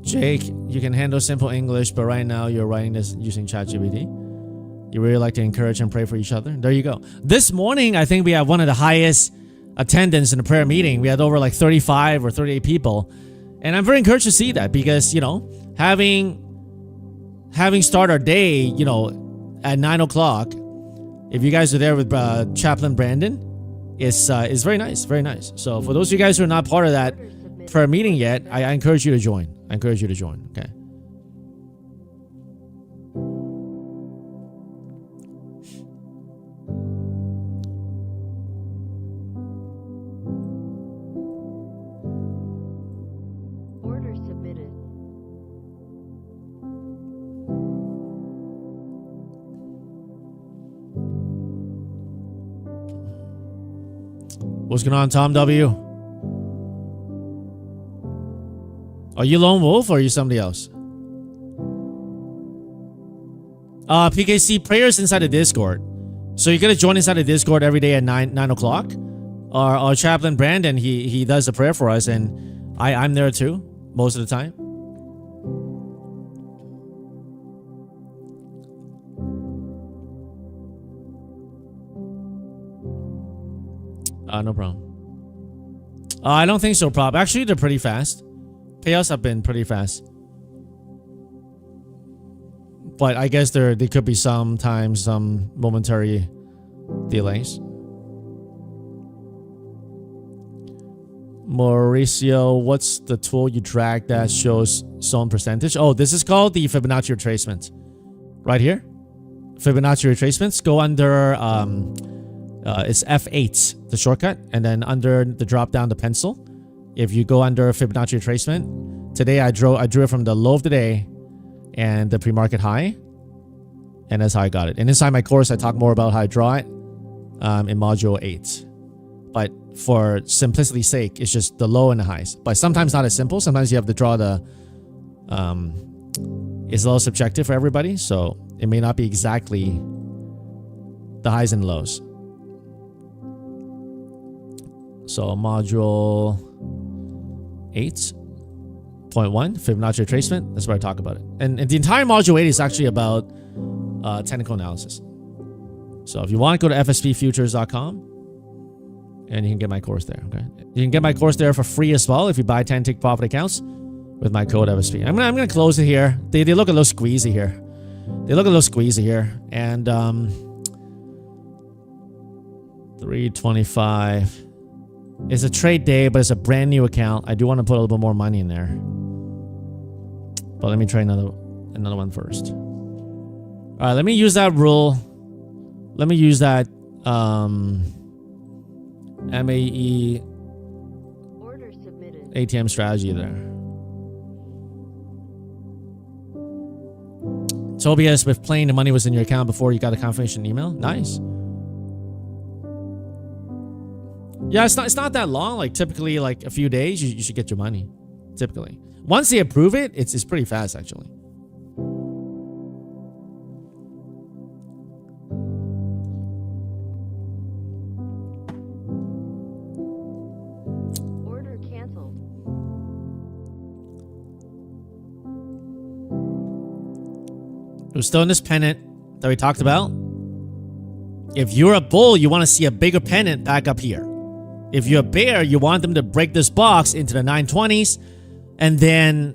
Jake, you can handle simple English, but right now you're writing this using ChatGPT. You really like to encourage and pray for each other. There you go. This morning, I think we have one of the highest attendance in the prayer meeting. We had over like 35 or 38 people. And I'm very encouraged to see that because, having start our day, at 9 o'clock, if you guys are there with Chaplain Brandon, is very nice, very nice. So for those of you guys who are not part of that prayer meeting yet, I encourage you to join. Okay.
Order submitted.
What's going on, Tom W? Are you Lone Wolf or are you somebody else? PKC, prayers inside the Discord. So you're gonna join inside the Discord every day at 9 o'clock. Our Chaplain Brandon, he does a prayer for us, and I'm there too most of the time. No problem. I don't think so, Prop. Actually, they're pretty fast. Payouts have been pretty fast. But I guess there could be sometimes some momentary delays. Mauricio, what's the tool you drag that shows zone percentage? Oh, this is called the Fibonacci retracement. Right here. Fibonacci retracements. Go under, it's F8, the shortcut. And then under the drop down, the pencil. If you go under Fibonacci retracement, today I drew it from the low of the day and the pre-market high. And that's how I got it. And inside my course, I talk more about how I draw it in module 8. But for simplicity's sake, it's just the low and the highs. But sometimes not as simple. Sometimes you have to draw the... it's a little subjective for everybody. So it may not be exactly the highs and lows. So module 8.1, Fibonacci retracement. That's where I talk about it. And the entire module 8 is actually about technical analysis. So if you want, go to FSPFUTURES.com and you can get my course there. Okay, you can get my course there for free as well if you buy 10 Take Profit accounts with my code FSP. I'm gonna close it here. They look a little squeezy here. And 325. It's a trade day, but it's a brand new account. I do want to put a little bit more money in there. But let me try another one first. All right, let me use that rule. Let me use that MAE
Order submitted.
ATM strategy there. Tobias, with playing, the money was in your account before you got a confirmation email. Nice. Yeah, it's not that long. Like typically, like a few days, you should get your money. Typically, once they approve it, it's pretty fast actually.
Order canceled.
We're still in this pennant that we talked about. If you're a bull, you want to see a bigger pennant back up here. If you're a bear, you want them to break this box into the 920s, and then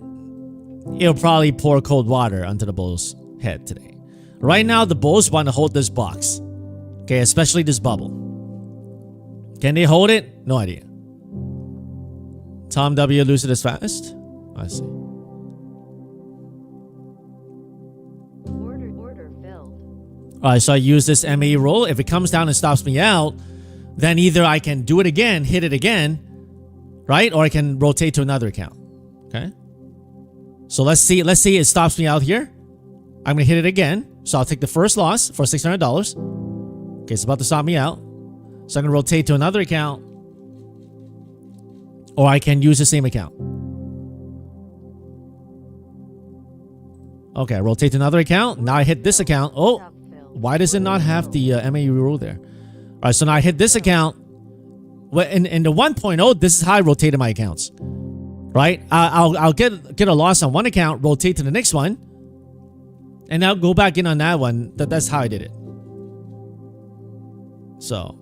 it'll probably pour cold water onto the bull's head today. Right now, the bulls want to hold this box. Okay, especially this bubble. Can they hold it? No idea. Tom W. Lucid is fast. I see.
Order filled.
All right, so I use this MAE rule. If it comes down and stops me out, then either I can do it again, hit it again, right? Or I can rotate to another account. Okay. So let's see it stops me out here. I'm gonna hit it again. So I'll take the first loss for $600. Okay, it's about to stop me out. So I'm gonna rotate to another account. Or I can use the same account. Okay, rotate to another account. Now I hit this account. Oh, why does it not have the MAE rule there? All right, so now I hit this account. In the 1.0, this is how I rotated my accounts. Right? I'll get a loss on one account, rotate to the next one, and I'll go back in on that one. That's how I did it. So,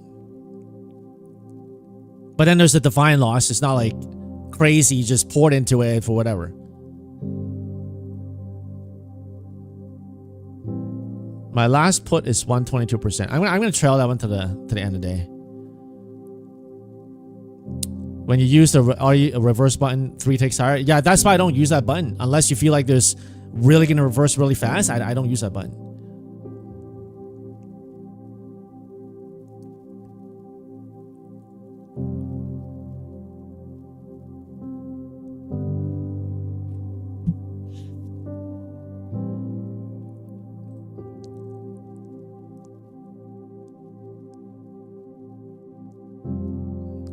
but then there's the defined loss. It's not like crazy, just poured into it for whatever. My last put is 122%. I'm gonna trail that one to the end of the day. When you use the reverse button, 3 ticks higher. Yeah, that's why I don't use that button. Unless you feel like there's really gonna reverse really fast, I don't use that button.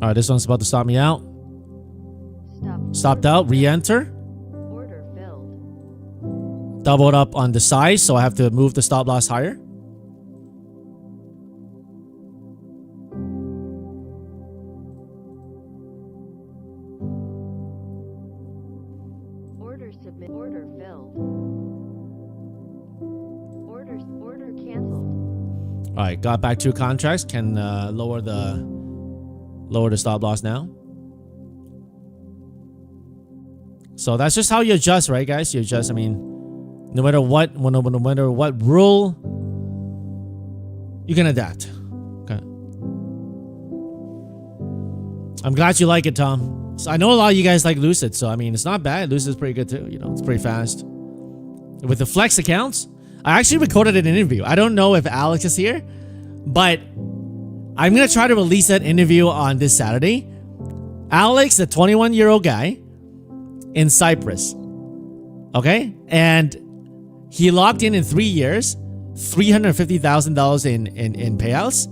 All right, this one's about to stop me out. Stopped out, re-enter.
Order filled.
Doubled up on the size, so I have to move the stop loss higher.
Order submit. Order filled. Order canceled.
All right, got back 2 contracts. Can lower the stop loss now. So that's just how you adjust, right, guys? You adjust. I mean, no matter what rule, you can adapt. Okay. I'm glad you like it, Tom. So I know a lot of you guys like Lucid, so I mean, it's not bad. Lucid is pretty good too. You know, it's pretty fast. With the Flex accounts, I actually recorded an interview. I don't know if Alex is here, but I'm going to try to release that interview on this Saturday. Alex, a 21-year-old guy in Cyprus. Okay? And he locked in 3 years, $350,000 in payouts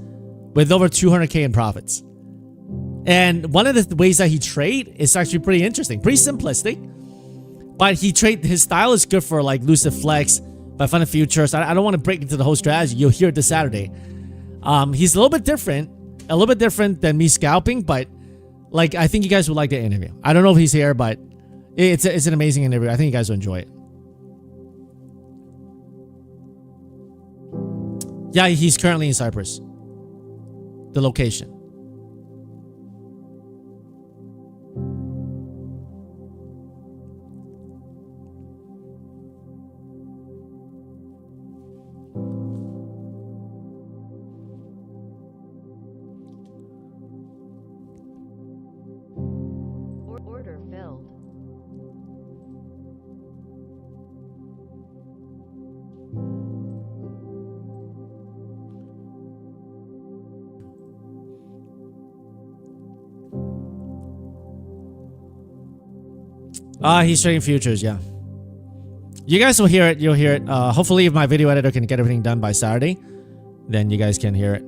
with over 200K in profits. And one of the ways that he trade is actually pretty interesting, pretty simplistic. But his style is good for like Lucid Flex, by Fund Futures. I don't want to break into the whole strategy. You'll hear it this Saturday. He's a little bit different than me scalping, but like I think you guys would like the interview. I don't know if he's here, but it's an amazing interview. I think you guys will enjoy it. Yeah, he's currently in Cyprus. The location.
Order filled.
He's trading futures, yeah. You guys will hear it. You'll hear it. Hopefully, if my video editor can get everything done by Saturday, then you guys can hear it.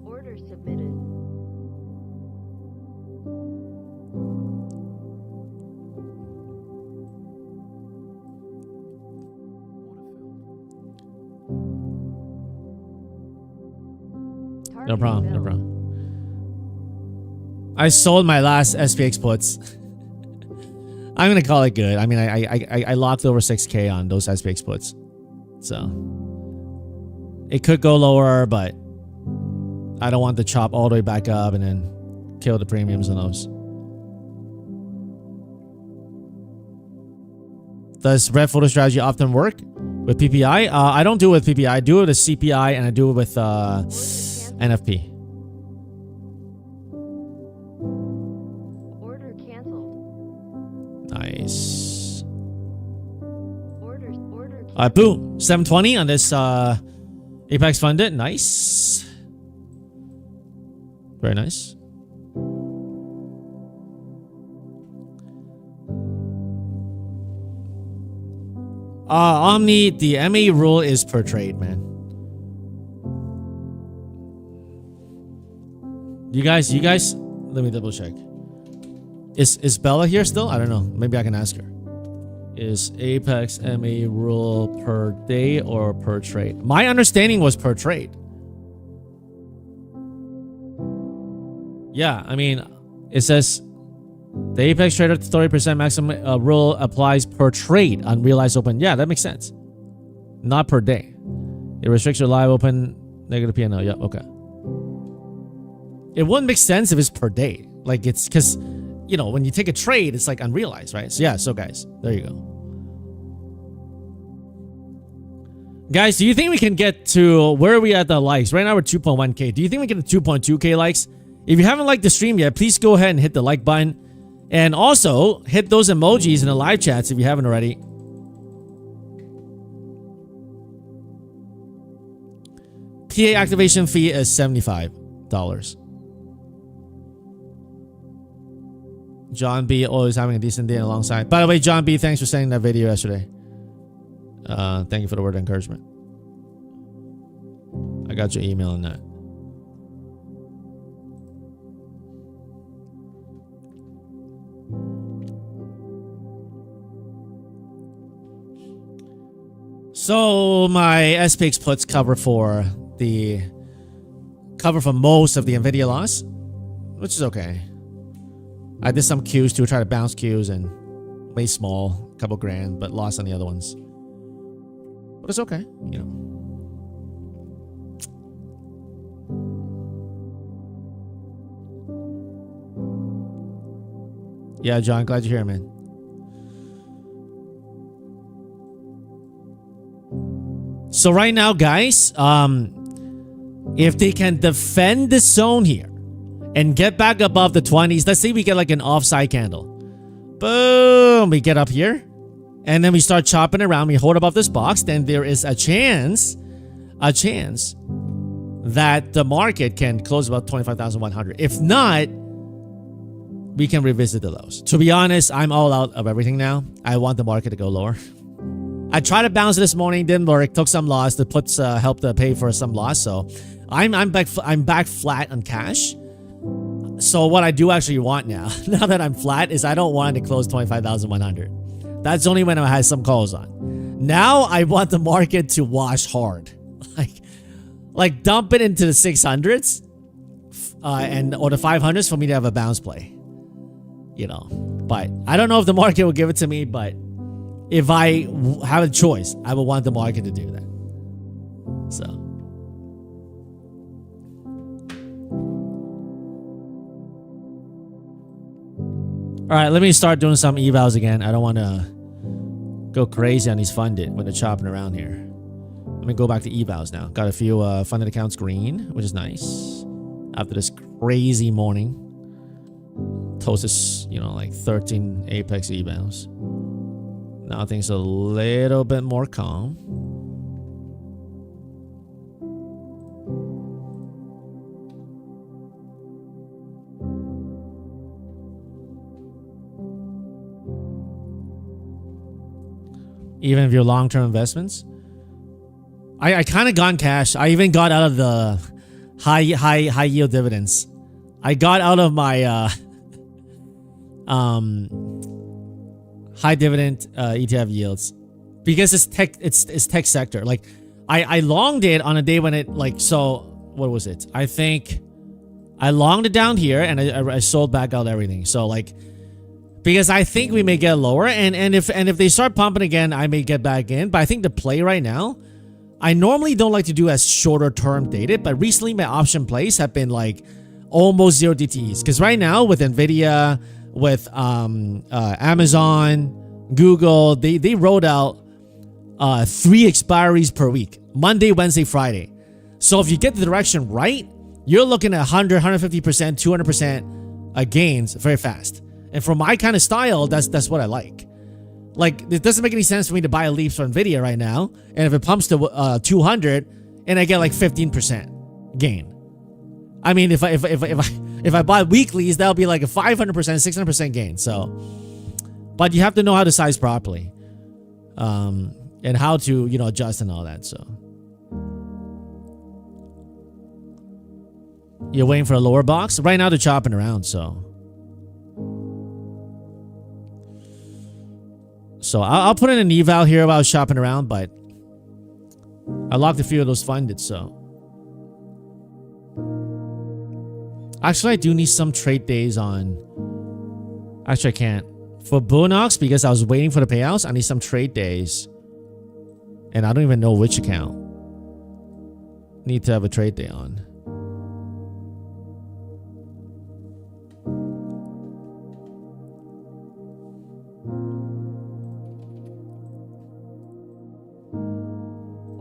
Order submitted.
No problem. No problem. I sold my last SPX puts. I'm gonna call it good. I mean, I locked over 6K on those SPX puts, so it could go lower, but I don't want to chop all the way back up and then kill the premiums on those. Does red photo strategy often work with PPI? I don't do it with PPI. I do it with CPI and I do it with NFP. Nice. Boom. 720 on this Apex funded. Nice. Very nice. Omni, the MA rule is per trade, man. You guys, let me double check. Is Bella here still? I don't know. Maybe I can ask her. Is Apex MA rule per day or per trade? My understanding was per trade. Yeah, I mean, it says the Apex Trader 30% maximum rule applies per trade on realized open. Yeah, that makes sense. Not per day. It restricts your live open negative P&L. Yeah, okay. It wouldn't make sense if it's per day. Like, it's because, you know, when you take a trade, it's like unrealized, right? So yeah, so guys, there you go. Guys, do you think we can get to, where are we at the likes? Right now we're 2.1K. Do you think we can get to 2.2K likes? If you haven't liked the stream yet, please go ahead and hit the like button. And also, hit those emojis in the live chats if you haven't already. PA activation fee is $75. John B always having a decent day alongside. By the way, John B, thanks for sending that video yesterday. Thank you for the word of encouragement. I got your email on that. So my SPX puts cover for most of the Nvidia loss, which is okay. I did some Qs to try to bounce Qs and made small, couple grand, but lost on the other ones. But it's okay, you know. Yeah, John, glad you're here, man. So right now, guys, if they can defend the zone here and get back above the 20s, let's say we get like an offside candle. Boom, we get up here and then we start chopping around. We hold above this box, then there is a chance that the market can close about 25,100. If not, we can revisit the lows. To be honest, I'm all out of everything now. I want the market to go lower. I tried to bounce this morning, didn't work. Took some loss to put help to pay for some loss. So I'm back flat on cash. So what I do actually want now that I'm flat, is I don't want it to close 25,100. That's only when I had some calls on. Now I want the market to wash hard, like dump it into the 600s, or the 500s for me to have a bounce play. You know, but I don't know if the market will give it to me, but if I have a choice, I would want the market to do that. So. All right, let me start doing some evals again. I don't want to go crazy on these funded when they're chopping around here. Let me go back to evals now. Got a few funded accounts green, which is nice. After this crazy morning. Toast is, like 13 apex evals. Now things are a little bit more calm. Even if you're long-term investments, I kind of gone cash. I even got out of the high yield dividends. I got out of my high dividend ETF yields because it's tech sector. Like I longed it on a day when it what was it? I think I longed it down here and I sold back out everything. So because I think we may get lower and if they start pumping again, I may get back in. But I think the play right now, I normally don't like to do as shorter term dated, but recently my option plays have been almost zero DTEs. Because right now with Nvidia, with Amazon, Google, they rolled out 3 expiries per week, Monday, Wednesday, Friday. So if you get the direction right, you're looking at 100, 150%, 200% gains very fast. And for my kind of style, that's what I like. It doesn't make any sense for me to buy a leaps for Nvidia right now, and if it pumps to 200 and I get 15% gain. I mean, if I buy weeklies, that'll be a 500%, 600% gain. So, but you have to know how to size properly, and how to adjust and all that. So, you're waiting for a lower box right now. They're chopping around. So I'll put in an eval here while shopping around, but I locked a few of those funded. So. Actually, I do need some trade days on. Actually, I can't. For Bunox, because I was waiting for the payouts, I need some trade days. And I don't even know which account. Need to have a trade day on.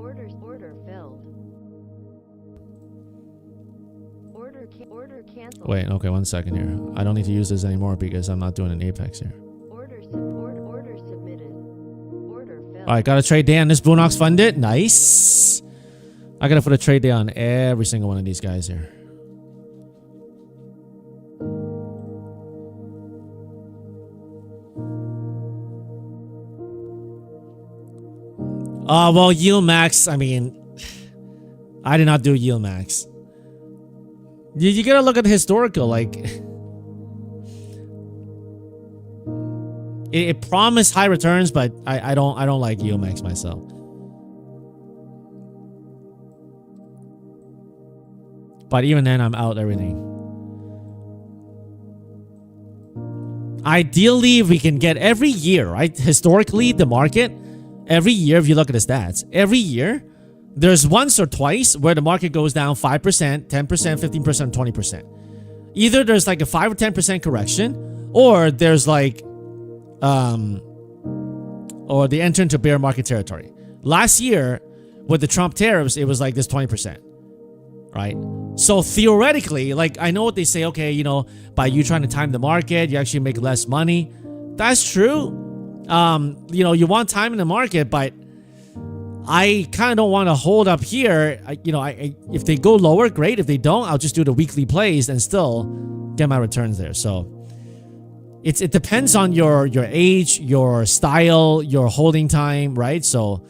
Order filled. Order canceled.
Wait, okay, 1 second here. I don't need to use this anymore because I'm not doing an apex here.
Order submitted. Order filled.
All right, got a trade day on this Bunox funded. Nice. I gotta put a trade day on every single one of these guys here. Well, yield max. I mean, I did not do yield max. You gotta look at the historical. It promised high returns, but I don't like yield max myself. But even then, I'm out everything. Ideally, if we can get every year, right? Historically, the market, every year, if you look at the stats, every year, there's once or twice where the market goes down 5%, 10%, 15%, 20%. Either there's a 5 or 10% correction, or there's or they enter into bear market territory. Last year, with the Trump tariffs, it was this 20%. right? So theoretically, like I know what they say, okay, you know, by you trying to time the market, you actually make less money. That's true. You know, you want time in the market, but I kind of don't want to hold up here. If they go lower, great. If they don't, I'll just do the weekly plays and still get my returns there. So it depends on your age, your style, your holding time, right? So,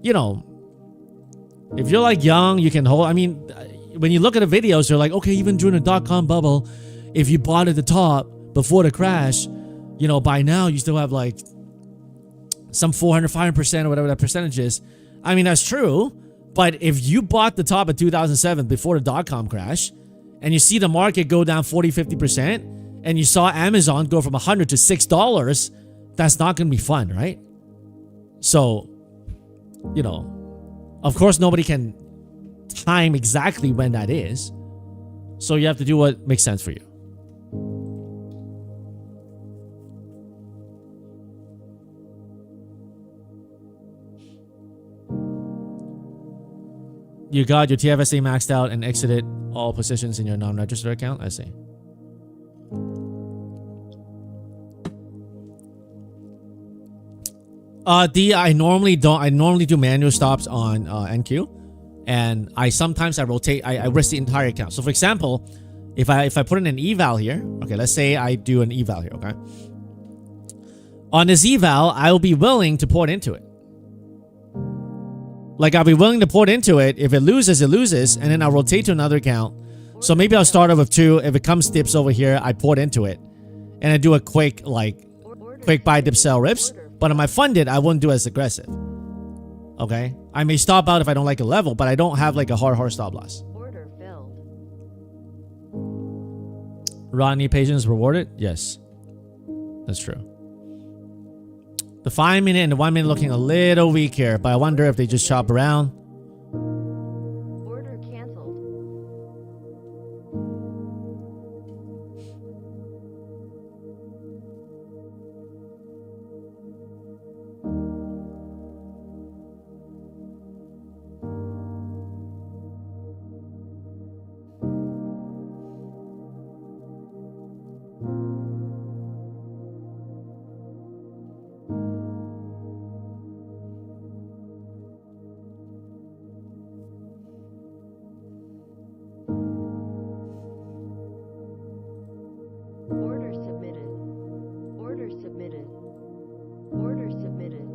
you know, if you're like young, you can hold. I mean, when you look at the videos, they're like, okay, even during the dot-com bubble, if you bought at the top before the crash, you know, by now you still have like some 400, 500% or whatever that percentage is. I mean, that's true. But if you bought the top of 2007 before the dot-com crash and you see the market go down 40, 50% and you saw Amazon go from $100 to $6, that's not going to be fun, right? So, you know, of course, nobody can time exactly when that is. So you have to do what makes sense for you. You got your TFSA maxed out and exited all positions in your non-registered account? I see. I normally do manual stops on NQ, and I rotate. I risk the entire account. So for example, if I put in an eval here, okay, let's say I do an eval here, okay. On this eval, I will be willing to port into it. Like I'll be willing to port into it. If it loses, it loses, and then I'll rotate to another account. So maybe I'll start off with 2. If it comes dips over here, I port into it, and I do a quick buy dip sell rips. But on my funded, I wouldn't do as aggressive. Okay? I may stop out if I don't like a level, but I don't have like a hard stop loss.
Order filled.
Rodney patience rewarded? Yes. That's true. The 5 minute and the 1 minute looking a little weak here, but I wonder if they just chop around.
Order canceled. Order submitted. Order submitted. Order submitted.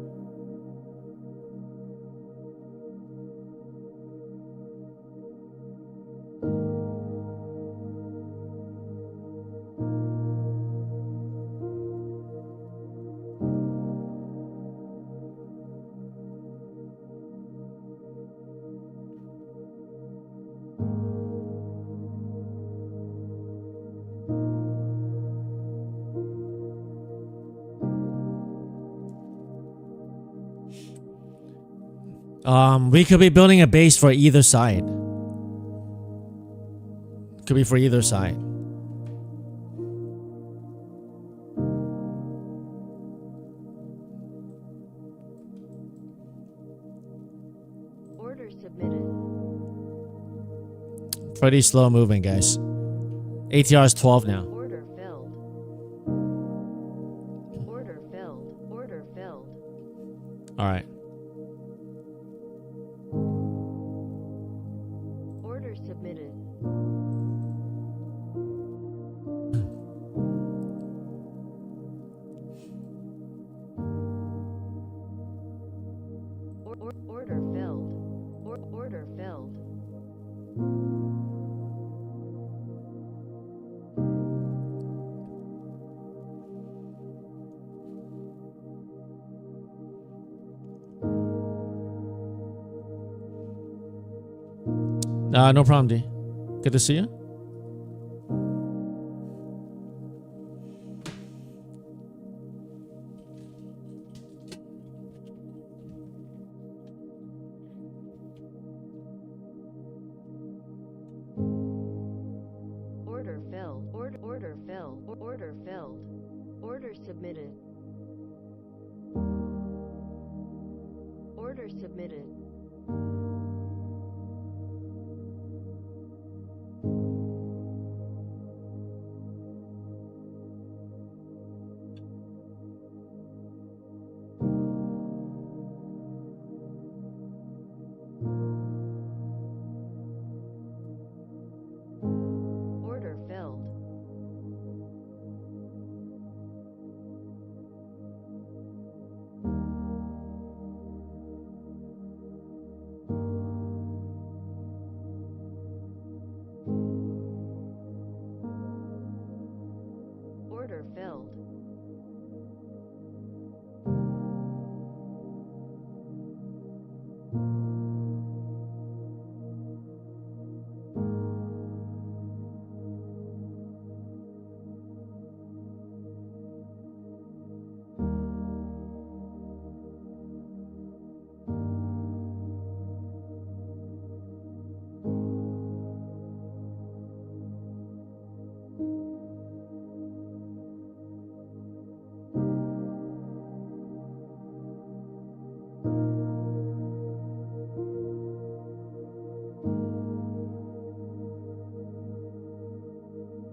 We could be building a base for either side. Could be for either side.
Order submitted.
Pretty slow moving, guys. ATR is 12 now.
Order filled. Order filled. Order filled.
All right.
Order submitted. Order filled. Order filled.
No problem, D. Good to see you.
Order filled. Order filled. Order filled. Order submitted. Order submitted.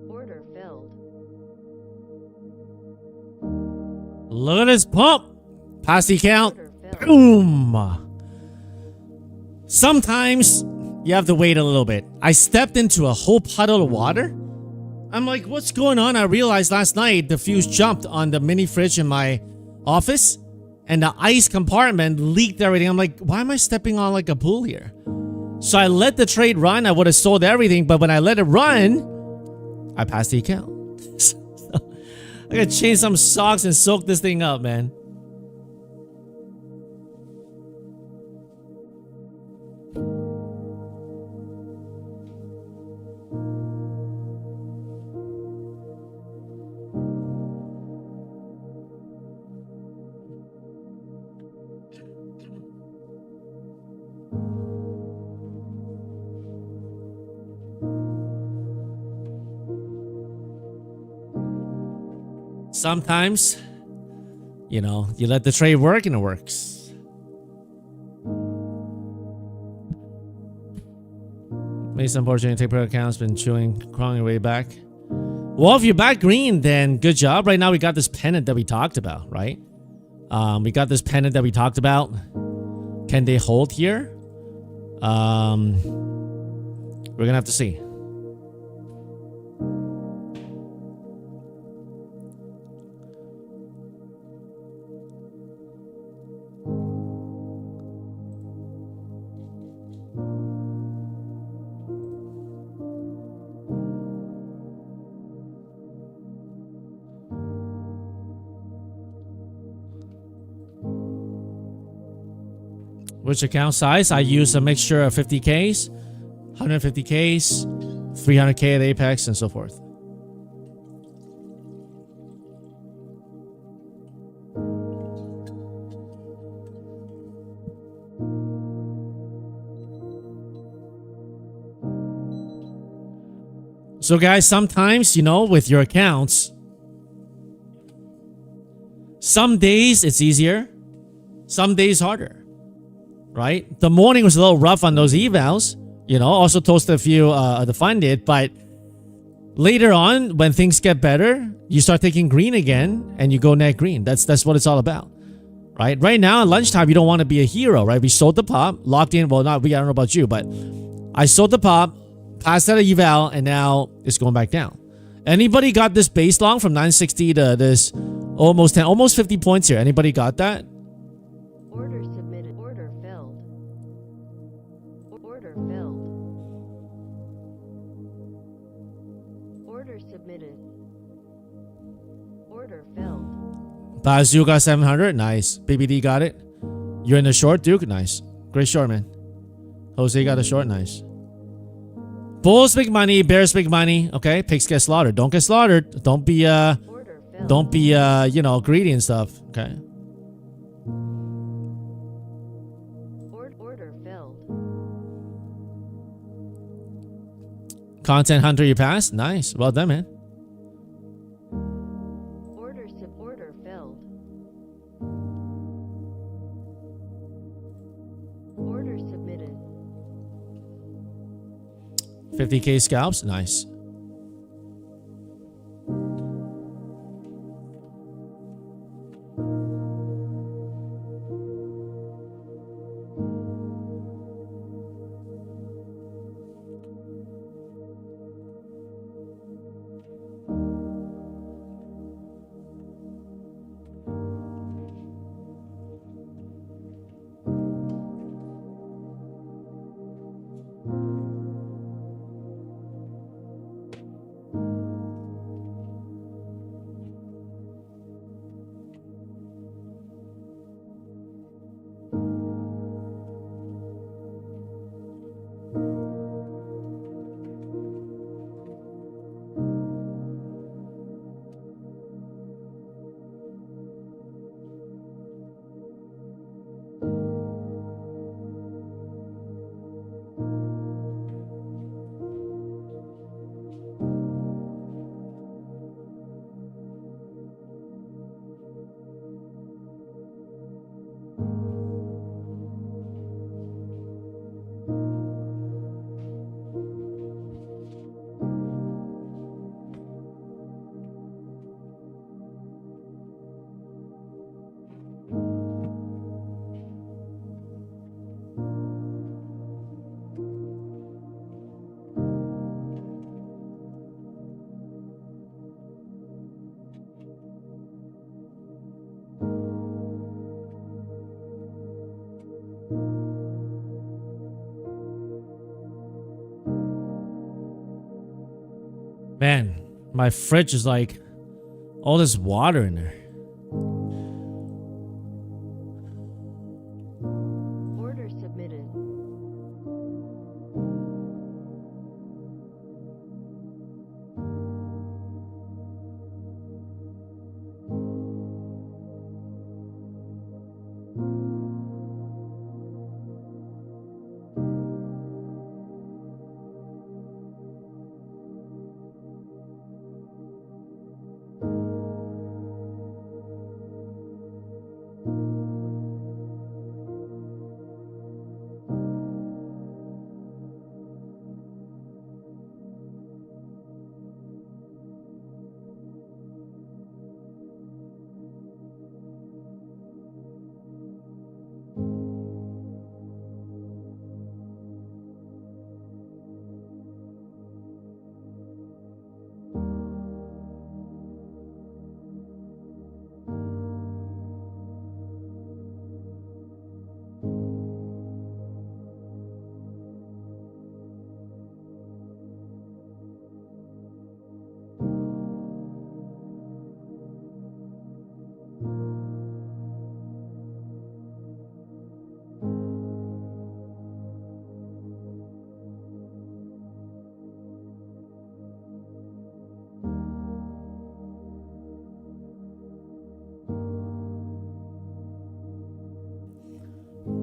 Order filled.
Look at this pump. Past the count.
Order filled.
Boom. Sometimes you have to wait a little bit. I stepped into a whole puddle of water. I'm like, what's going on? I realized last night the fuse jumped on the mini fridge in my office and the ice compartment leaked everything. I'm like, why am I stepping on like a pool here? So I let the trade run. I would have sold everything, but when I let it run, I passed the account. I gotta change some socks and soak this thing up, man. Sometimes, you know, you let the trade work and it works. Made some opportunity to take per accounts, been crawling your way back. Well, if you're back green, then good job. Right now, we got this pennant that we talked about, right? We got this pennant that we talked about. Can they hold here? We're gonna have to see. Which account size? I use a mixture of 50Ks, 150Ks, 300K at Apex, and so forth. So guys, sometimes, you know, with your accounts, some days it's easier, some days harder. Right? The morning was a little rough on those evals. You know, also toasted a few the funded, but later on, when things get better, you start taking green again and you go net green. That's what it's all about. Right? Right now at lunchtime, you don't want to be a hero, right? We sold the pop, locked in. Well, not we, I don't know about you, but I sold the pop, passed out an eval, and now it's going back down. Anybody got this base long from 960 to this almost 10, almost 50 points here? Anybody got that?
Order submitted. Order filled. Order filled. Order submitted. Order filled.
Bazoo got 700. Nice. BBD got it. You're in the short, Duke. Nice. Great short, man. Jose got a short. Nice. Bulls make money. Bears make money. Okay. Pigs get slaughtered. Don't get slaughtered. Don't be,
Order filled.
don't be, you know, greedy and stuff. Okay.
Order filled.
Content Hunter, you passed. Nice. Well done, man.
Order filled. Order submitted.
50K scalps. Nice. Man, my fridge is like all this water in there.
Order submitted.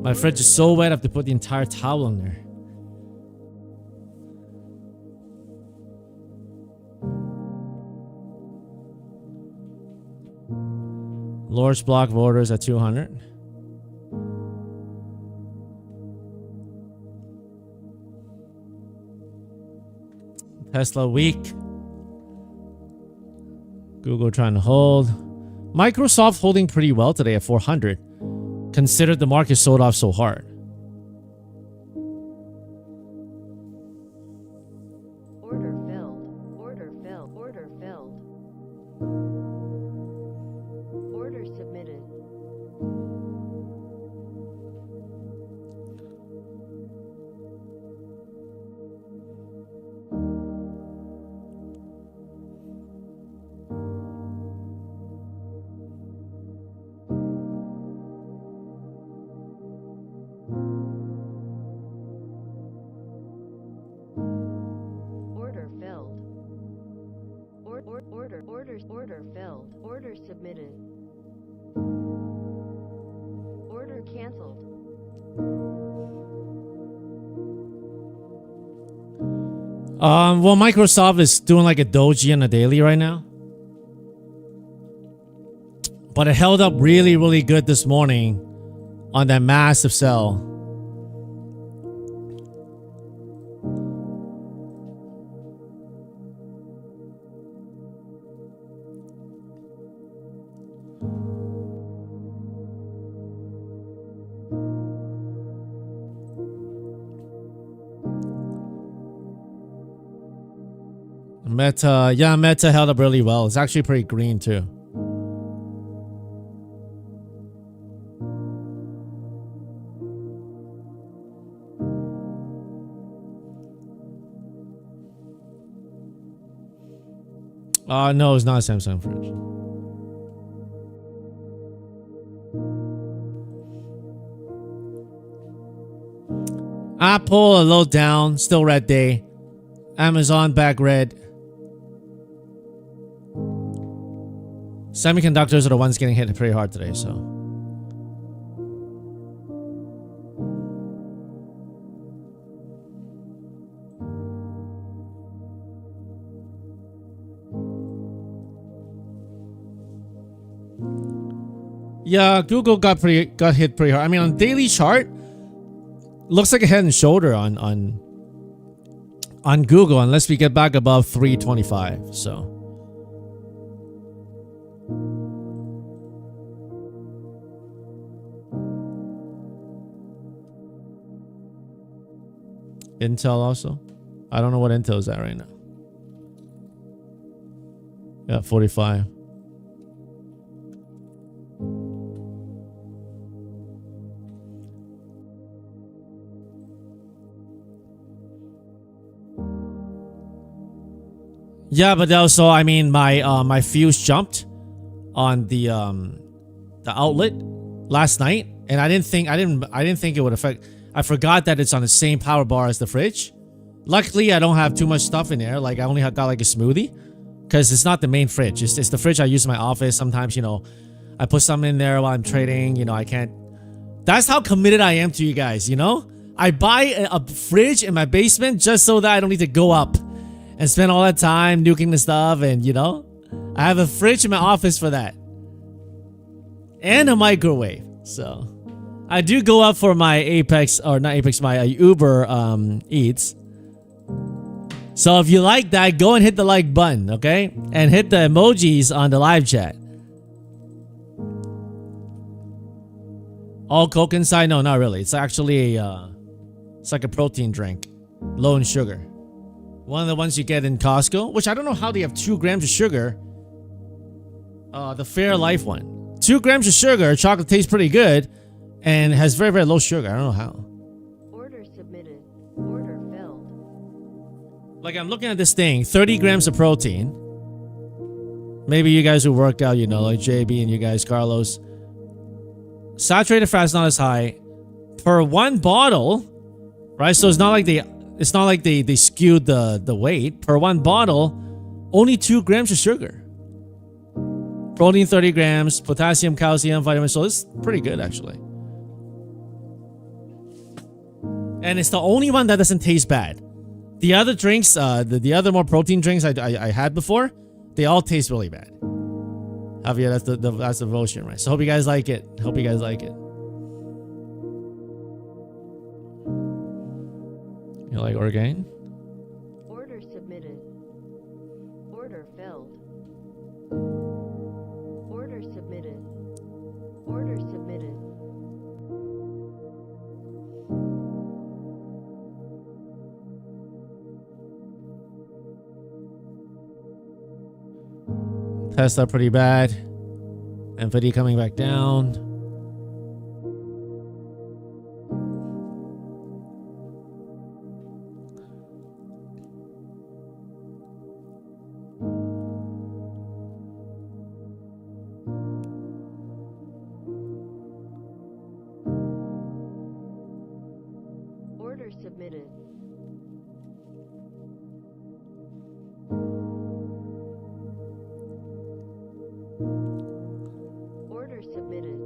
My fridge is so wet, I have to put the entire towel in there. Large block of orders at 200. Tesla weak. Google trying to hold. Microsoft holding pretty well today at 400. Consider the market sold off so hard.
Order filled. Order filled. Order filled. Order submitted. Order filled. Order submitted. Order canceled.
Well, Microsoft is doing like a doji on a daily right now. But it held up really, really good this morning on that massive sell. Meta, yeah, Meta held up really well. It's actually pretty green too. No, it's not a Samsung fridge. Apple a little down, still red day. Amazon back red. Semiconductors are the ones getting hit pretty hard today, so. Yeah, Google got hit pretty hard. I mean, on daily chart, looks like a head and shoulder on Google unless we get back above 325. So. Intel also. I don't know what Intel's at right now. Yeah, 45. Yeah, but also, I mean, my fuse jumped on the outlet last night, and I didn't think it would affect. I forgot that it's on the same power bar as the fridge. Luckily, I don't have too much stuff in there. Like, I only got like a smoothie, because it's not the main fridge. It's the fridge I use in my office. Sometimes, you know, I put something in there while I'm trading. You know, I can't. That's how committed I am to you guys. You know, I buy a fridge in my basement just so that I don't need to go up and spend all that time nuking the stuff. And you know, I have a fridge in my office for that, and a microwave. So I do go up for my my Uber Eats. So if you like that, go and hit the like button, okay? And hit the emojis on the live chat. All Coke inside? No, not really. It's actually it's like a protein drink, low in sugar. One of the ones you get in Costco, which I don't know how they have 2 grams of sugar. The Fairlife one. 2 grams of sugar, chocolate tastes pretty good, and has very, very low sugar. I don't know how.
Order submitted. Order filled.
Like, I'm looking at this thing, 30 grams of protein. Maybe you guys who work out, you know, like JB and you guys, Carlos. Saturated fat is not as high per 1 bottle, right? So it's not like they skewed the weight. Per 1 bottle, only 2 grams of sugar. Protein 30 grams, potassium, calcium, vitamins. So it's pretty good actually. And it's the only one that doesn't taste bad. The other drinks, the other more protein drinks I had before, they all taste really bad. Javier, that's the devotion, right? So hope you guys like it. Hope you guys like it. You like Orgain?
Order submitted. Order filled. Order submitted. Order submitted.
Tesla pretty bad. Nvidia coming back down.
Order submitted. Order submitted.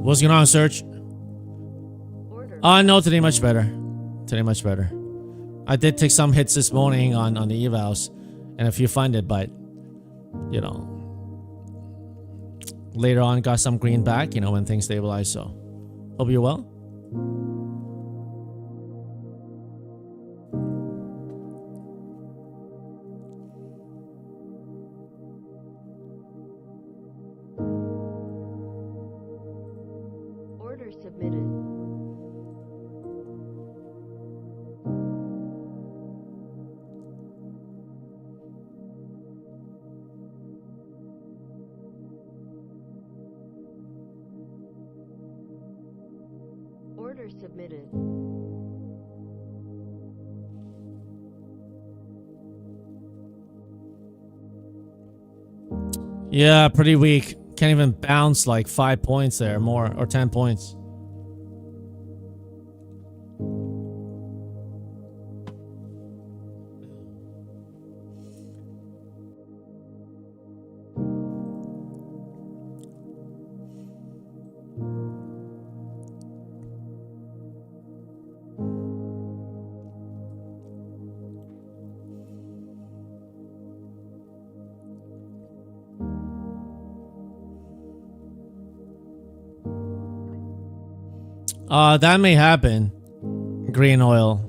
What's going on, Search?
Order.
No, today much better. Today much better. I did take some hits this morning on the evals and a few funded, but you know, later on got some green back, you know, when things stabilize. So hope you're well.
Order submitted. Order submitted.
Yeah, pretty weak. Can't even bounce like 5 points there, more, or 10 points. That may happen. Green oil.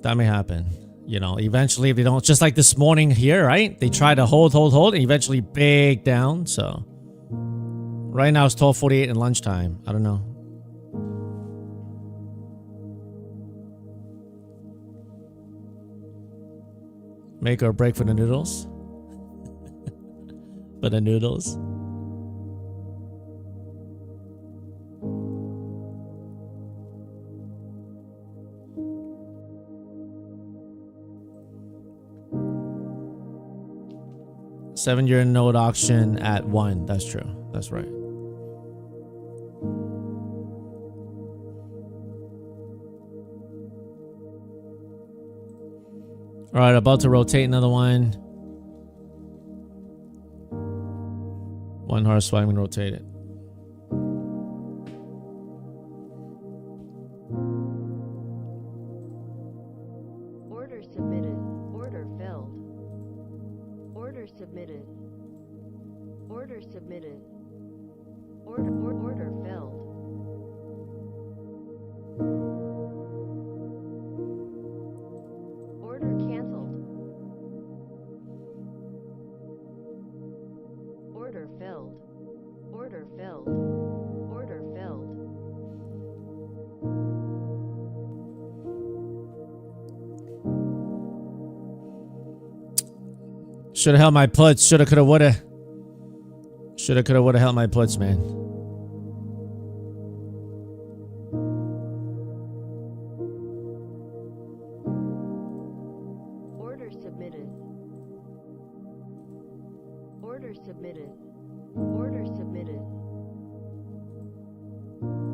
That may happen. You know, eventually if they don't, just like this morning here, right? They try to hold, and eventually big down. So right now it's 12:48 in lunchtime. I don't know. Make or break for the noodles. For the noodles. 7-year note auction at 1. That's true. That's right. All right, about to rotate another one. 1 horse swing and rotate it.
Order submitted. Order filled. Order submitted. Order submitted. Order filled. Order canceled. Order filled. Order filled. Order filled.
Should have held my puts. Shoulda, coulda, woulda. Shoulda, coulda, woulda held my puts, man.
Order submitted. Order submitted. Order submitted.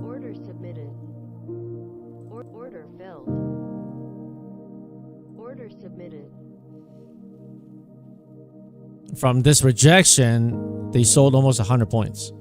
Order submitted. Order filled. Order submitted.
From this rejection, they sold almost 100 points.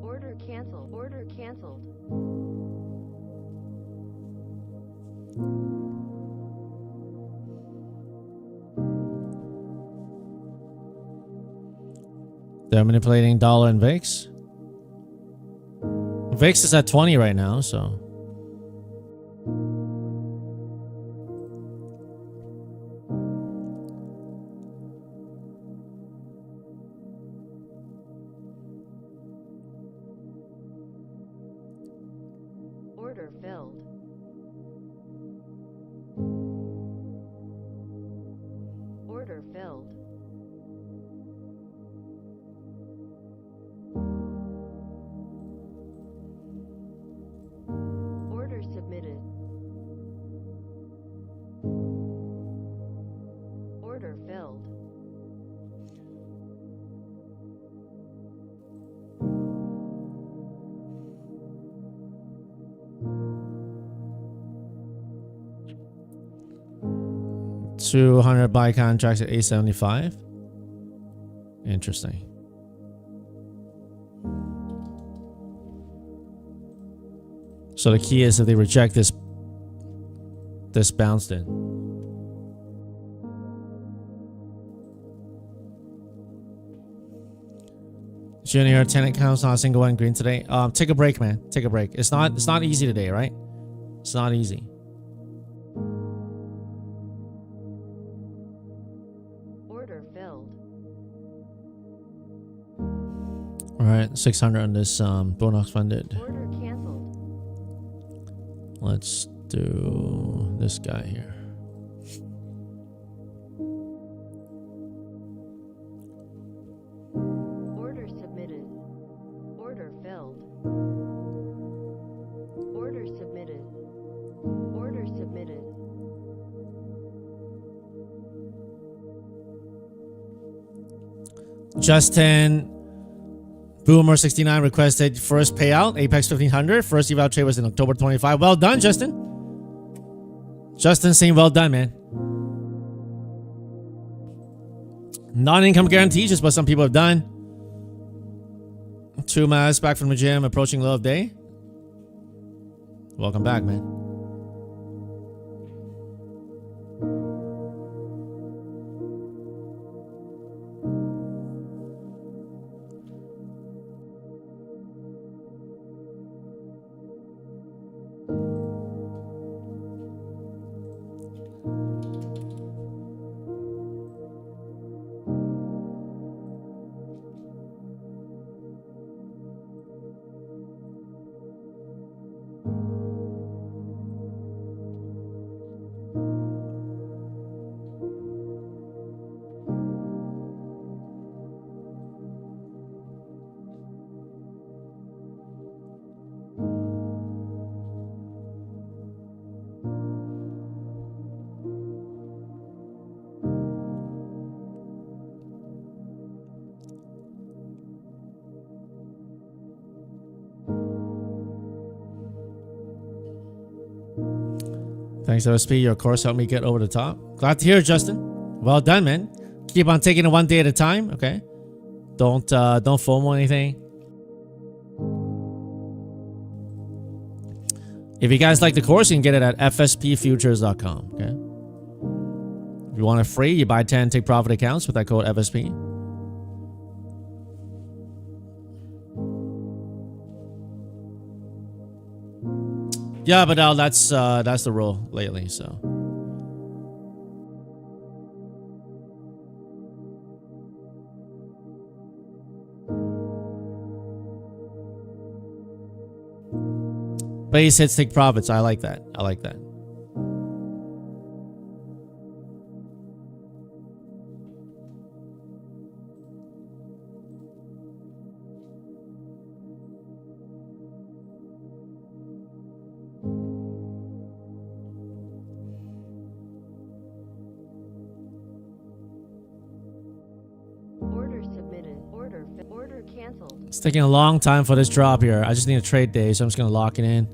Order canceled. Order canceled.
They're manipulating dollar and VIX. VIX is at 20 right now, so.
Order filled. Order filled. Order submitted. Order filled.
$200 buy contracts at 875. Interesting. So the key is if they reject this bounced in. Junior 10 accounts, not a single one green today. Take a break, man. Take a break. It's not easy today, right? It's not easy.
Order filled.
All right, 600 on this bonus funded.
Order canceled.
Let's do this guy here.
Order submitted. Order filled. Order submitted. Order submitted.
Justin Boomer 69 requested first payout, Apex 1500. First eval trade was in October 25. Well done, Justin. Justin saying well done, man. Non-income guarantee, just what some people have done. 2 Maz back from the gym, approaching low of day. Welcome back, man. Thanks, FSP. Your course helped me get over the top. Glad to hear it, Justin. Well done, man. Keep on taking it one day at a time, okay? Don't FOMO anything. If you guys like the course, you can get it at FSPFUTURES.com, okay? If you want it free, you buy 10 take profit accounts with that code FSP. Yeah, but that's the rule lately, so. Base hits take profits. I like that. I like that.
Order submitted. Order canceled.
It's taking a long time for this drop here. I just need a trade day, so I'm just gonna lock it in.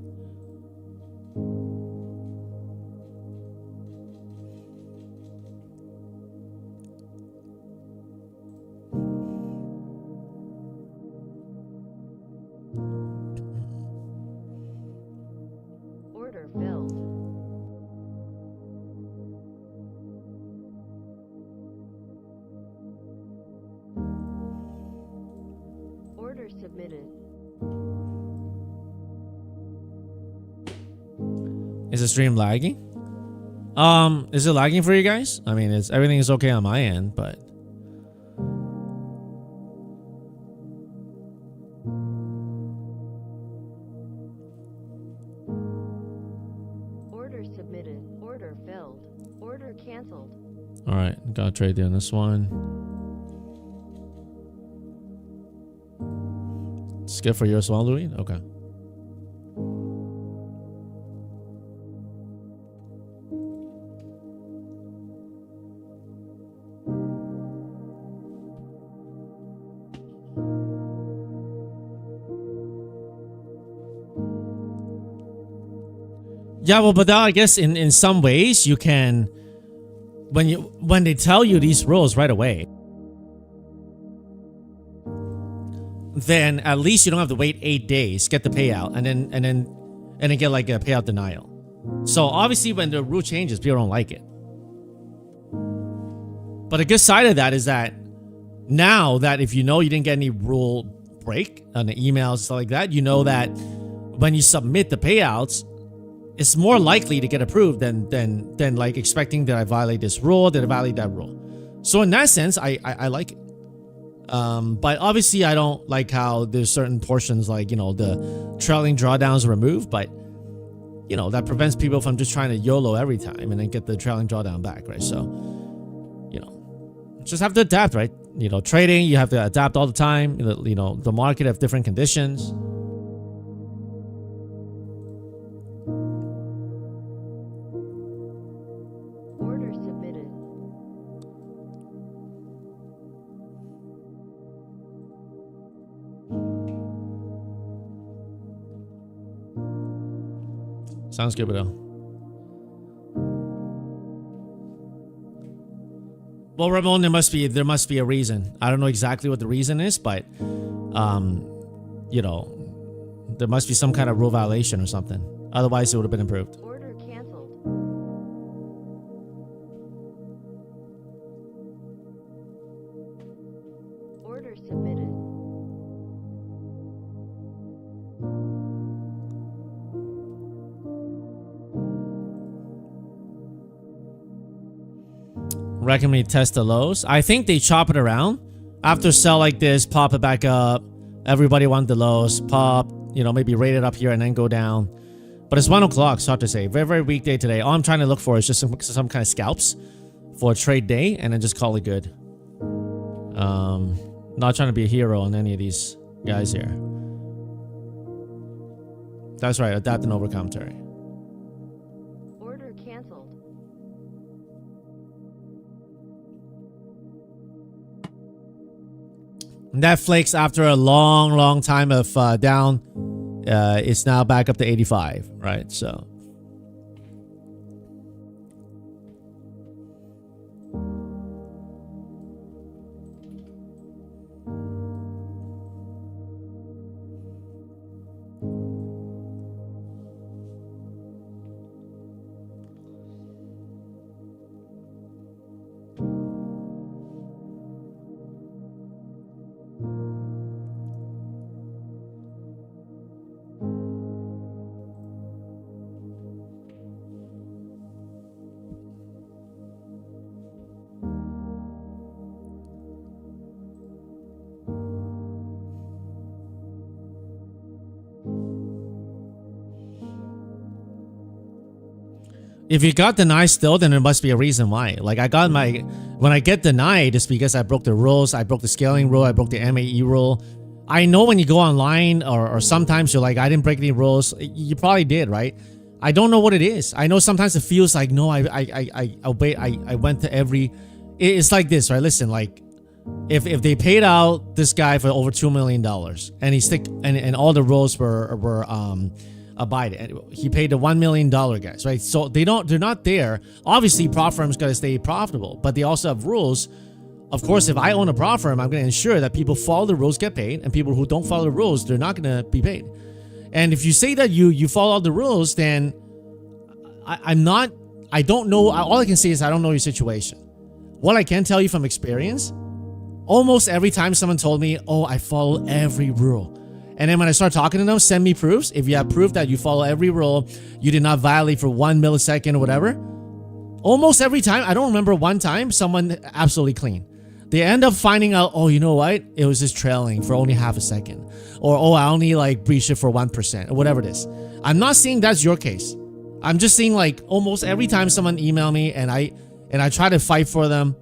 Order filled. Order submitted.
Is the stream lagging? Is it lagging for you guys? I mean, everything is okay on my end, but
Order submitted. Order filled. Order canceled.
all right, got a trade there on this one. Skip for you as well, Louis? Okay. Yeah, well, but I guess in some ways you can, when they tell you these rules right away, then at least you don't have to wait 8 days, get the payout, and then get like a payout denial. So obviously when the rule changes, people don't like it. But a good side of that is that now that if you know you didn't get any rule break on the emails and stuff like that, you know that when you submit the payouts, it's more likely to get approved than like expecting that I violate this rule, that I violate that rule. So in that sense, I like it. But obviously I don't like how there's certain portions like, you know, the trailing drawdowns are removed, but you know, that prevents people from just trying to YOLO every time and then get the trailing drawdown back, right? So, you know, just have to adapt, right? You know, trading, you have to adapt all the time. You know, the market have different conditions.
Order submitted.
Sounds good, though. Well, Ramon, there must be a reason. I don't know exactly what the reason is, but you know, there must be some kind of rule violation or something. Otherwise, it would have been improved.
Order canceled. Order submitted.
Recommend me test the lows. I think they chop it around. After sell like this, pop it back up. Everybody want the lows. Pop, you know, maybe rate it up here and then go down. But it's 1 o'clock, it's hard to say. Very, very weak day today. All I'm trying to look for is just some kind of scalps for a trade day and then just call it good. Not trying to be a hero on any of these guys here. That's right, adapt and overcome, Terry.
Order canceled.
Netflix, after a long, long time of down, it's now back up to 85, right? So If you got denied still, then there must be a reason why. Like when I get denied, it's because I broke the rules. I broke the scaling rule. I broke the MAE rule. I know when you go online or sometimes you're like, I didn't break any rules. You probably did, right? I don't know what it is. I know sometimes it feels like, no, I went to every, it's like this, right? Listen, like if they paid out this guy for over $2 million and all the rules were abided, he paid the $1 million guys, right? So they're not there. Obviously prop firms got to stay profitable, but they also have rules. Of course, if I own a prop firm, I'm going to ensure that people follow the rules get paid, and people who don't follow the rules, they're not going to be paid. And if you say that you follow all the rules, then I don't know. All I can say is I don't know your situation. What I can tell you from experience, almost every time someone told me, oh, I follow every rule. And then when I start talking to them, send me proofs. If you have proof that you follow every rule, you did not violate for 1 millisecond or whatever. Almost every time, I don't remember one time, someone absolutely clean. They end up finding out, oh, you know what? It was just trailing for only half a second. Or, oh, I only like breached it for 1% or whatever it is. I'm not saying that's your case. I'm just saying like almost every time someone email me and I try to fight for them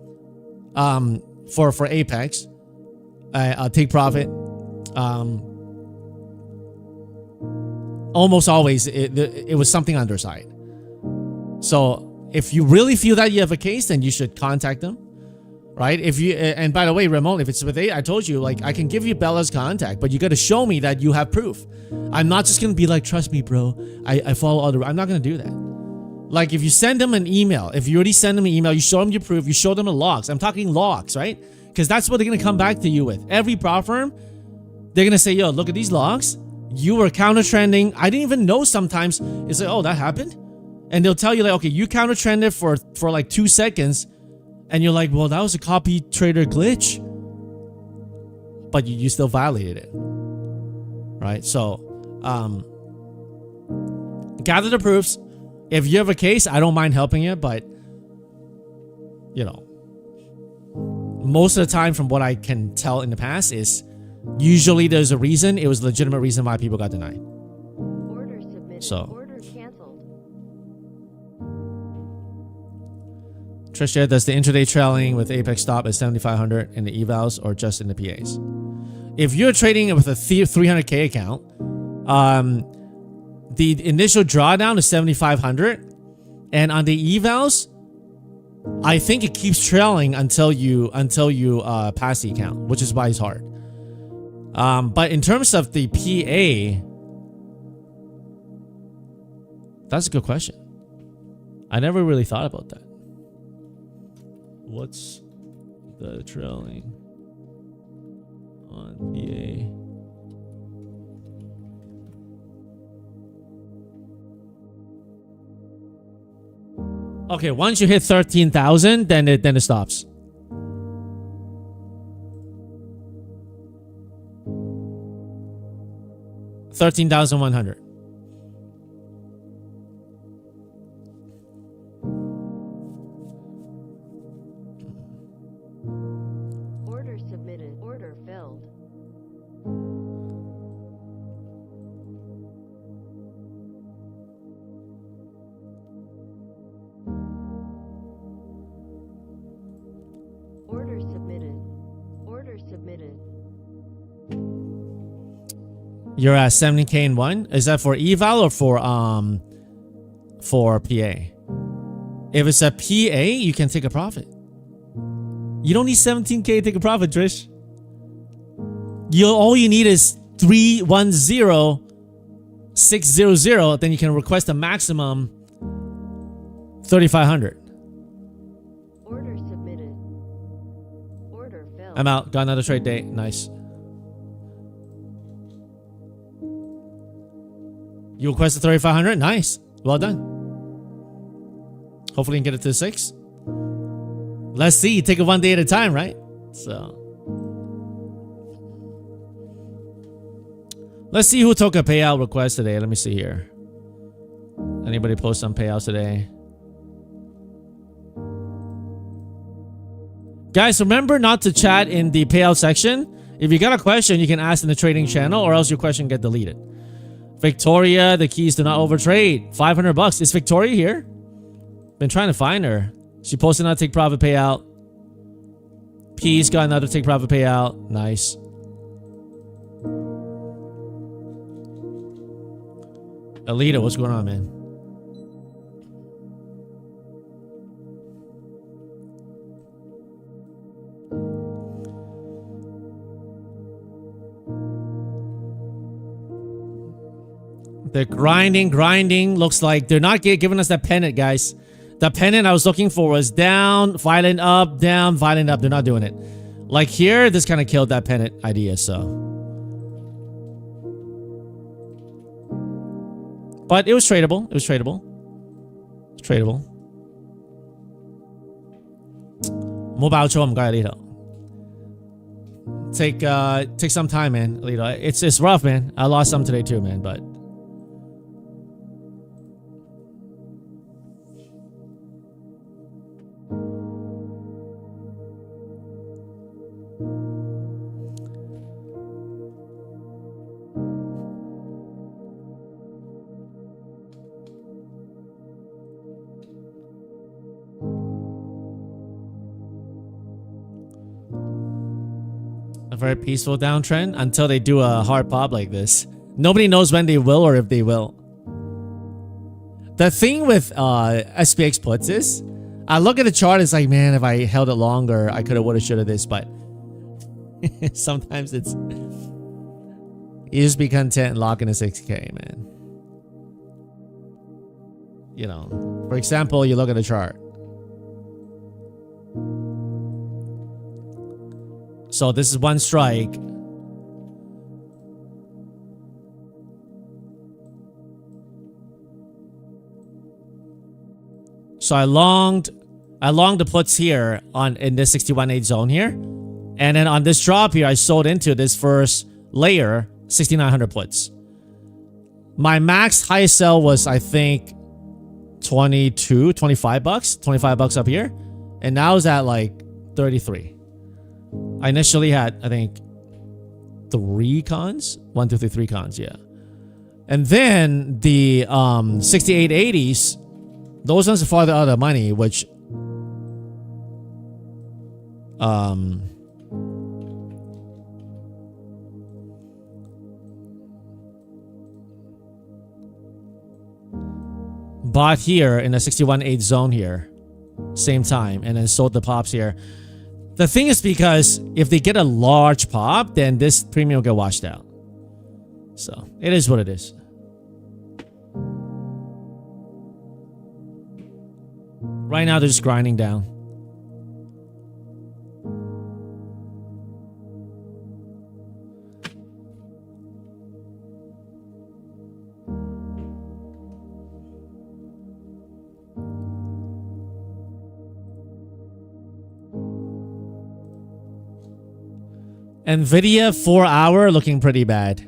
for Apex, take profit. Almost always it was something on their side. So if you really feel that you have a case, then you should contact them. Right? If you, and by the way, Ramon, if it's with I told you, like, I can give you Bella's contact, but you got to show me that you have proof. I'm not just going to be like, trust me, bro. I follow all the, I'm not going to do that. Like, if you send them an email, if you already send them an email, you show them your proof, you show them the logs. I'm talking logs, right? Because that's what they're going to come back to you with. Every prop firm, they're going to say, yo, look at these logs. You were counter trending. I didn't even know sometimes. It's like, oh, that happened. And they'll tell you like, okay, you counter trended for like 2 seconds. And you're like, well, that was a copy trader glitch. But you still violated it. Right? So, gather the proofs. If you have a case, I don't mind helping you. But, you know, most of the time from what I can tell in the past is usually there's a reason. It was a legitimate reason why people got denied.
Order submitted.
So.
Order canceled.
Trisha, does the intraday trailing with Apex stop at 7,500 in the evals or just in the PAs? If you're trading with a 300K account, the initial drawdown is 7,500, and on the evals, I think it keeps trailing until you pass the account, which is why it's hard. But in terms of the PA, that's a good question. I never really thought about that. What's the trailing on PA? Okay, once you hit 13,000, then it stops. $13,100.
Order submitted. Order filled. Order submitted. Order submitted.
You're at 70K in one. Is that for eval or for PA? If it's a PA, you can take a profit. You don't need 17K to take a profit, Trish. All you need is 310600. Then you can request a maximum 3,500.
Order submitted. Order filled.
I'm out. Got another trade day. Nice. You requested 3,500. Nice. Well done. Hopefully you can get it to 6. Let's see. Take it one day at a time, right? So let's see who took a payout request today. Let me see here. Anybody post some payouts today? Guys, remember not to chat in the payout section. If you got a question, you can ask in the trading channel, or else your question get deleted. Victoria, the keys do not overtrade. $500. Is Victoria here? Been trying to find her. She posted another take profit payout. P's got another take profit payout. Nice. Alita, what's going on, man? They're grinding. Looks like they're not giving us that pennant, guys. The pennant I was looking for was down, violent up, down, violent up. They're not doing it. Like here, this kind of killed that pennant idea, so. But it was tradable. It was tradable. It's tradable. Mobile cho mga Alito. Take some time, man. Alito. It's rough, man. I lost some today too, man, but. Very peaceful downtrend until they do a hard pop like this. Nobody knows when they will or if they will. The thing with SPX puts is, I look at the chart, it's like, man, if I held it longer, I could have, would have, should have this, but sometimes it's, you just be content and lock in a 6K, man. You know, for example, you look at the chart. So this is one strike. So I longed the puts here in this 61.8 zone here. And then on this drop here, I sold into this first layer, 6,900 puts. My max highest sell was, I think, 25 bucks. 25 bucks up here. And now it's at like 33. I initially had, I think, 3 cons. 1, 2, 3, 3 cons, yeah. And then the 6880s, those ones are farther out of money, which bought here in the 61.8 zone here, same time, and then sold the pops here. The thing is, because if they get a large pop, then this premium will get washed out. So it is what it is. Right now, they're just grinding down. Nvidia 4-hour looking pretty bad.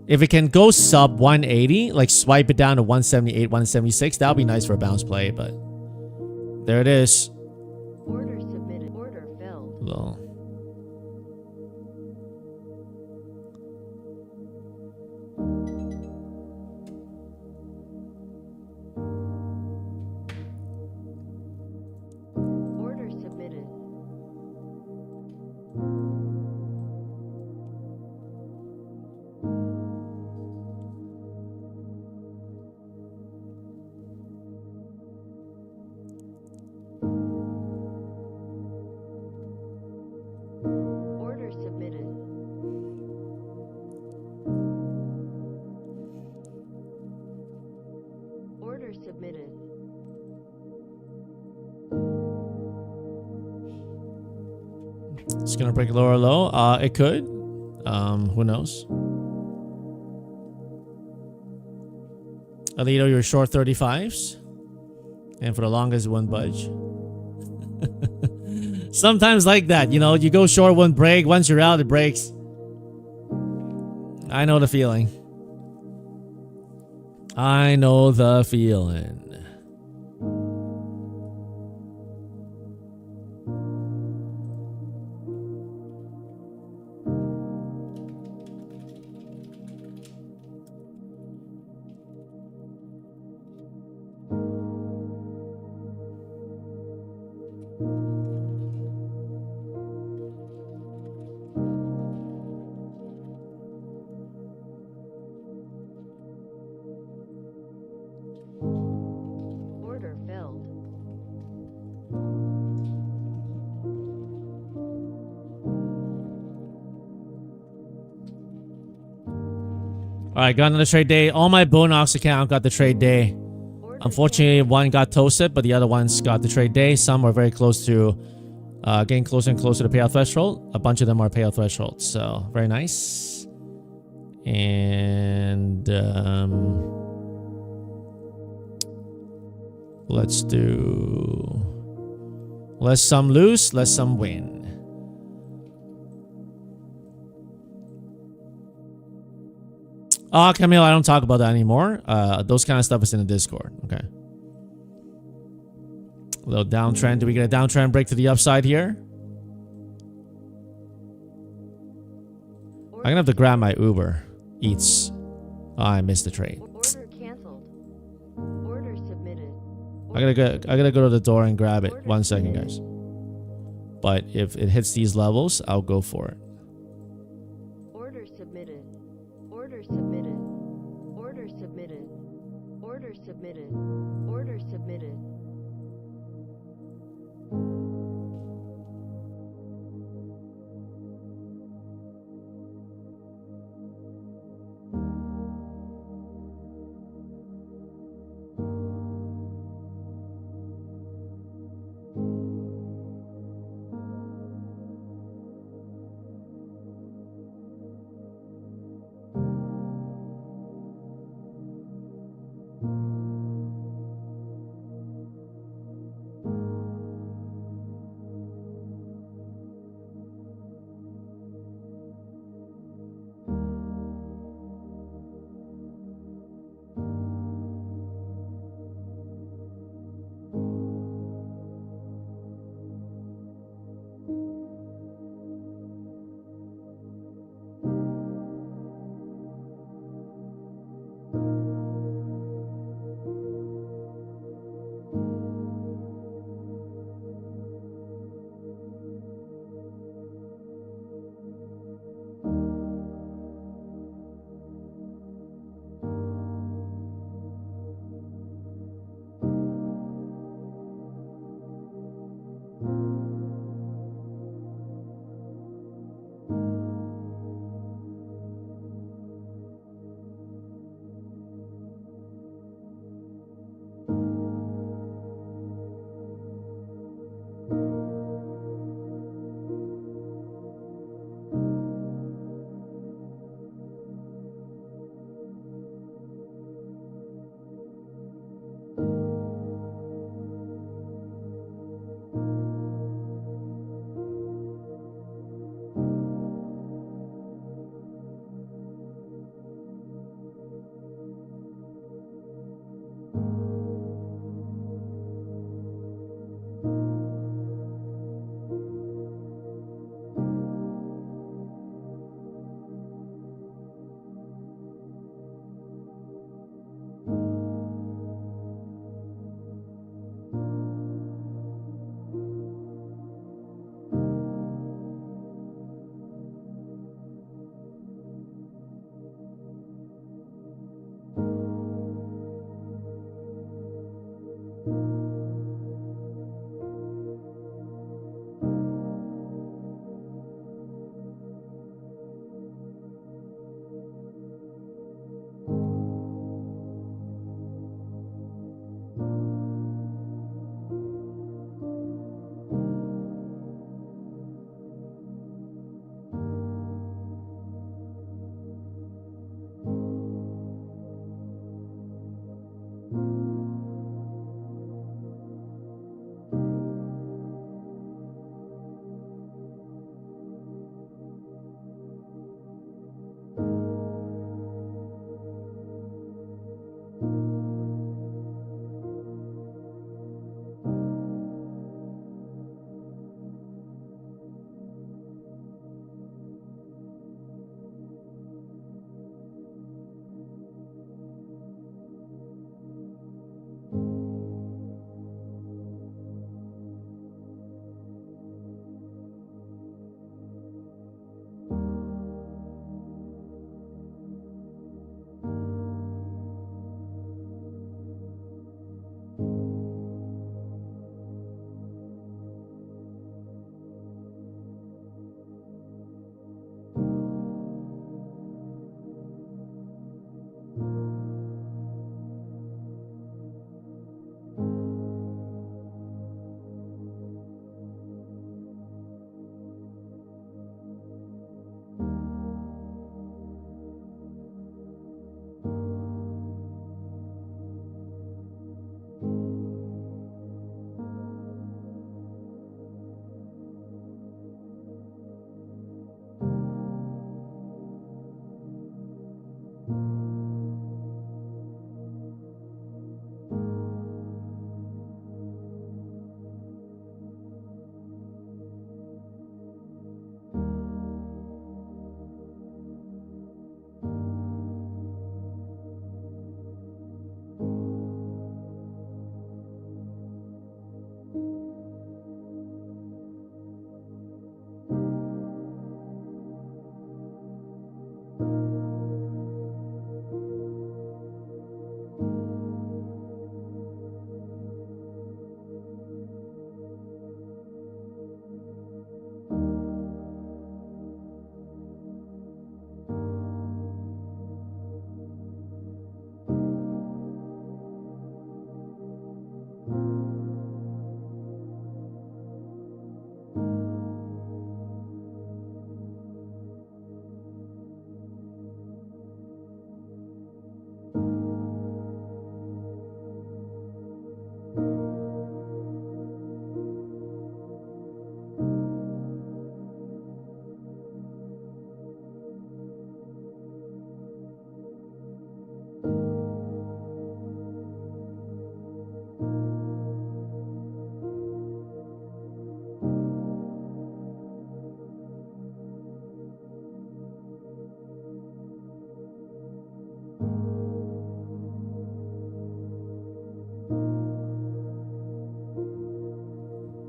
If it can go sub 180, like swipe it down to 178, 176, that would be nice for a bounce play, but there it is.
Order submitted. Order filled.
Well.
Order submitted. Order submitted. Order submitted.
It's gonna break lower low. It could. Who knows? Alito, you're short 35s. And for the longest, it won't budge. Sometimes like that, you know, you go short, one break. Once you're out, it breaks. I know the feeling. I know the feeling. All right, got another trade day. All my Bonox account got the trade day. Unfortunately, one got toasted, but the other ones got the trade day. Some were very close to getting closer and closer to payout threshold. A bunch of them are payout thresholds, so very nice. And let's do less some lose, less some win. Oh, Camille, I don't talk about that anymore. Those kind of stuff is in the Discord. Okay. A little downtrend. Do we get a downtrend break to the upside here? I'm gonna have to grab my Uber Eats. Oh, I missed the trade.
Order canceled. Order submitted.
I gotta go to the door and grab it. 1 second, guys. But if it hits these levels, I'll go for it.
Order submitted. Order submitted. Order submitted. Order submitted. Order submitted.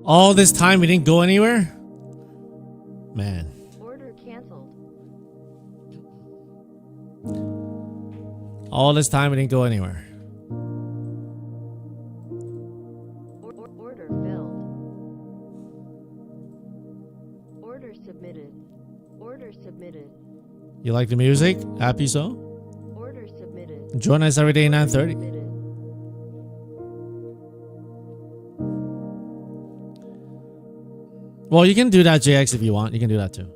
All this time we didn't go anywhere? Man.
Order canceled.
All this time we didn't go anywhere.
Order filled. Order submitted. Order submitted.
You like the music? Happy so?
Order submitted.
Join us every day at 9:30.
Submitted.
Well, you can do that, JX, if you want. You can do that too.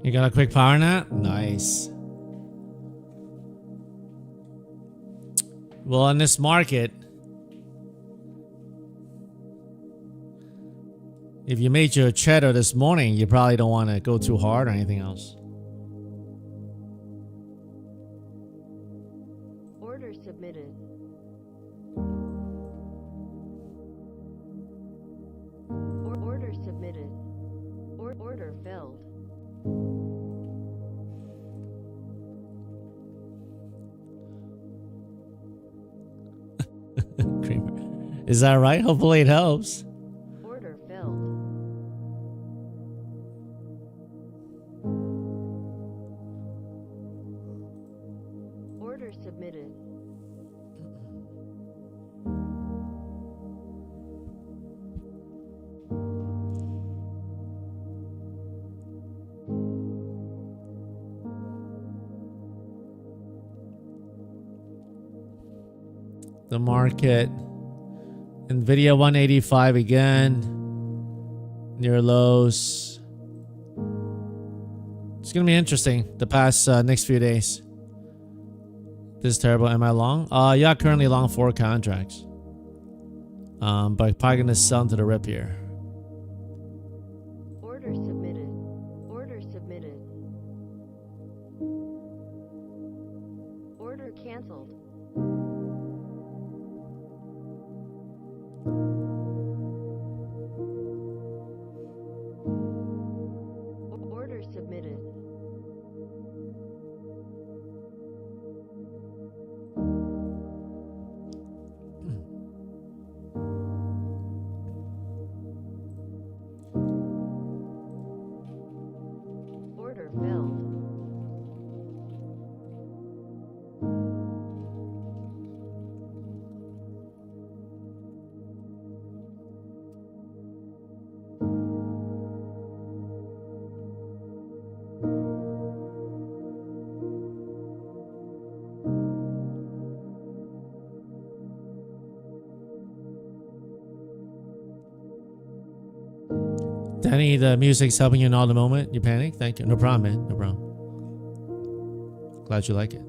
You got a quick power nap? Nice. Well, in this market, if you made your cheddar this morning, you probably don't want to go too hard or anything else.
Order submitted. Order submitted. Order filled.
Creamer. Is that right? Hopefully it helps.
Order filled. Order submitted.
The market. Nvidia 185 again. Near lows. It's going to be interesting the past next few days. This is terrible. Am I long? Yeah, currently long 4 contracts. But probably going to sell into the rip here.
Order submitted. Order submitted. Order canceled. Order submitted. Order filled.
Danny, the music's helping you in all the moment. You panic? Thank you. No problem, man. No problem. Glad you like it.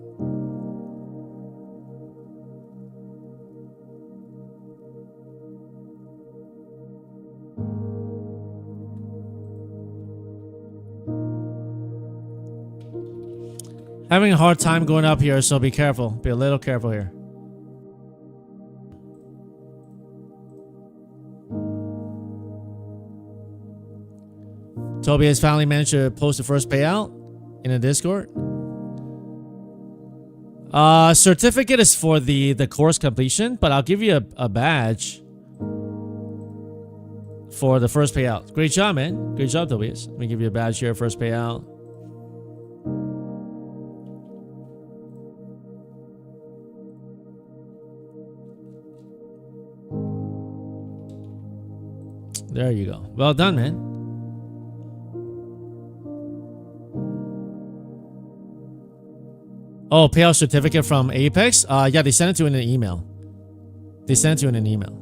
Having a hard time going up here, so be careful. Be a little careful here. Toby has finally managed to post the first payout in a Discord. Certificate is for the course completion, but I'll give you a badge for the first payout. Great job, man. Great job, Tobias. Let me give you a badge here, first payout. There you go. Well done, man. Oh, payout certificate from Apex? Yeah, they sent it to you in an email. They sent it to you in an email.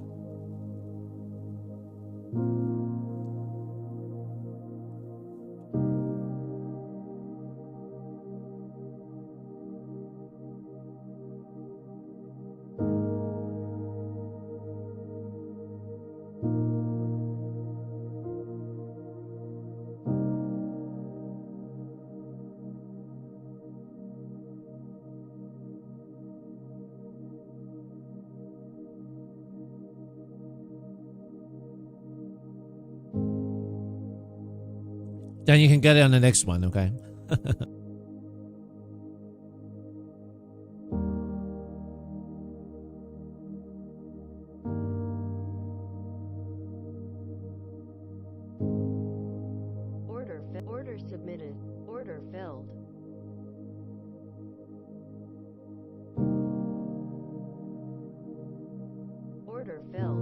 Then you can get it on the next one, okay?
Order submitted. Order filled. Order filled.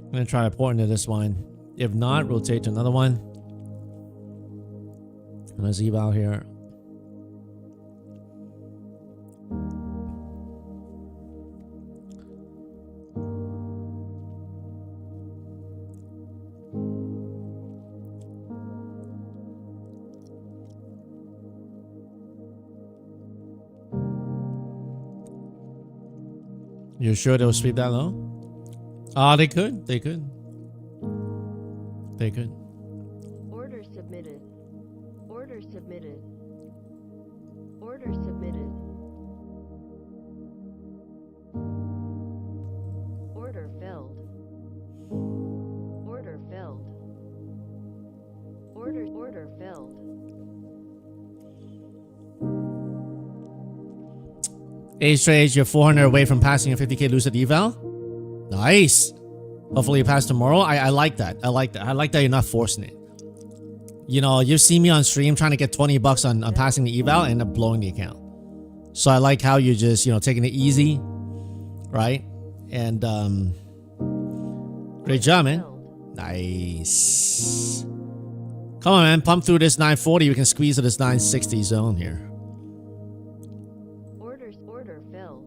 I'm gonna try to port into this one. If not, rotate to another one. And let's eval here. You sure they'll sweep that low? Ah, they could. They could. They could.
Order submitted. Order submitted. Order submitted. Order filled. Order filled. Order filled.
Ace trades, you're 400 away from passing a 50k lucid eval. Nice. Hopefully you pass tomorrow. I like that. I like that. I like that you're not forcing it. You know, you see me on stream trying to get 20 bucks on passing the eval and end up blowing the account. So I like how you're just, you know, taking it easy, right? And great job, man. Nice. Come on, man. Pump through this 940. We can squeeze to this 960 zone here.
Order filled.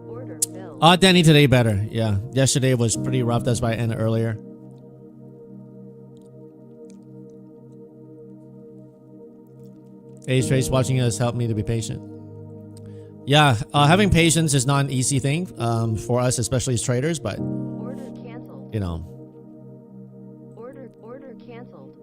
Order filled.
Danny, today better. Yeah. Yesterday was pretty rough. That's why I ended earlier. Ace Trace watching us helped me to be patient. Yeah, having patience is not an easy thing for us, especially as traders, but
Order canceled.
you know.
Order canceled.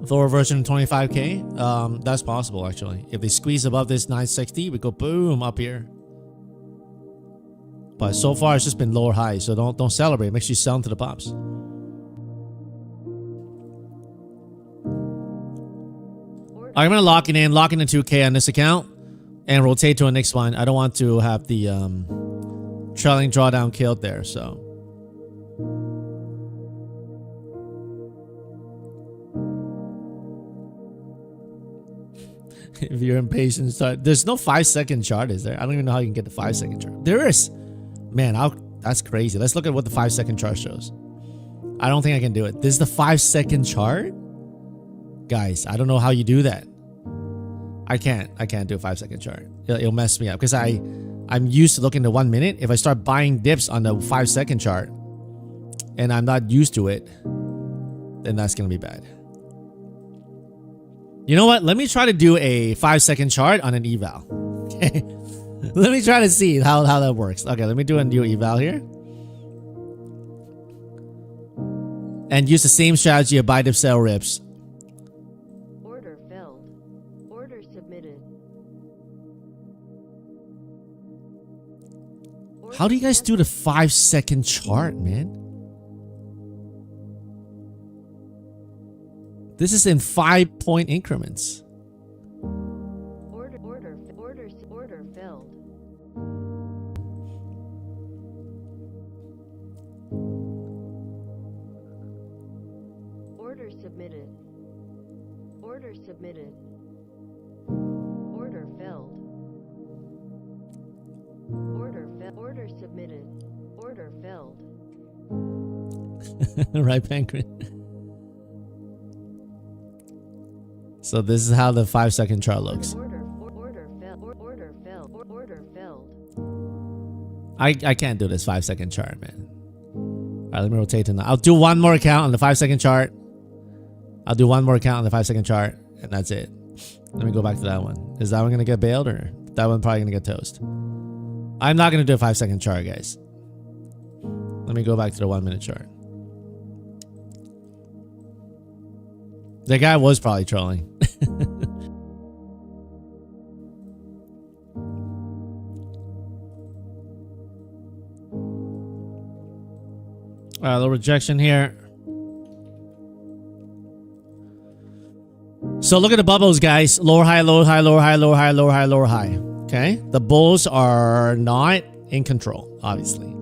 Thor version 25k, that's possible actually. If they squeeze above this 960, we go boom up here. But so far it's just been lower high, so don't celebrate. Make sure you sell into the pops. I'm gonna lock it in, lock in the 2k on this account, and rotate to a next one. I don't want to have the trailing drawdown killed there, so. If you're impatient, start. There's no 5-second chart, is there? I don't even know how you can get the 5-second chart. There is. Man, that's crazy. Let's look at what the 5-second chart shows. I don't think I can do it. This is the 5-second chart? Guys, I don't know how you do that. I can't do a 5-second chart. It'll mess me up because I'm used to looking at 1 minute. If I start buying dips on the 5-second chart and I'm not used to it, then that's gonna be bad. You know what? Let me try to do a 5-second chart on an eval. Okay. Let me try to see how that works. Okay, let me do a new eval here. And use the same strategy of buy dip sell rips.
Order filled. Order submitted.
How do you guys do the 5-second chart, man? This is in 5-point increments.
Order filled. Order submitted. Order submitted. Order filled. Order submitted. Order filled.
Right, Pancreas? So this is how the 5-second chart looks.
Order filled.
I can't do this 5-second chart, man. Alright, let me rotate to now. I'll do one more account on the 5-second chart. I'll do one more account on the 5-second chart, and that's it. Let me go back to that one. Is that one gonna get bailed, or that one probably gonna get toast? I'm not gonna do a 5-second chart, guys. Let me go back to the 1 minute chart. The guy was probably trolling. A little rejection here. So look at the bubbles, guys. Lower high, lower high, lower high, lower high, lower high, lower high. Okay? The bulls are not in control, obviously.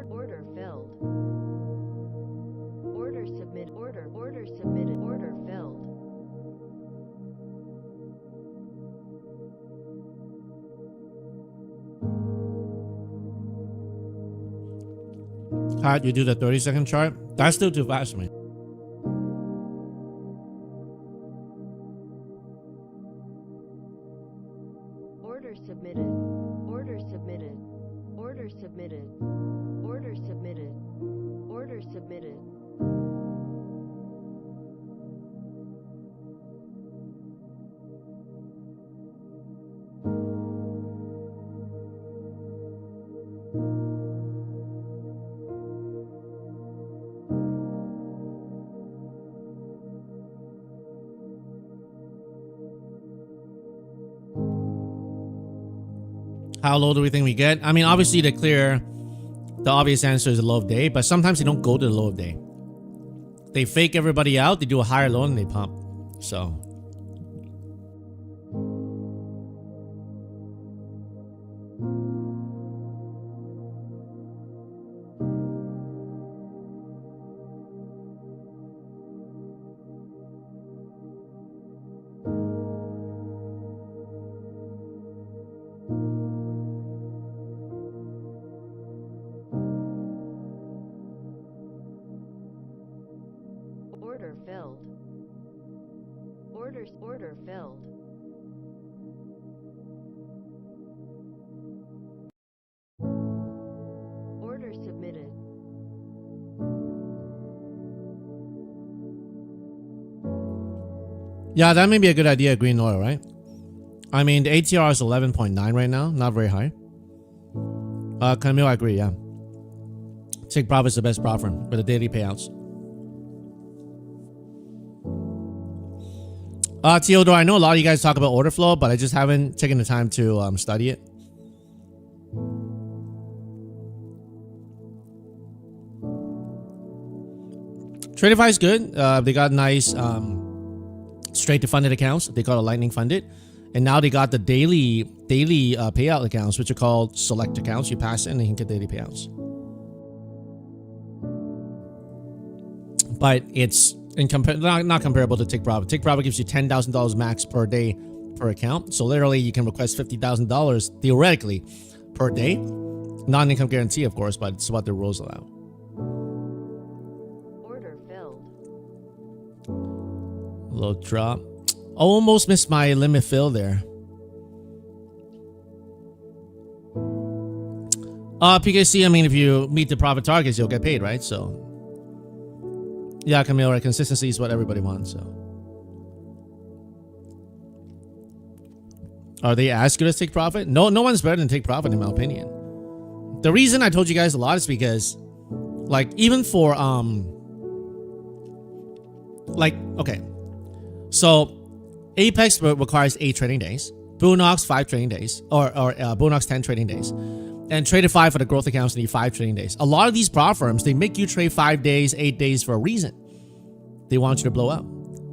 Order filled. Order submit. Order submitted. Order filled.
How do you do the 30-second chart? That's still too fast for me.
Order submitted. Order submitted. Order submitted. Order submitted. Order submitted.
How low do we think we get? I mean, obviously to clear, the obvious answer is a low of day, but sometimes they don't go to the low of day. They fake everybody out, they do a higher low and they pump. So
Order filled. Order filled. Order submitted.
yeah, that may be a good idea, green oil, right? I mean, the ATR is 11.9 right now, not very high. Camille, I agree, yeah. Take profit's the best profit for the daily payouts. Theodore, I know a lot of you guys talk about order flow, but I just haven't taken the time to study it. Tradify is good. They got nice straight to funded accounts. They got a lightning funded. And now they got the daily payout accounts, which are called select accounts. You pass it and you can get daily payouts. But it's not comparable to Take Profit. Take Profit gives you $10,000 max per day per account. So literally you can request $50,000 theoretically per day. Non-income guarantee, of course, but it's what the rules allow.
Order filled.
Low drop. Almost missed my limit fill there. PKC, I mean, if you meet the profit targets, you'll get paid, right? So yeah, Camille, right? Consistency is what everybody wants. So are they as good as Take Profit? No, no one's better than Take Profit in my opinion. The reason I told you guys a lot is because, like, even for okay, so Apex requires 8 trading days, Bullnox 5 trading days, or Bullnox 10 trading days, and Tradify for the growth accounts need 5 trading days. A lot of these prop firms, they make you trade 5 days, 8 days for a reason. They want you to blow up.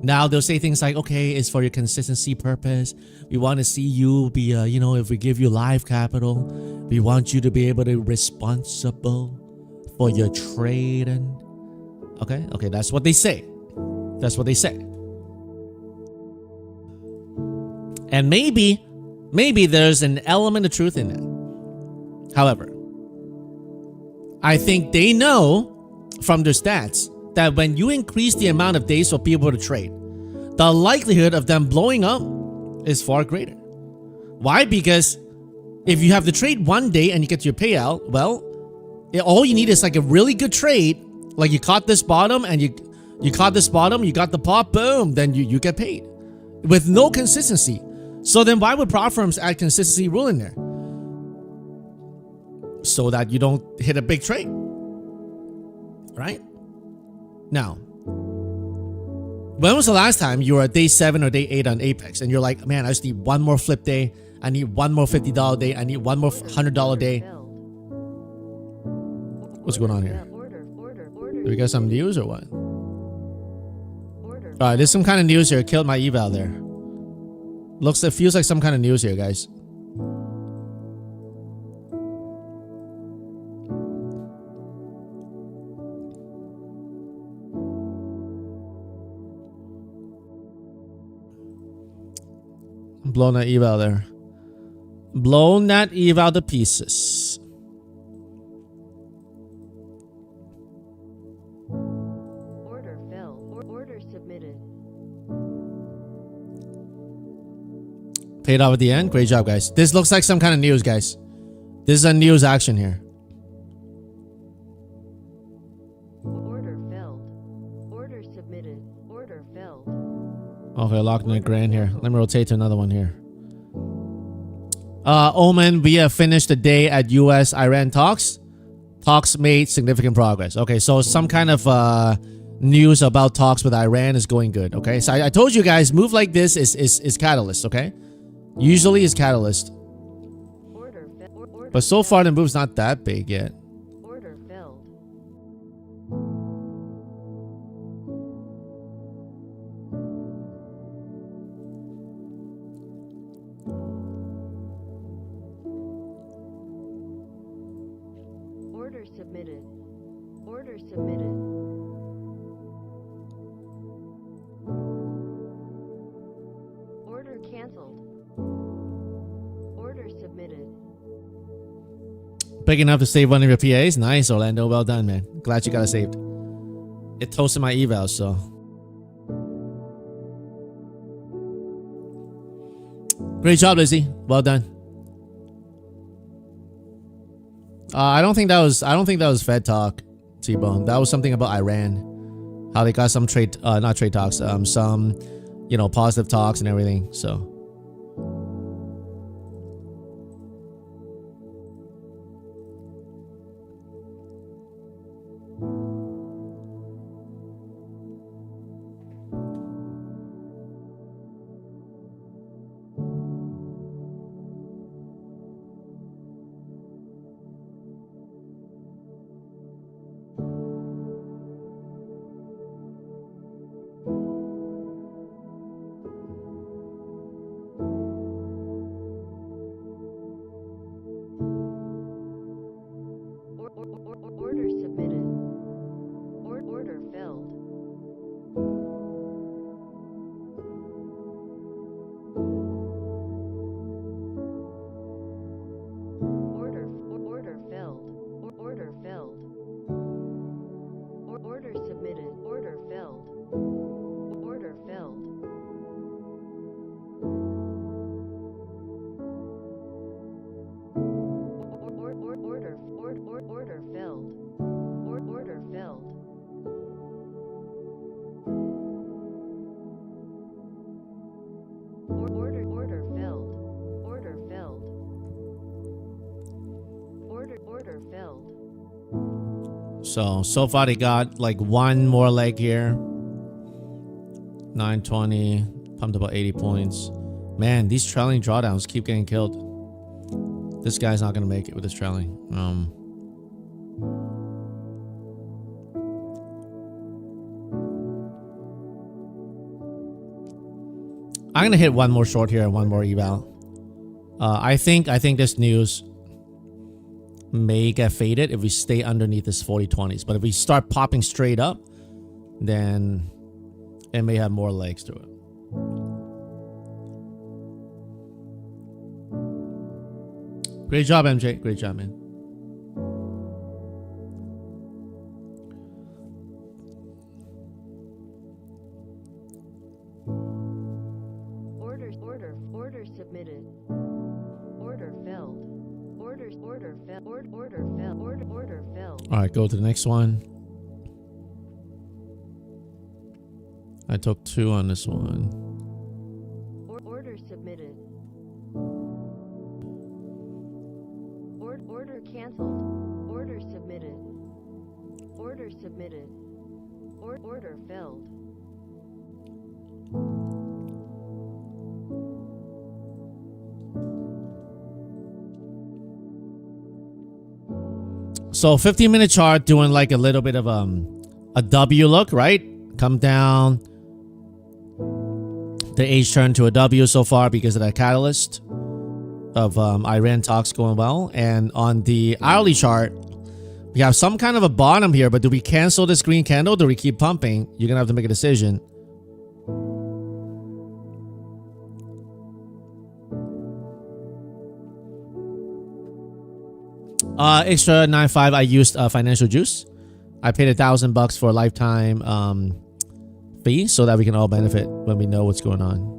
Now they'll say things like, okay, it's for your consistency purpose. We want to see you be, if we give you live capital, we want you to be able to be responsible for your trading. Okay, that's what they say. That's what they say. And maybe there's an element of truth in that. However, I think they know from their stats that when you increase the amount of days for people to trade, the likelihood of them blowing up is far greater. Why? Because if you have to trade one day and you get your payout, well, all you need is like a really good trade. Like you caught this bottom and you caught this bottom, you got the pop, boom, then you get paid with no consistency. So then why would prop firms add consistency rule in there? So that you don't hit a big trade, right? Now, when was the last time you were at day 7 or day 8 on Apex and you're like, man, I just need one more flip day, I need one more $50 day, I need one more $100 day? What's going on here? Do we got some news or what? Alright, there's some kind of news here. Killed my eval there. It feels like some kind of news here, guys. Blown that eval there. Blown that eval to pieces.
Order filled. Order submitted.
Paid off at the end. Great job, guys. This looks like some kind of news, guys. This is a news action here.
Order filled. Order submitted. Order filled.
Okay, locked in a grand here. Let me rotate to another one here. Omen, we have finished the day at US-Iran talks. Talks made significant progress. Okay, so some kind of news about talks with Iran is going good. Okay, so I told you guys, move like this is catalyst. Okay, usually is catalyst. But so far the move's not that big yet.
Order filled. Order submitted. Order submitted. Order canceled. Order submitted.
Big enough to save one of your PAs. Nice, Orlando. Well done, man. Glad you got it saved. It toasted my eval, so. Great job, Lizzie. Well done. I don't think that was Fed talk, T-Bone. That was something about Iran. How they got some trade, not trade talks, some, positive talks and everything. So.
Order submitted. Order filled. Order filled. Order filled. Order submitted. Order filled. Order filled. Order filled. Order filled. Order filled. Order filled. Order filled.
So far they got like one more leg here. 920. Pumped about 80 points. Man, these trailing drawdowns keep getting killed. This guy's not gonna make it with this trailing. I'm gonna hit one more short here and one more eval. I think this news may get faded if we stay underneath this 40-20s. But if we start popping straight up, then it may have more legs to it. Great job, MJ. Great job, man.
Order submitted. Order filled. Order filled.
All right, go to the next one. I took 2 on this one.
Order submitted. Order canceled. Order submitted. Order submitted. Order filled.
So 15-minute chart doing like a little bit of a W look, right? Come down. The H turned to a W so far because of that catalyst of Iran talks going well. And on the hourly chart, we have some kind of a bottom here, but do we cancel this green candle? Do we keep pumping? You're going to have to make a decision. Extra 9.5. I used financial juice. I paid $1,000 for a lifetime fee so that we can all benefit when we know what's going on.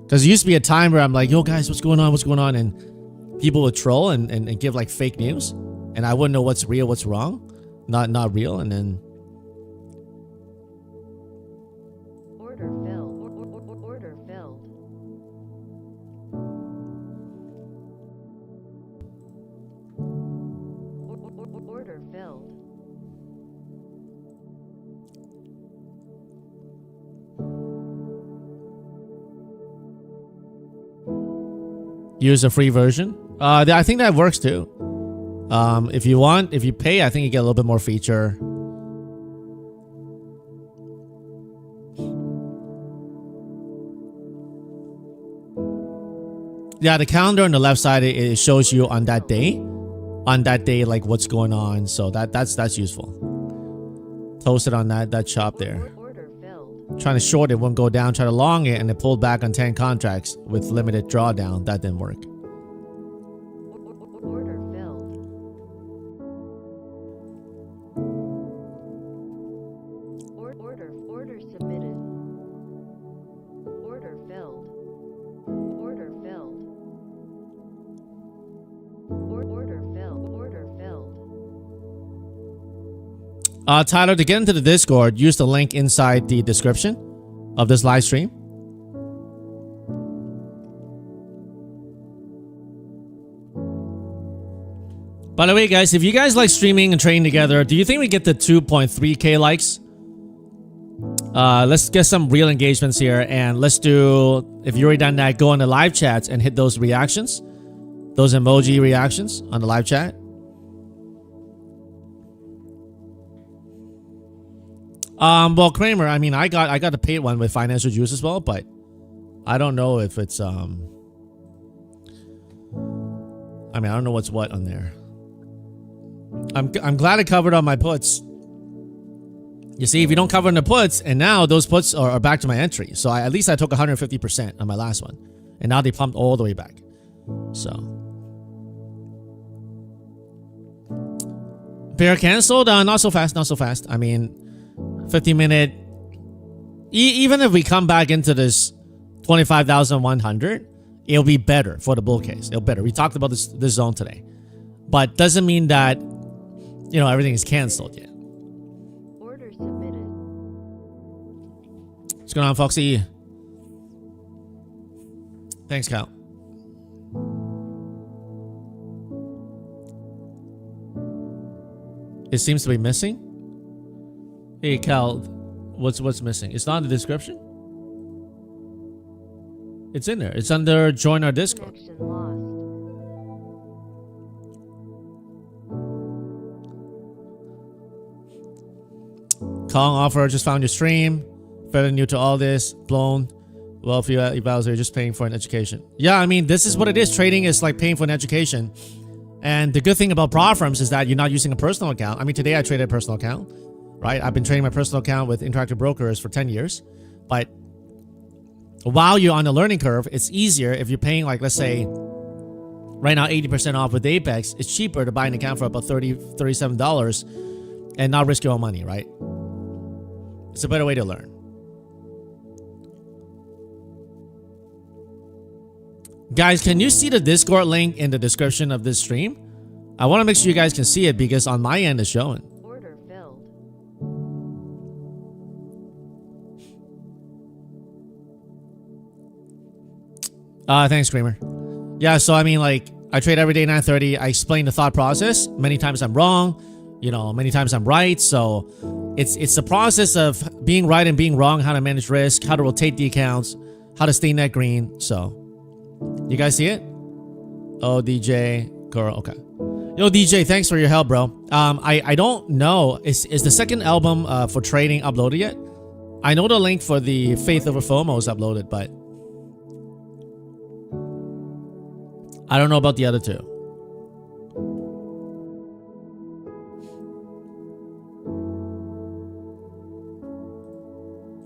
Because it used to be a time where I'm like, yo guys, what's going on? What's going on? And people would troll and give like fake news, and I wouldn't know what's real, what's wrong, not real, and then
Order filled. Order filled. Order filled.
use a free version. I think that works too. If you pay, I think you get a little bit more feature. Yeah, the calendar on the left side, it shows you on that day, like what's going on. So that's useful. Toasted on that chop there.
Order filled.
Trying to short it won't go down. Try to long it, and it pulled back on 10 contracts with limited drawdown. That didn't work.
Order filled. Order submitted. Order filled. Order filled. Order filled. Order filled.
Tyler, to get into the Discord, use the link inside the description of this live stream. By the way, guys, if you guys like streaming and trading together, do you think we get the 2.3k likes? Let's get some real engagements here, and let's do, if you already done that, go on the live chats and hit those reactions, those emoji reactions on the live chat. Well, Kramer, I mean, I got the paid one with financial juice as well, but I don't know if it's I mean, I don't know what's what on there. I'm glad I covered on my puts. You see, if you don't cover in the puts, and now those puts are back to my entry. So at least I took 150% on my last one, and now they pumped all the way back. So bear canceled, not so fast, not so fast. I mean, 50-minute. Even if we come back into this 25,100, it'll be better for the bull case. It'll better. We talked about this zone today, but doesn't mean that everything is canceled yet.
Order submitted.
What's going on, Foxy? Thanks, Cal. It seems to be missing. Hey, Cal, what's missing? It's not in the description? It's in there. It's under join our Discord.
Connection lost.
Kong offer, just found your stream. Fairly new to all this. Blown. Well, if you Bowser, you're just paying for an education. Yeah, I mean, this is what it is. Trading is like paying for an education. And the good thing about prop firms is that you're not using a personal account. I mean, today I traded a personal account, right? I've been trading my personal account with Interactive Brokers for 10 years. But while you're on the learning curve, it's easier if you're paying, like, let's say, right now 80% off with Apex. It's cheaper to buy an account for about $37 and not risk your own money, right? It's a better way to learn. Guys, can you see the Discord link in the description of this stream? I want to make sure you guys can see it because on my end it's showing.
Order filled.
Thanks, Kramer. Yeah, so I mean, like, I trade every day 9:30. I explain the thought process. Many times I'm wrong, you know, many times I'm right. So it's the process of being right and being wrong, how to manage risk, how to rotate the accounts, how to stay net green. So you guys see it? Oh, DJ, girl, okay. Yo, DJ, thanks for your help, bro. I don't know. Is the second album for trading uploaded yet? I know the link for the Faith Over FOMO is uploaded, but I don't know about the other two.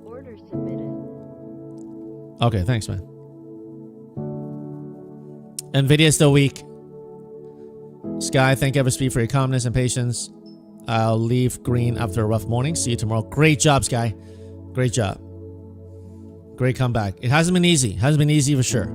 Order submitted.
Okay, thanks, man. Nvidia is still weak. Sky, thank FSP for your calmness and patience. I'll leave green after a rough morning. See you tomorrow. Great job, Sky. Great job. Great comeback. It hasn't been easy. Hasn't been easy for sure.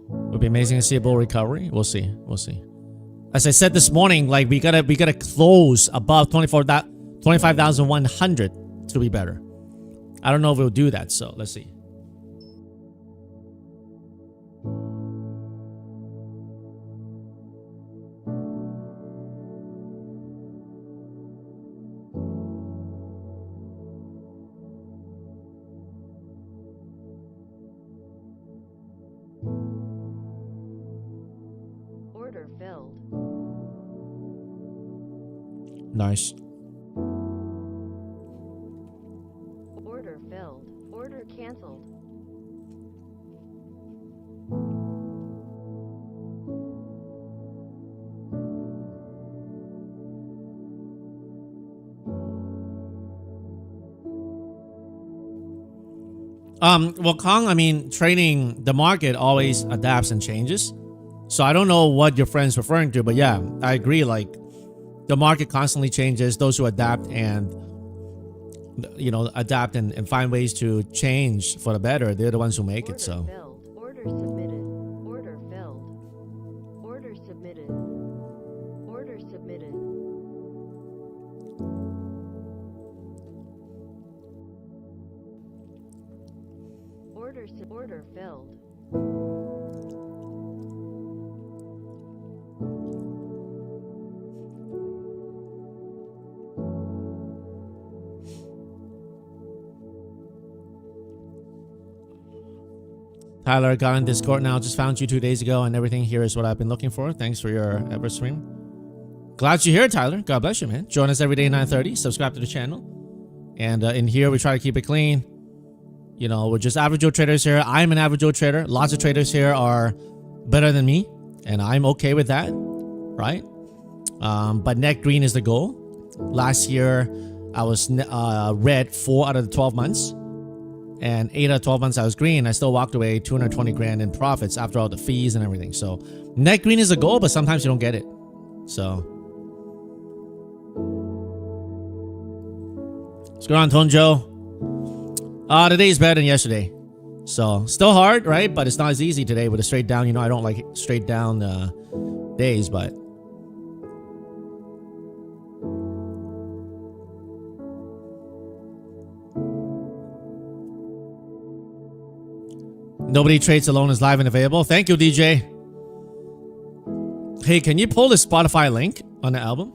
Would be amazing to see a bull recovery. We'll see. We'll see. As I said this morning, like we gotta close above 25,100 to be better. I don't know if we'll do that, so let's see.
Order filled.
Nice.
Order filled. Order canceled.
Well, Kong, I mean, trading the market always adapts and changes. So I don't know what your friend's referring to, but yeah, I agree. Like the market constantly changes. Those who adapt and, you know, adapt and find ways to change for the better, they're the ones who make it. So
Filled. Order submitted. Order filled. Order submitted. Order submitted. Order filled.
Tyler, got on Discord now. Just found you 2 days ago, and everything here is what I've been looking for. Thanks for your ever stream. Glad you're here, Tyler. God bless you, man. Join us every day at 9:30. Subscribe to the channel. And in here, we try to keep it clean. You know, we're just average Joe traders here. I'm an average Joe trader. Lots of traders here are better than me, and I'm okay with that, right? But net green is the goal. Last year, I was red 4 out of the 12 months. And 8 out of 12 months I was green. I still walked away 220 grand in profits after all the fees and everything. So net green is a goal, but sometimes you don't get it. So what's going on, Tonjo? Today is better than yesterday. So still hard, right? But it's not as easy today with a straight down. You know, I don't like straight down days, but Nobody Trades Alone is live and available. Thank you, DJ. Hey, can you pull the Spotify link on the album?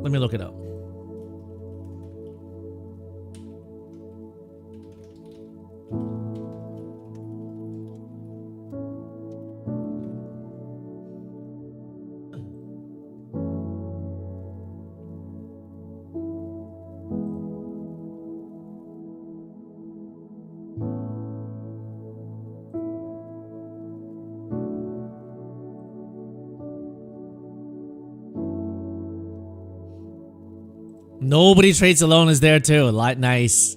Let me look it up. Nobody trades alone is there too. Nice.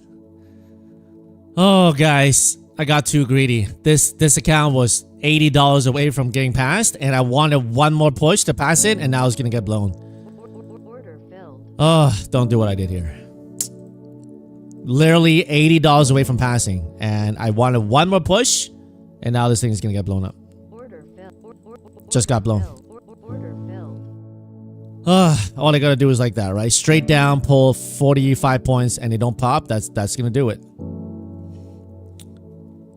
Oh, guys, I got too greedy. This account was $80 away from getting passed, and I wanted one more push to pass it, and now it's gonna get blown.
Order filled.
Oh, don't do what I did here. Literally $80 away from passing, and I wanted one more push, and now this thing is gonna get blown up.
Order filled.
Just got blown.
Order filled.
All I gotta do is like that, right? Straight down, pull 45 points, and they don't pop. That's gonna do it.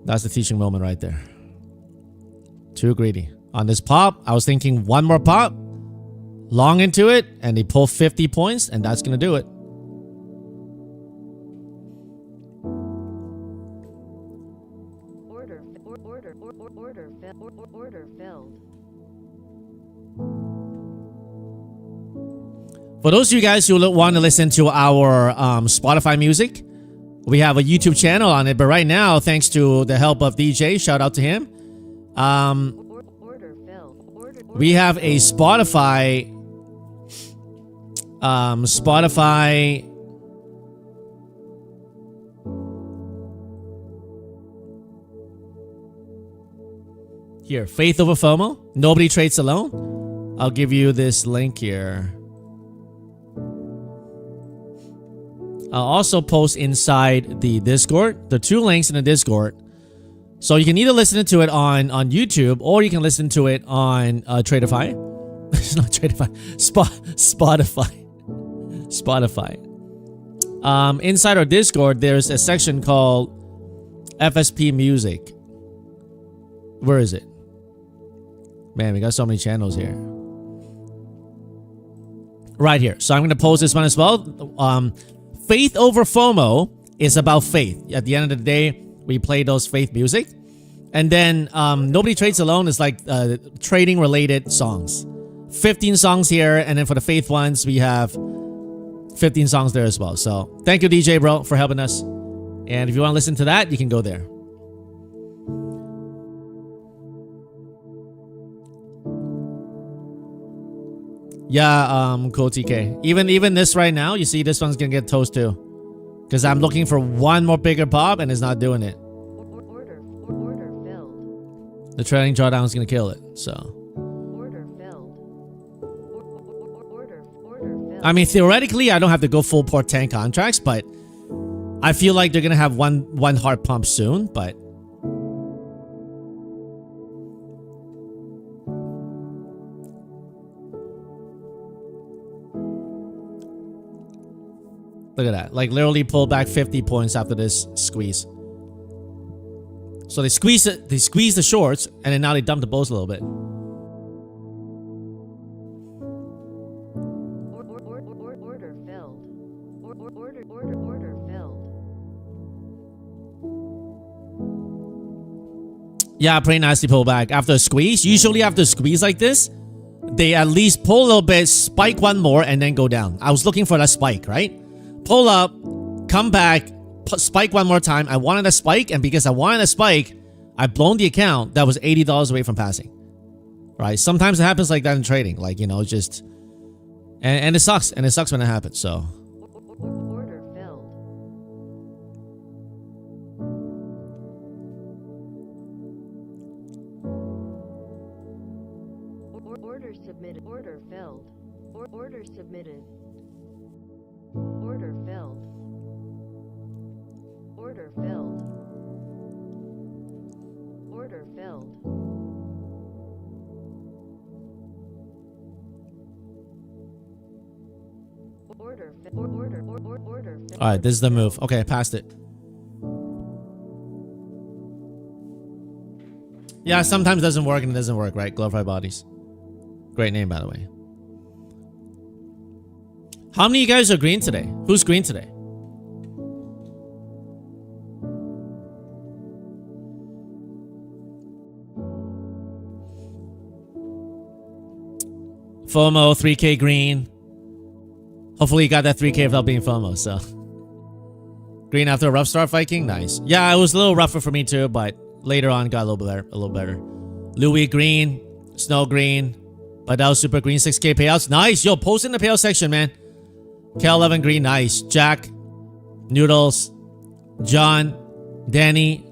That's the teaching moment right there. Too greedy. On this pop, I was thinking one more pop, long into it, and they pull 50 points, and that's gonna do it.
Order filled.
For those of you guys who want to listen to our Spotify music, we have a YouTube channel on it. But right now, thanks to the help of DJ, shout out to him,
Order filled.
we have a Spotify here, Faith over FOMO. Nobody trades alone. I'll give you this link here. I'll also post inside the Discord. There are 2 links in the Discord. So you can either listen to it on YouTube, or you can listen to it on Tradeify. It's not Tradeify. Spotify. Inside our Discord, there's a section called FSP Music. Where is it? Man, we got so many channels here. Right here. So I'm going to post this one as well. Faith over FOMO is about faith. At the end of the day, we play those faith music. And then Nobody Trades Alone is like trading related songs. 15 songs here. And then for the faith ones, we have 15 songs there as well. So thank you, DJ, bro, for helping us. And if you want to listen to that, you can go there. Yeah, cool, TK. Even this right now, you see this one's gonna get toast too. Because I'm looking for one more bigger pop and it's not doing it.
Order filled.
The trailing drawdown is gonna kill it, so.
Order filled. Order filled.
I mean, theoretically, I don't have to go full port 10 contracts, but I feel like they're gonna have one hard pump soon, but. Look at that. Like literally pull back 50 points after this squeeze. So they squeeze the shorts, and then now they dump the bulls a little bit.
Order filled. Order filled.
Yeah, pretty nasty pullback after a squeeze. Usually after a squeeze like this, they at least pull a little bit, spike one more, and then go down. I was looking for that spike, right? Pull up, come back, spike one more time. I wanted a spike, and because I wanted a spike, I've blown the account that was $80 away from passing. Right? Sometimes it happens like that in trading. Like, you know, just... And it sucks. And it sucks when it happens, so...
Order filled. Order submitted. Order filled. Order submitted. Order filled. Order filled. Order filled. Order filled.
All right, this is the move. Okay, I passed it. Yeah, sometimes it doesn't work and it doesn't work, right? Glorified Bodies. Great name, by the way. How many of you guys are green today? Who's green today? FOMO, 3K green. Hopefully you got that 3K without being FOMO, so. Green after a rough start, Viking? Nice. Yeah, it was a little rougher for me too, but later on got a little better. Louis green, Snow green, but that was super green, 6K payouts. Nice. Yo, post in the payout section, man. K11 green, nice. Jack, Noodles, John, Danny,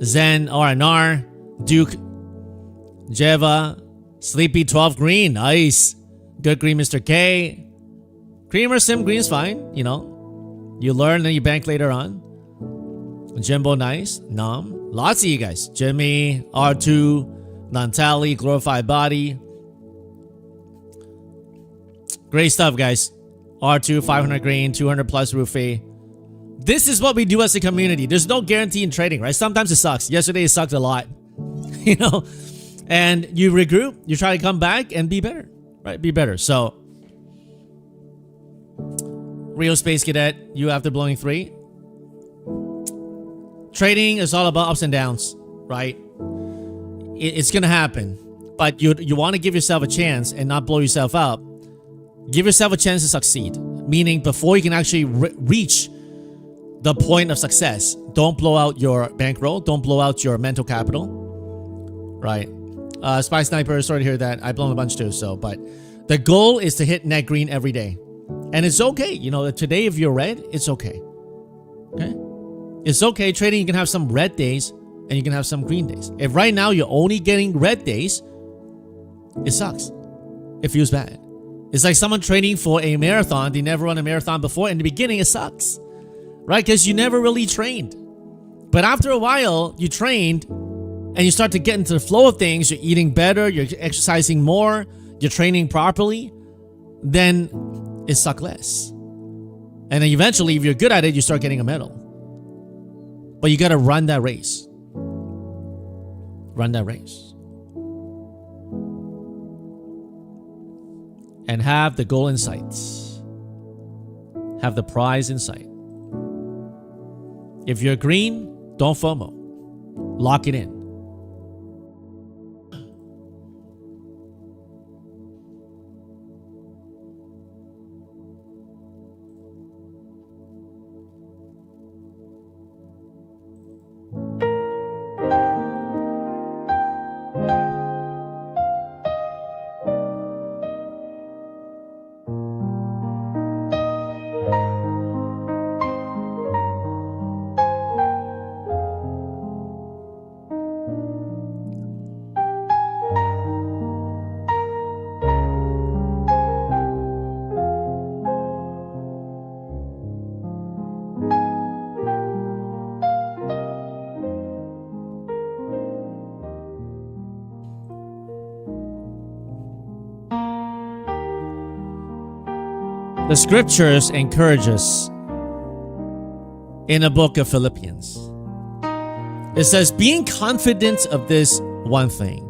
Zen, RNR, Duke, Jeva, Sleepy 12 green, nice. Good green, Mr. K. Creamer Sim green is fine, you know. You learn and you bank later on. Jimbo, nice. Nom. Lots of you guys. Jimmy, R2, Nantali, Glorified Body. Great stuff, guys. R2, 500 green, 200 plus Rufy. This is what we do as a community. There's no guarantee in trading, right? Sometimes it sucks. Yesterday it sucked a lot. You know? And you regroup, you try to come back and be better, right? Be better. So, Rio Space Cadet, you after blowing 3. Trading is all about ups and downs, right? It's going to happen. But you want to give yourself a chance and not blow yourself up. Give yourself a chance to succeed. Meaning, before you can actually reach the point of success, don't blow out your bankroll. Don't blow out your mental capital, right? Spy Sniper, sorry to hear that. I've blown a bunch too, so. But the goal is to hit net green every day. And it's okay. You know, today if you're red, it's okay. Okay? It's okay. Trading, you can have some red days and you can have some green days. If right now you're only getting red days, it sucks. It feels bad. It's like someone training for a marathon. They never run a marathon before. In the beginning, it sucks. Right? Because you never really trained. But after a while, you trained and you start to get into the flow of things. You're eating better. You're exercising more. You're training properly. Then it sucks less. And then eventually, if you're good at it, you start getting a medal. But you got to run that race. Run that race. And have the goal in sight. Have the prize in sight. If you're green, don't FOMO. Lock it in. The scriptures encourage us in the book of Philippians. It says, being confident of this one thing,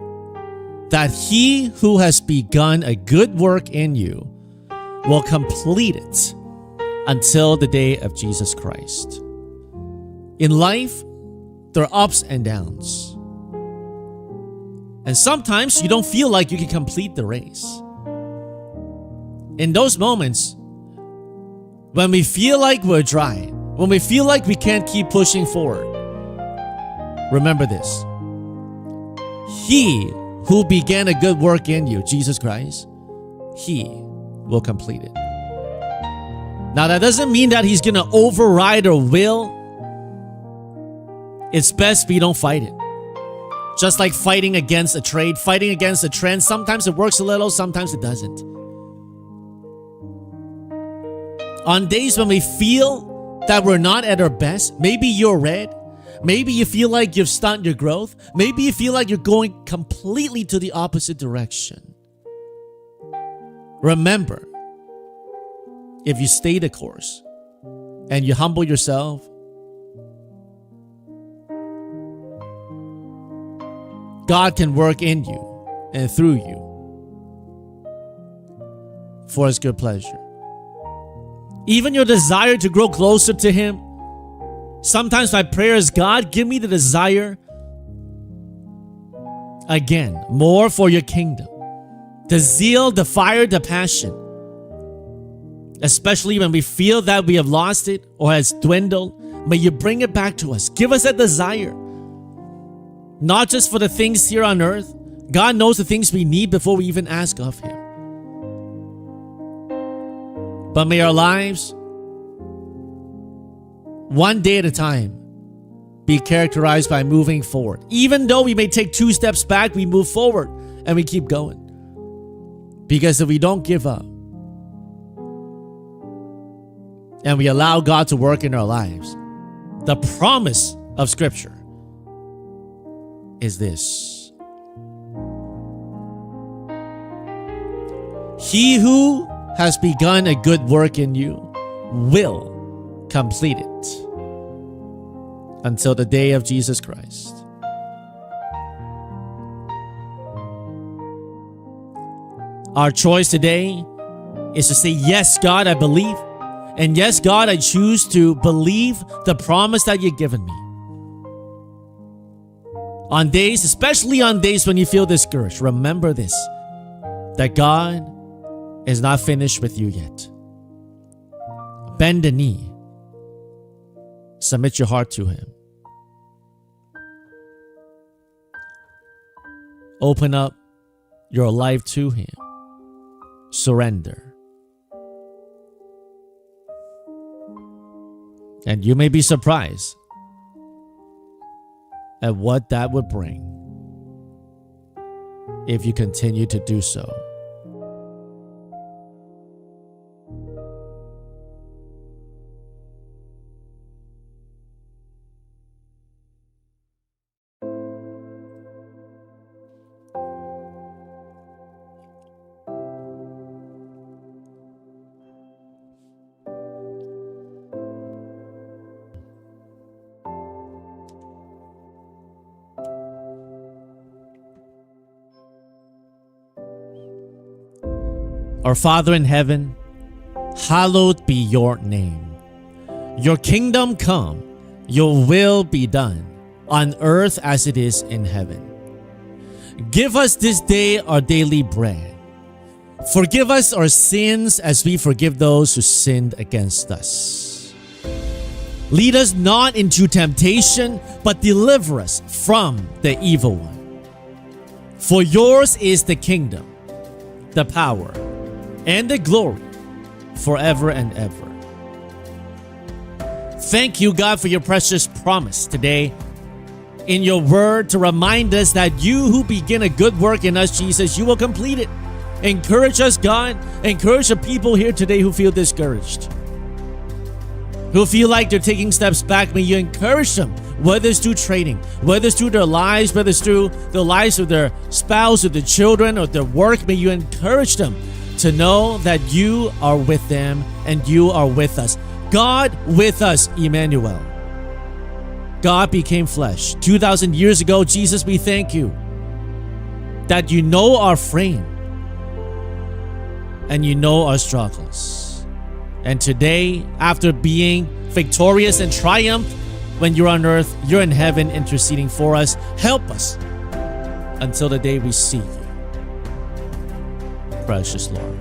that he who has begun a good work in you will complete it until the day of Jesus Christ. In life, there are ups and downs. And sometimes you don't feel like you can complete the race. In those moments, when we feel like we're dry, when we feel like we can't keep pushing forward, remember this. He who began a good work in you, Jesus Christ, he will complete it. Now that doesn't mean that he's going to override or will. It's best we don't fight it. Just like fighting against a trade, fighting against a trend, sometimes it works a little, sometimes it doesn't. On days when we feel that we're not at our best, maybe you're red, maybe you feel like you've stunted your growth, maybe you feel like you're going completely to the opposite direction. Remember, if you stay the course and you humble yourself, God can work in you and through you for his good pleasure. Even your desire to grow closer to him. Sometimes my prayer is, God, give me the desire again, more for your kingdom. The zeal, the fire, the passion. Especially when we feel that we have lost it or has dwindled. May you bring it back to us. Give us that desire. Not just for the things here on earth. God knows the things we need before we even ask of him. But may our lives, one day at a time, be characterized by moving forward. Even though we may take 2 steps back, we move forward and we keep going. Because if we don't give up and we allow God to work in our lives, the promise of Scripture is this: He who has begun a good work in you will complete it until the day of Jesus Christ. Our choice today is to say, yes, God, I believe. And yes, God, I choose to believe the promise that you've given me. On days, especially on days when you feel discouraged, remember this, that God is not finished with you yet. Bend the knee. Submit your heart to Him. Open up your life to Him. Surrender. And you may be surprised at what that would bring if you continue to do so. Our Father in heaven, hallowed be your name. Your kingdom come, your will be done, on earth as it is in heaven. Give us this day our daily bread. Forgive us our sins as we forgive those who sinned against us. Lead us not into temptation, but deliver us from the evil one. For yours is the kingdom, the power, and the glory forever and ever. Thank you, God, for your precious promise today in your word to remind us that you who begin a good work in us, Jesus, you will complete it. Encourage us, God. Encourage the people here today who feel discouraged, who feel like they're taking steps back. May you encourage them, whether it's through trading, whether it's through their lives, whether it's through the lives of their spouse or their children or their work. May you encourage them to know that you are with them and you are with us. God with us, Emmanuel. God became flesh. 2,000 years ago, Jesus, we thank you that you know our frame and you know our struggles. And today, after being victorious and triumphed, when you're on earth, you're in heaven interceding for us. Help us until the day we see you, precious Lord.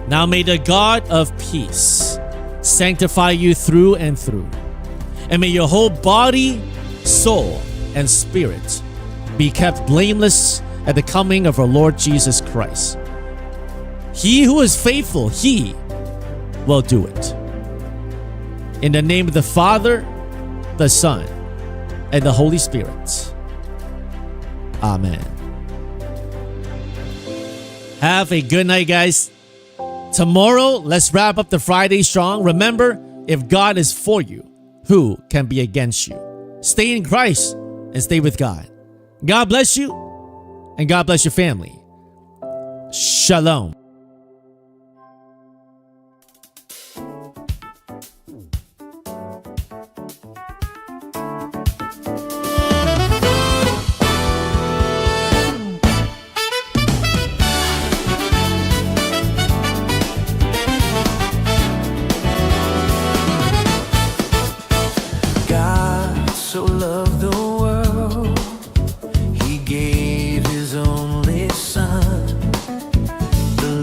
Now may the God of peace sanctify you through and through, and may your whole body, soul, and spirit be kept blameless at the coming of our Lord Jesus Christ. He who is faithful, he will do it. In the name of the Father, the Son, and the Holy Spirit. Amen. Have a good night, guys. Tomorrow, let's wrap up the Friday strong. Remember, if God is for you, who can be against you? Stay in Christ and stay with God. God bless you, and God bless your family. Shalom.
So loved the world, He gave His only Son. The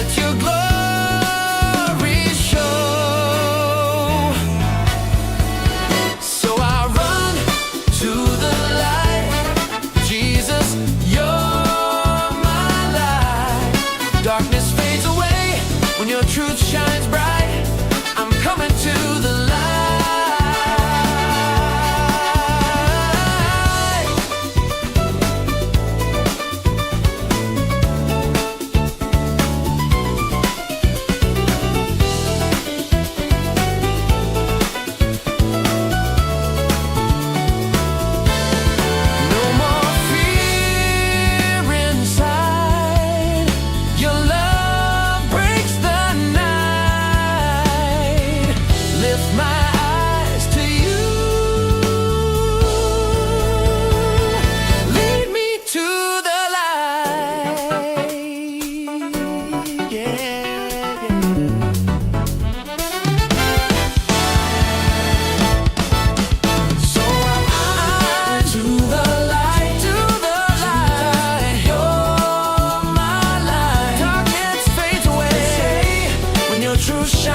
let your glory show. So I run to the light. Jesus, you're my light. Darkness fades away when your truth shines bright. I'm coming to the light. No more fear inside. Your love breaks the night. Lift my eyes to you. Lead me to the light. Yeah. So I'm to the light, You're my light. Darkness fades away when your truth shines.